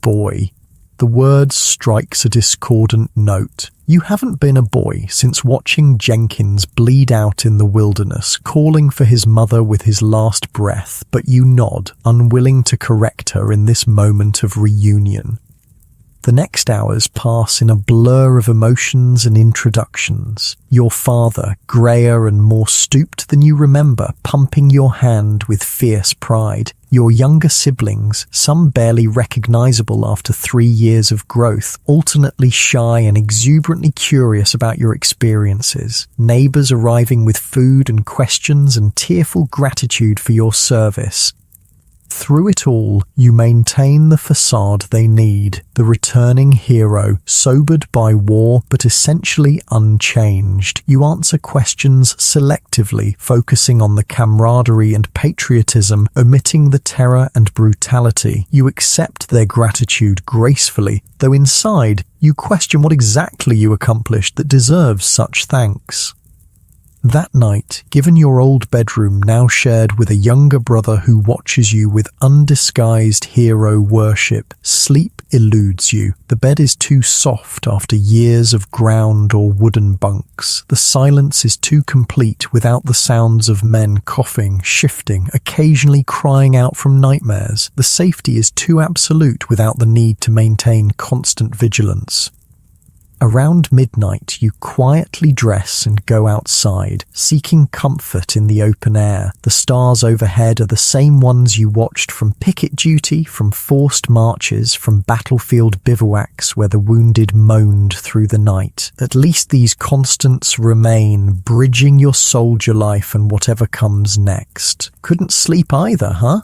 Boy. The word strikes a discordant note. You haven't been a boy since watching Jenkins bleed out in the wilderness, calling for his mother with his last breath, but you nod, unwilling to correct her in this moment of reunion. The next hours pass in a blur of emotions and introductions. Your father, greyer and more stooped than you remember, pumping your hand with fierce pride. Your younger siblings, some barely recognizable after 3 years of growth, alternately shy and exuberantly curious about your experiences. Neighbors arriving with food and questions and tearful gratitude for your service. Through it all, you maintain the facade they need, the returning hero, sobered by war but essentially unchanged. You answer questions selectively, focusing on the camaraderie and patriotism, omitting the terror and brutality. You accept their gratitude gracefully, though inside, you question what exactly you accomplished that deserves such thanks. That night, given your old bedroom now shared with a younger brother who watches you with undisguised hero worship, sleep eludes you. The bed is too soft after years of ground or wooden bunks. The silence is too complete without the sounds of men coughing, shifting, occasionally crying out from nightmares. The safety is too absolute without the need to maintain constant vigilance. Around midnight, you quietly dress and go outside, seeking comfort in the open air. The stars overhead are the same ones you watched from picket duty, from forced marches, from battlefield bivouacs where the wounded moaned through the night. At least these constants remain, bridging your soldier life and whatever comes next. Couldn't sleep either, huh?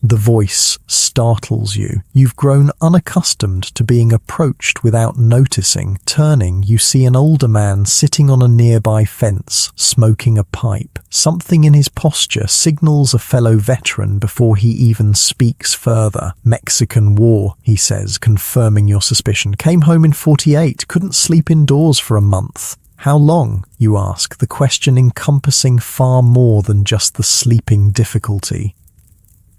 The voice startles you. You've grown unaccustomed to being approached without noticing. Turning, you see an older man sitting on a nearby fence, smoking a pipe. Something in his posture signals a fellow veteran before he even speaks further. "Mexican War," he says, confirming your suspicion. "Came home in 48, couldn't sleep indoors for a month." "How long?" you ask, the question encompassing far more than just the sleeping difficulty.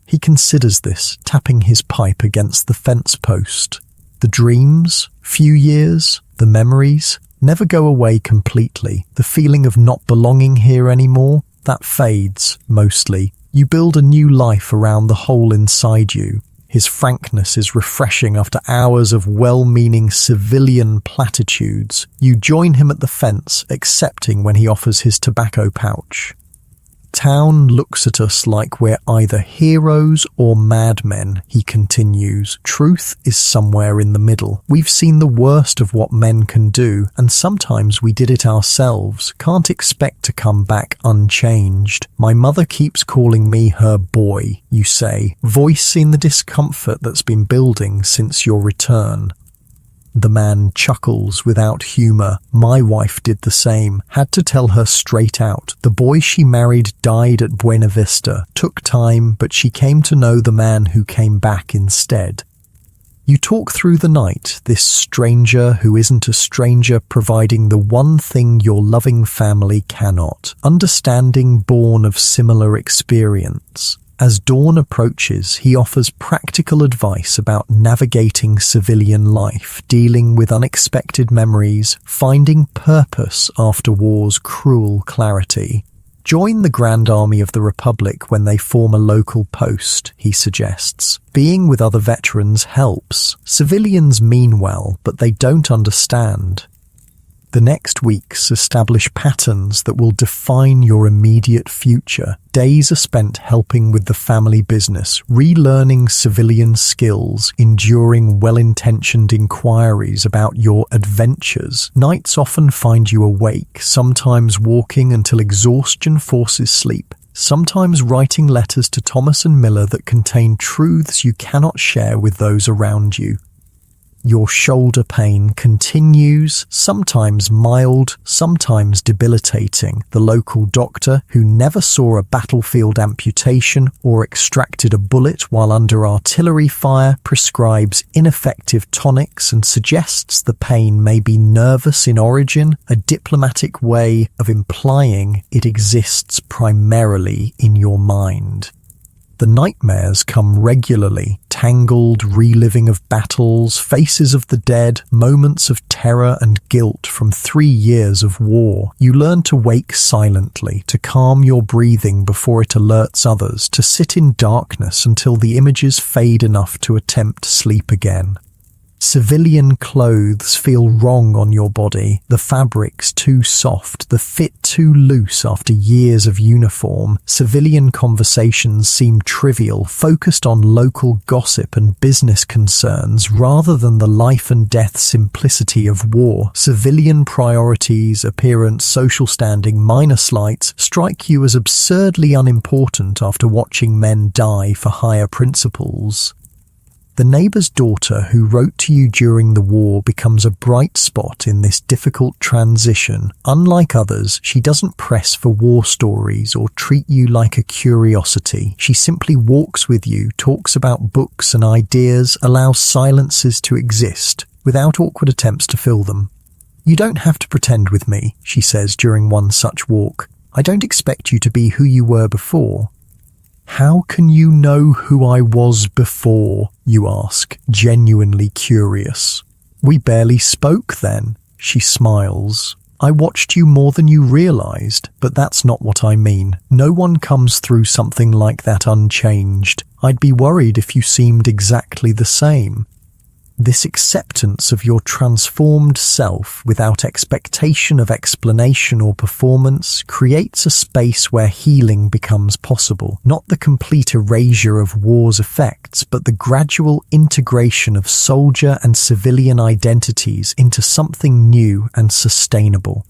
He considers this, tapping his pipe against the fence post. The dreams, few years, the memories, never go away completely. The feeling of not belonging here anymore, that fades, mostly. You build a new life around the hole inside you. His frankness is refreshing after hours of well-meaning civilian platitudes. You join him at the fence, accepting when he offers his tobacco pouch. Town looks at us like we're either heroes or madmen, he continues. Truth is somewhere in the middle. We've seen the worst of what men can do, and sometimes we did it ourselves. Can't expect to come back unchanged. My mother keeps calling me her boy, you say, voicing the discomfort that's been building since your return. The man chuckles without humour. My wife did the same. Had to tell her straight out. The boy she married died at Buena Vista. Took time, but she came to know the man who came back instead. You talk through the night, this stranger who isn't a stranger providing the one thing your loving family cannot. Understanding born of similar experience. As dawn approaches, he offers practical advice about navigating civilian life, dealing with unexpected memories, finding purpose after war's cruel clarity. Join the Grand Army of the Republic when they form a local post, he suggests. Being with other veterans helps. Civilians mean well, but they don't understand. The next weeks establish patterns that will define your immediate future. Days are spent helping with the family business, relearning civilian skills, enduring well-intentioned inquiries about your adventures. Nights often find you awake, sometimes walking until exhaustion forces sleep, sometimes writing letters to Thomas and Miller that contain truths you cannot share with those around you. Your shoulder pain continues, sometimes mild, sometimes debilitating. The local doctor, who never saw a battlefield amputation or extracted a bullet while under artillery fire, prescribes ineffective tonics and suggests the pain may be nervous in origin, a diplomatic way of implying it exists primarily in your mind. The nightmares come regularly, tangled reliving of battles, faces of the dead, moments of terror and guilt from 3 years of war. You learn to wake silently, to calm your breathing before it alerts others, to sit in darkness until the images fade enough to attempt sleep again. Civilian clothes feel wrong on your body, the fabric's too soft, the fit too loose after years of uniform. Civilian conversations seem trivial, focused on local gossip and business concerns rather than the life and death simplicity of war. Civilian priorities, appearance, social standing, minor slights strike you as absurdly unimportant after watching men die for higher principles. The neighbour's daughter who wrote to you during the war becomes a bright spot in this difficult transition. Unlike others, she doesn't press for war stories or treat you like a curiosity. She simply walks with you, talks about books and ideas, allows silences to exist, without awkward attempts to fill them. "You don't have to pretend with me," she says during one such walk. "I don't expect you to be who you were before." "How can you know who I was before?" you ask, genuinely curious. "We barely spoke then," she smiles. "I watched you more than you realized, but that's not what I mean. No one comes through something like that unchanged. I'd be worried if you seemed exactly the same." This acceptance of your transformed self without expectation of explanation or performance creates a space where healing becomes possible. Not the complete erasure of war's effects, but the gradual integration of soldier and civilian identities into something new and sustainable.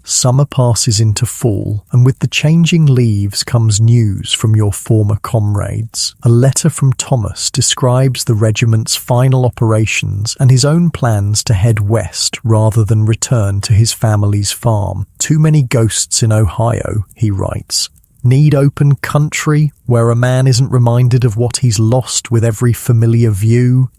Summer passes into fall, and with the changing leaves comes news from your former comrades. A letter from Thomas describes the regiment's final operations and his own plans to head west rather than return to his family's farm. "Too many ghosts in Ohio," he writes. "Need open country where a man isn't reminded of what he's lost with every familiar view."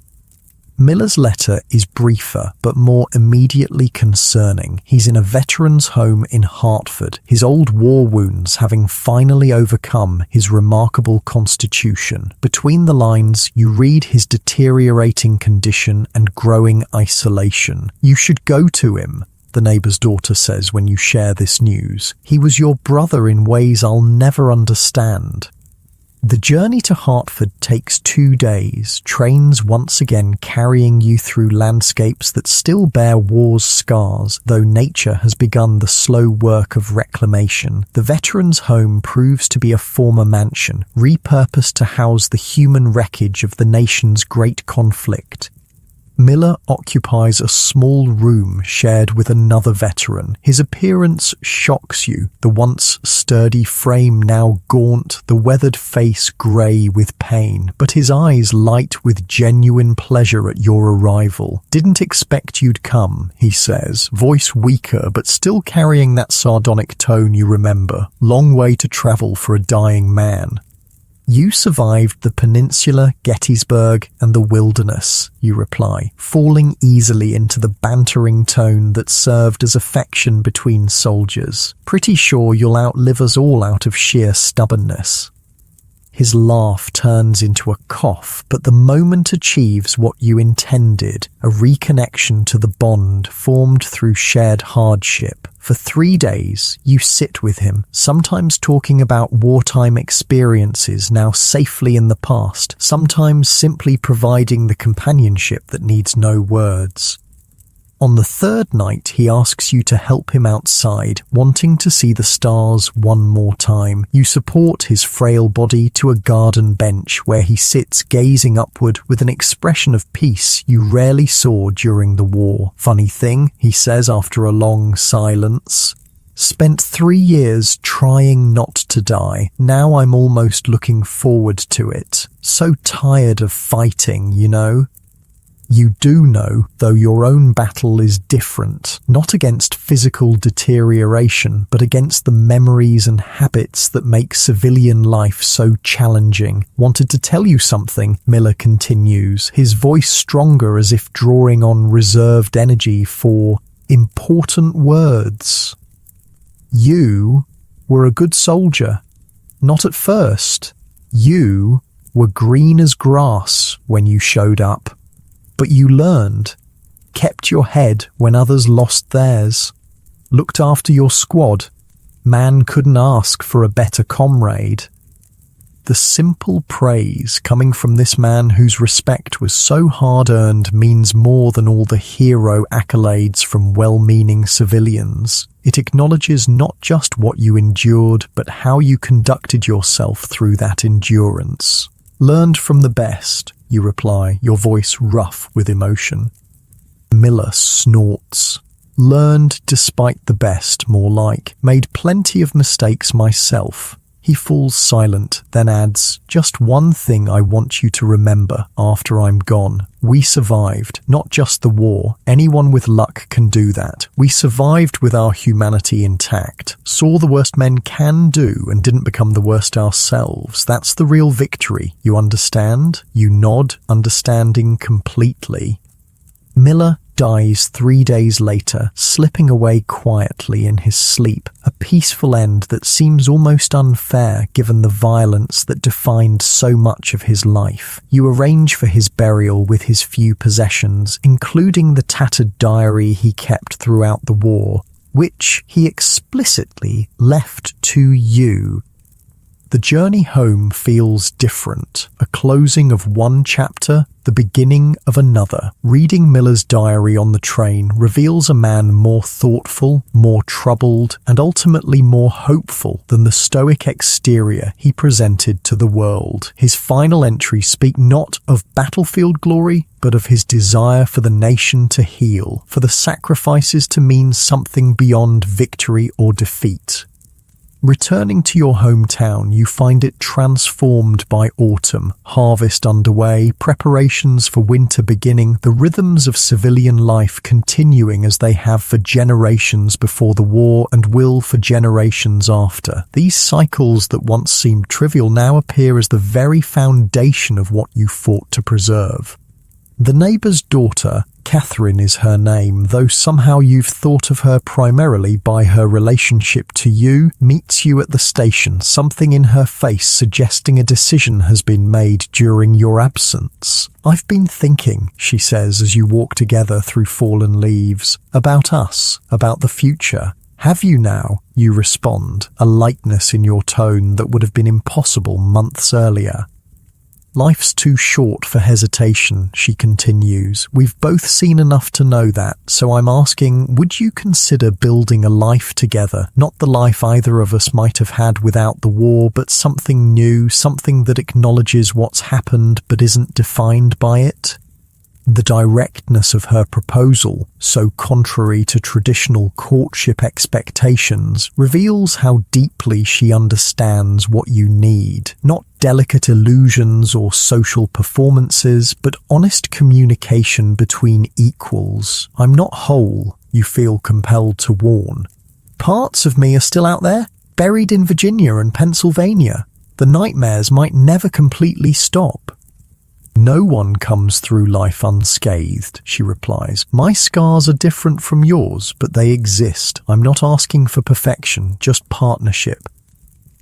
Miller's letter is briefer, but more immediately concerning. He's in a veteran's home in Hartford, his old war wounds having finally overcome his remarkable constitution. Between the lines, you read his deteriorating condition and growing isolation. "You should go to him," the neighbour's daughter says when you share this news. "He was your brother in ways I'll never understand." The journey to Hartford takes 2 days, trains once again carrying you through landscapes that still bear war's scars, though nature has begun the slow work of reclamation. The veteran's home proves to be a former mansion, repurposed to house the human wreckage of the nation's great conflict. Miller occupies a small room shared with another veteran. His appearance shocks you, the once sturdy frame now gaunt, the weathered face grey with pain, but his eyes light with genuine pleasure at your arrival. "Didn't expect you'd come," he says, voice weaker but still carrying that sardonic tone you remember. "Long way to travel for a dying man." "You survived the peninsula, Gettysburg, and the wilderness," you reply, falling easily into the bantering tone that served as affection between soldiers. "Pretty sure you'll outlive us all out of sheer stubbornness." His laugh turns into a cough, but the moment achieves what you intended, a reconnection to the bond formed through shared hardship. For 3 days, you sit with him, sometimes talking about wartime experiences now safely in the past, sometimes simply providing the companionship that needs no words. On the 3rd night, he asks you to help him outside, wanting to see the stars one more time. You support his frail body to a garden bench where he sits gazing upward with an expression of peace you rarely saw during the war. "Funny thing," he says after a long silence. "Spent 3 years trying not to die. Now I'm almost looking forward to it. So tired of fighting, you know." You do know, though your own battle is different, not against physical deterioration, but against the memories and habits that make civilian life so challenging. "Wanted to tell you something," Miller continues, his voice stronger as if drawing on reserved energy for important words. "You were a good soldier. Not at first. You were green as grass when you showed up. But you learned, kept your head when others lost theirs, looked after your squad. Man couldn't ask for a better comrade." The simple praise coming from this man whose respect was so hard-earned means more than all the hero accolades from well-meaning civilians. It acknowledges not just what you endured, but how you conducted yourself through that endurance. "Learned from the best," you reply, your voice rough with emotion. Miller snorts. "Learned despite the best, more like. Made plenty of mistakes myself." He falls silent, then adds, "Just one thing I want you to remember after I'm gone. We survived, not just the war. Anyone with luck can do that. We survived with our humanity intact, saw the worst men can do and didn't become the worst ourselves. That's the real victory. You understand?" You nod, understanding completely. Miller dies 3 days later, slipping away quietly in his sleep, a peaceful end that seems almost unfair given the violence that defined so much of his life. You arrange for his burial with his few possessions, including the tattered diary he kept throughout the war, which he explicitly left to you. The journey home feels different, a closing of one chapter, the beginning of another. Reading Miller's diary on the train reveals a man more thoughtful, more troubled, and ultimately more hopeful than the stoic exterior he presented to the world. His final entries speak not of battlefield glory, but of his desire for the nation to heal, for the sacrifices to mean something beyond victory or defeat. Returning to your hometown, you find it transformed by autumn, harvest underway, preparations for winter beginning, the rhythms of civilian life continuing as they have for generations before the war and will for generations after. These cycles that once seemed trivial now appear as the very foundation of what you fought to preserve. The neighbour's daughter, Catherine is her name, though somehow you've thought of her primarily by her relationship to you, meets you at the station, something in her face suggesting a decision has been made during your absence. "I've been thinking," she says as you walk together through fallen leaves, "about us, about the future. Have you now? You respond, a lightness in your tone that would have been impossible months earlier. Life's too short for hesitation, she continues. We've both seen enough to know that, so I'm asking, would you consider building a life together? Not the life either of us might have had without the war, but something new, something that acknowledges what's happened but isn't defined by it? The directness of her proposal, so contrary to traditional courtship expectations, reveals how deeply she understands what you need. Not delicate illusions or social performances, but honest communication between equals. I'm not whole, you feel compelled to warn. Parts of me are still out there, buried in Virginia and Pennsylvania. The nightmares might never completely stop. No one comes through life unscathed, she replies. My scars are different from yours, but they exist. I'm not asking for perfection, just partnership.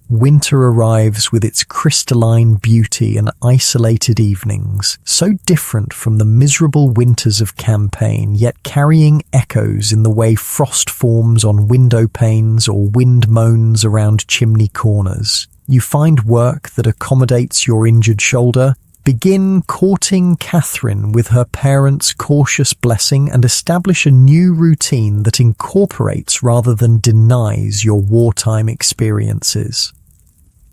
Winter arrives with its crystalline beauty and isolated evenings, so different from the miserable winters of campaign, yet carrying echoes in the way frost forms on window panes or wind moans around chimney corners. You find work that accommodates your injured shoulder. Begin courting Catherine with her parents' cautious blessing and establish a new routine that incorporates rather than denies your wartime experiences.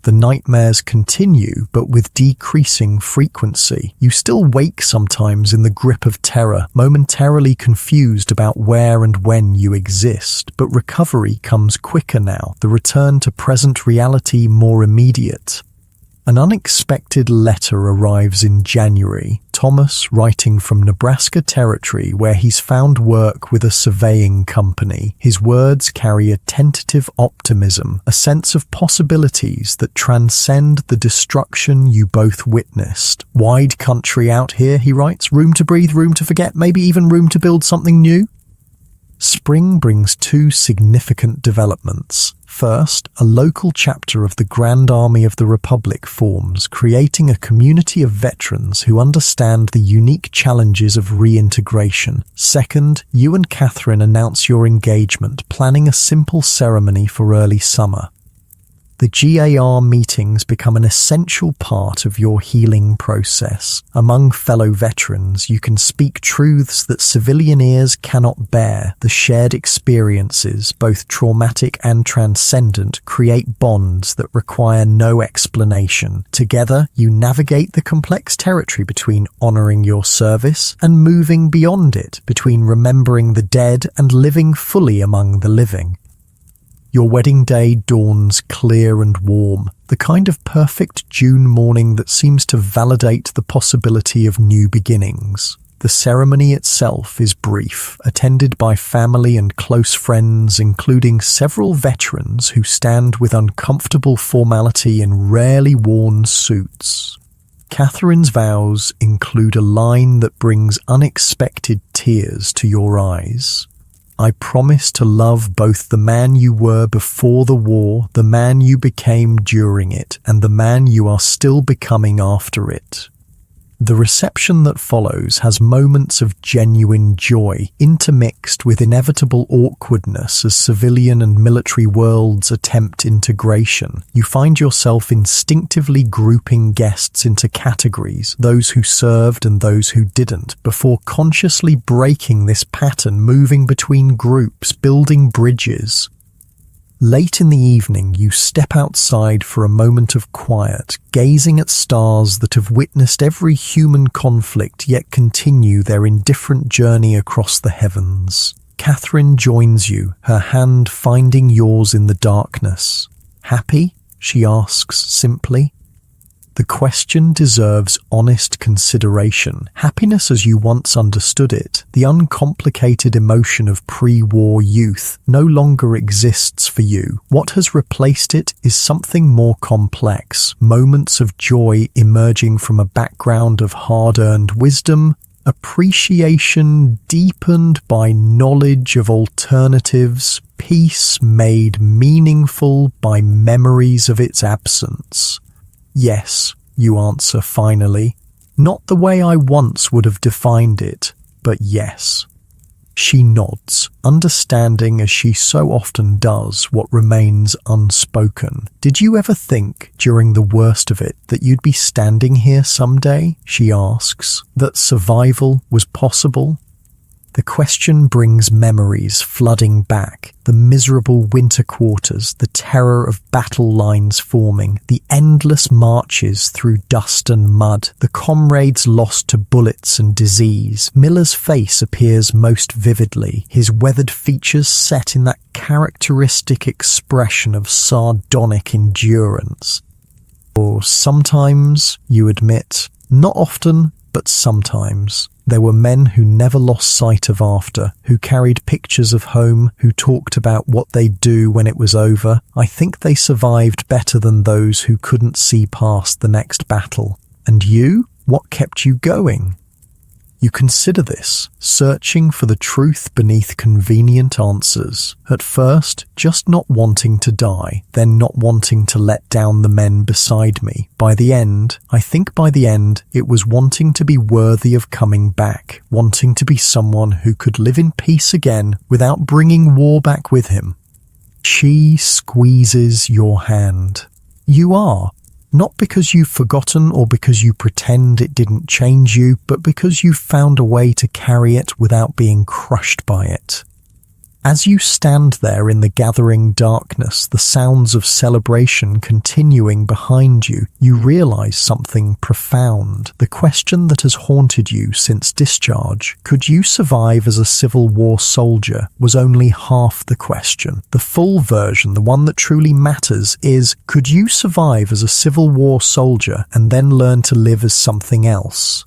The nightmares continue, but with decreasing frequency. You still wake sometimes in the grip of terror, momentarily confused about where and when you exist, but recovery comes quicker now, the return to present reality more immediate. An unexpected letter arrives in January. Thomas, writing from Nebraska Territory, where he's found work with a surveying company. His words carry a tentative optimism, a sense of possibilities that transcend the destruction you both witnessed. Wide country out here, he writes. Room to breathe, room to forget, maybe even room to build something new. Spring brings two significant developments. First, a local chapter of the Grand Army of the Republic forms, creating a community of veterans who understand the unique challenges of reintegration. Second, you and Catherine announce your engagement, planning a simple ceremony for early summer. The GAR meetings become an essential part of your healing process. Among fellow veterans, you can speak truths that civilian ears cannot bear. The shared experiences, both traumatic and transcendent, create bonds that require no explanation. Together, you navigate the complex territory between honoring your service and moving beyond it, between remembering the dead and living fully among the living. Your wedding day dawns clear and warm, the kind of perfect June morning that seems to validate the possibility of new beginnings. The ceremony itself is brief, attended by family and close friends, including several veterans who stand with uncomfortable formality in rarely worn suits. Catherine's vows include a line that brings unexpected tears to your eyes. I promise to love both the man you were before the war, the man you became during it, and the man you are still becoming after it. The reception that follows has moments of genuine joy, intermixed with inevitable awkwardness as civilian and military worlds attempt integration. You find yourself instinctively grouping guests into categories, those who served and those who didn't, before consciously breaking this pattern, moving between groups, building bridges. Late in the evening, you step outside for a moment of quiet, gazing at stars that have witnessed every human conflict yet continue their indifferent journey across the heavens. Catherine joins you, her hand finding yours in the darkness. Happy? She asks simply. The question deserves honest consideration. Happiness as you once understood it, the uncomplicated emotion of pre-war youth, no longer exists for you. What has replaced it is something more complex, moments of joy emerging from a background of hard-earned wisdom, appreciation deepened by knowledge of alternatives, peace made meaningful by memories of its absence. Yes, you answer finally. Not the way I once would have defined it, but yes. She nods, understanding as she so often does what remains unspoken. "Did you ever think, during the worst of it, that you'd be standing here someday?" she asks. "That survival was possible?" The question brings memories flooding back, the miserable winter quarters, the terror of battle lines forming, the endless marches through dust and mud, the comrades lost to bullets and disease. Miller's face appears most vividly, his weathered features set in that characteristic expression of sardonic endurance. Or sometimes, you admit, not often, but sometimes. There were men who never lost sight of after, who carried pictures of home, who talked about what they'd do when it was over. I think they survived better than those who couldn't see past the next battle. And you? What kept you going? You consider this, searching for the truth beneath convenient answers. At first, just not wanting to die, then not wanting to let down the men beside me. By the end, it was wanting to be worthy of coming back, wanting to be someone who could live in peace again without bringing war back with him. She squeezes your hand. You are. Not because you've forgotten or because you pretend it didn't change you, but because you've found a way to carry it without being crushed by it. As you stand there in the gathering darkness, the sounds of celebration continuing behind you, you realize something profound. The question that has haunted you since discharge, could you survive as a Civil War soldier, was only half the question. The full version, the one that truly matters, is, could you survive as a Civil War soldier and then learn to live as something else?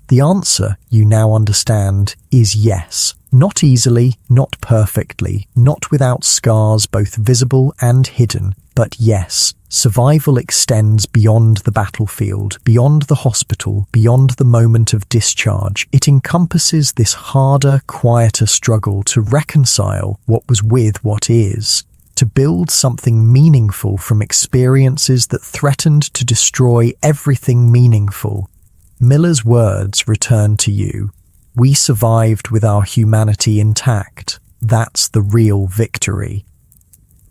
The answer, you now understand, is yes. Not easily, not perfectly, not without scars both visible and hidden, but yes, survival extends beyond the battlefield, beyond the hospital, beyond the moment of discharge. It encompasses this harder, quieter struggle to reconcile what was with what is, to build something meaningful from experiences that threatened to destroy everything meaningful. Miller's words return to you. We survived with our humanity intact. That's the real victory.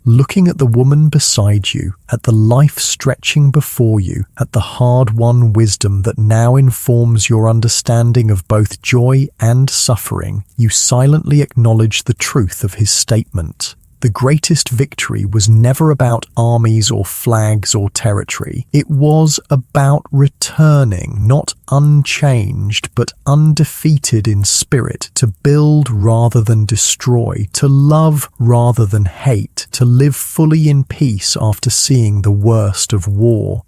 Looking at the woman beside you, at the life stretching before you, at the hard-won wisdom that now informs your understanding of both joy and suffering, you silently acknowledge the truth of his statement. The greatest victory was never about armies or flags or territory. It was about returning, not unchanged, but undefeated in spirit, to build rather than destroy, to love rather than hate, to live fully in peace after seeing the worst of war.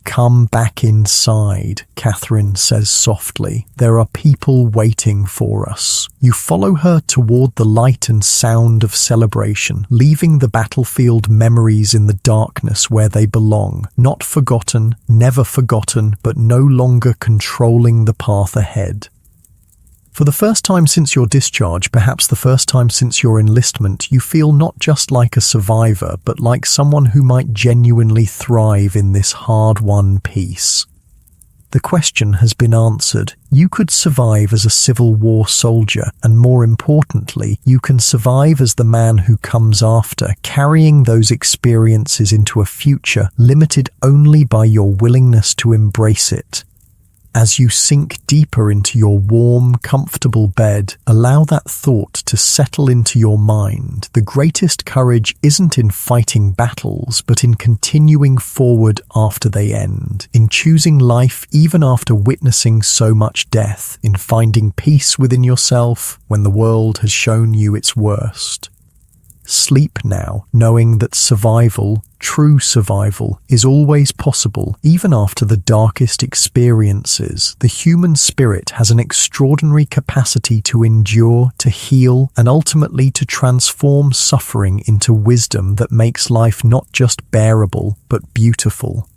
"Come back inside," Catherine says softly. "There are people waiting for us." You follow her toward the light and sound of celebration, leaving the battlefield memories in the darkness where they belong, not forgotten, never forgotten, but no longer controlling the path ahead. For the first time since your discharge, perhaps the first time since your enlistment, you feel not just like a survivor, but like someone who might genuinely thrive in this hard-won peace. The question has been answered. You could survive as a Civil War soldier, and more importantly, you can survive as the man who comes after, carrying those experiences into a future limited only by your willingness to embrace it. As you sink deeper into your warm, comfortable bed, allow that thought to settle into your mind. The greatest courage isn't in fighting battles, but in continuing forward after they end, in choosing life even after witnessing so much death, in finding peace within yourself when the world has shown you its worst. Sleep now, knowing that survival, true survival, is always possible, even after the darkest experiences. The human spirit has an extraordinary capacity to endure, to heal, and ultimately to transform suffering into wisdom that makes life not just bearable, but beautiful.